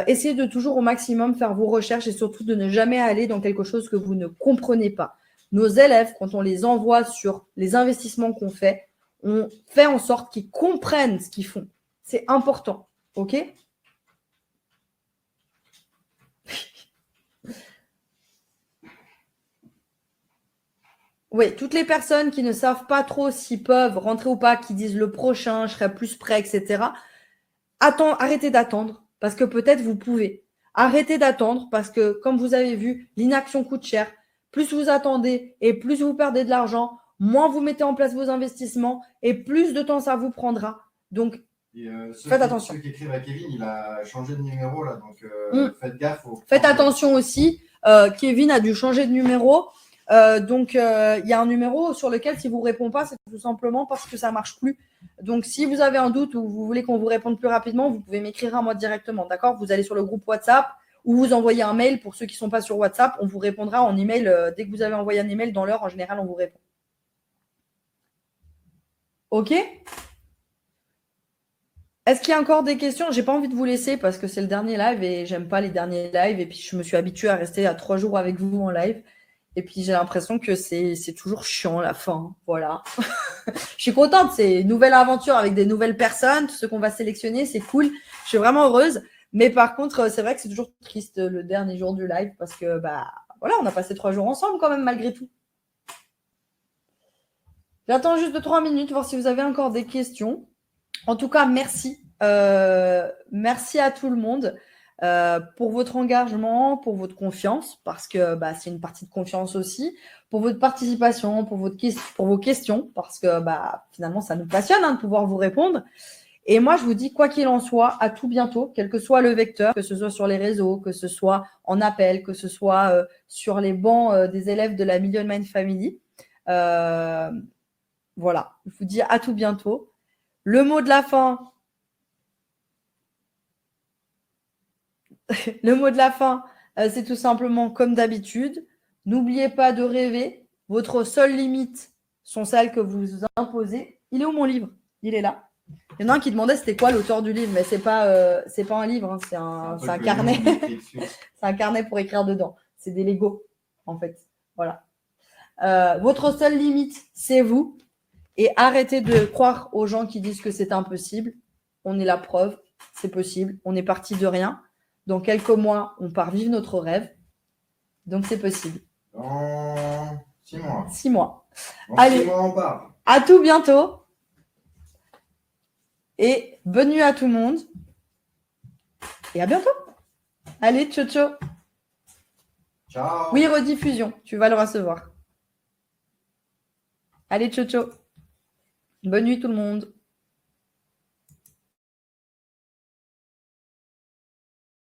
Essayez de toujours au maximum faire vos recherches et surtout de ne jamais aller dans quelque chose que vous ne comprenez pas. Nos élèves, quand on les envoie sur les investissements qu'on fait, on fait en sorte qu'ils comprennent ce qu'ils font. C'est important, ok ? Oui, toutes les personnes qui ne savent pas trop s'ils peuvent rentrer ou pas, qui disent le prochain, je serai plus prêt, etc. Arrêtez d'attendre parce que peut-être vous pouvez. Arrêtez d'attendre parce que, comme vous avez vu, l'inaction coûte cher. plus vous attendez et plus vous perdez de l'argent, moins vous mettez en place vos investissements et plus de temps ça vous prendra. Donc, faites attention. Ceux qui écrivent à Kevin, il a changé de numéro là, donc faites gaffe. Faites attention aussi. Kevin a dû changer de numéro. Donc, il y a un numéro sur lequel, si vous ne répondez pas, c'est tout simplement parce que ça ne marche plus. Donc, si vous avez un doute ou vous voulez qu'on vous réponde plus rapidement, vous pouvez m'écrire à moi directement, d'accord? Vous allez sur le groupe WhatsApp ou vous envoyez un mail. Pour ceux qui ne sont pas sur WhatsApp, on vous répondra en email. Dès que vous avez envoyé un email dans l'heure, en général, on vous répond. OK? Est-ce qu'il y a encore des questions? J'ai pas envie de vous laisser parce que c'est le dernier live et j'aime pas les derniers lives. Et puis, je me suis habituée à rester à 3 jours avec vous en live. Et puis, j'ai l'impression que c'est toujours chiant la fin. Voilà. Je suis contente. C'est une nouvelle aventure avec des nouvelles personnes. Tout ce qu'on va sélectionner, c'est cool. Je suis vraiment heureuse. Mais par contre, c'est vrai que c'est toujours triste le dernier jour du live parce que, voilà, on a passé 3 jours ensemble quand même, malgré tout. J'attends juste 2-3 minutes, voir si vous avez encore des questions. En tout cas, merci. Merci à tout le monde pour votre engagement, pour votre confiance, parce que c'est une partie de confiance aussi, pour votre participation, pour vos questions, parce que finalement, ça nous passionne de pouvoir vous répondre. Et moi, je vous dis, quoi qu'il en soit, à tout bientôt, quel que soit le vecteur, que ce soit sur les réseaux, que ce soit en appel, que ce soit sur les bancs des élèves de la Million Mind Family. Voilà, je vous dis à tout bientôt. Le mot de la fin, c'est tout simplement comme d'habitude. N'oubliez pas de rêver. Votre seule limite sont celles que vous imposez. Il est où mon livre? Il est là. Il y en a un qui demandait c'était quoi l'auteur du livre, mais c'est pas un livre, hein, c'est un carnet. C'est un carnet pour écrire dedans. C'est des Legos, en fait. Voilà. Votre seule limite, c'est vous. Et arrêtez de croire aux gens qui disent que c'est impossible. On est la preuve, c'est possible. On est parti de rien. Dans quelques mois, on part vivre notre rêve. Donc, c'est possible. Dans 6 mois. 6 mois. Dans Allez, 6 mois, on part. À tout bientôt. Et bonne nuit à tout le monde. Et à bientôt. Allez, ciao, ciao. Ciao. Oui, rediffusion. Tu vas le recevoir. Allez, ciao, ciao. Bonne nuit tout le monde.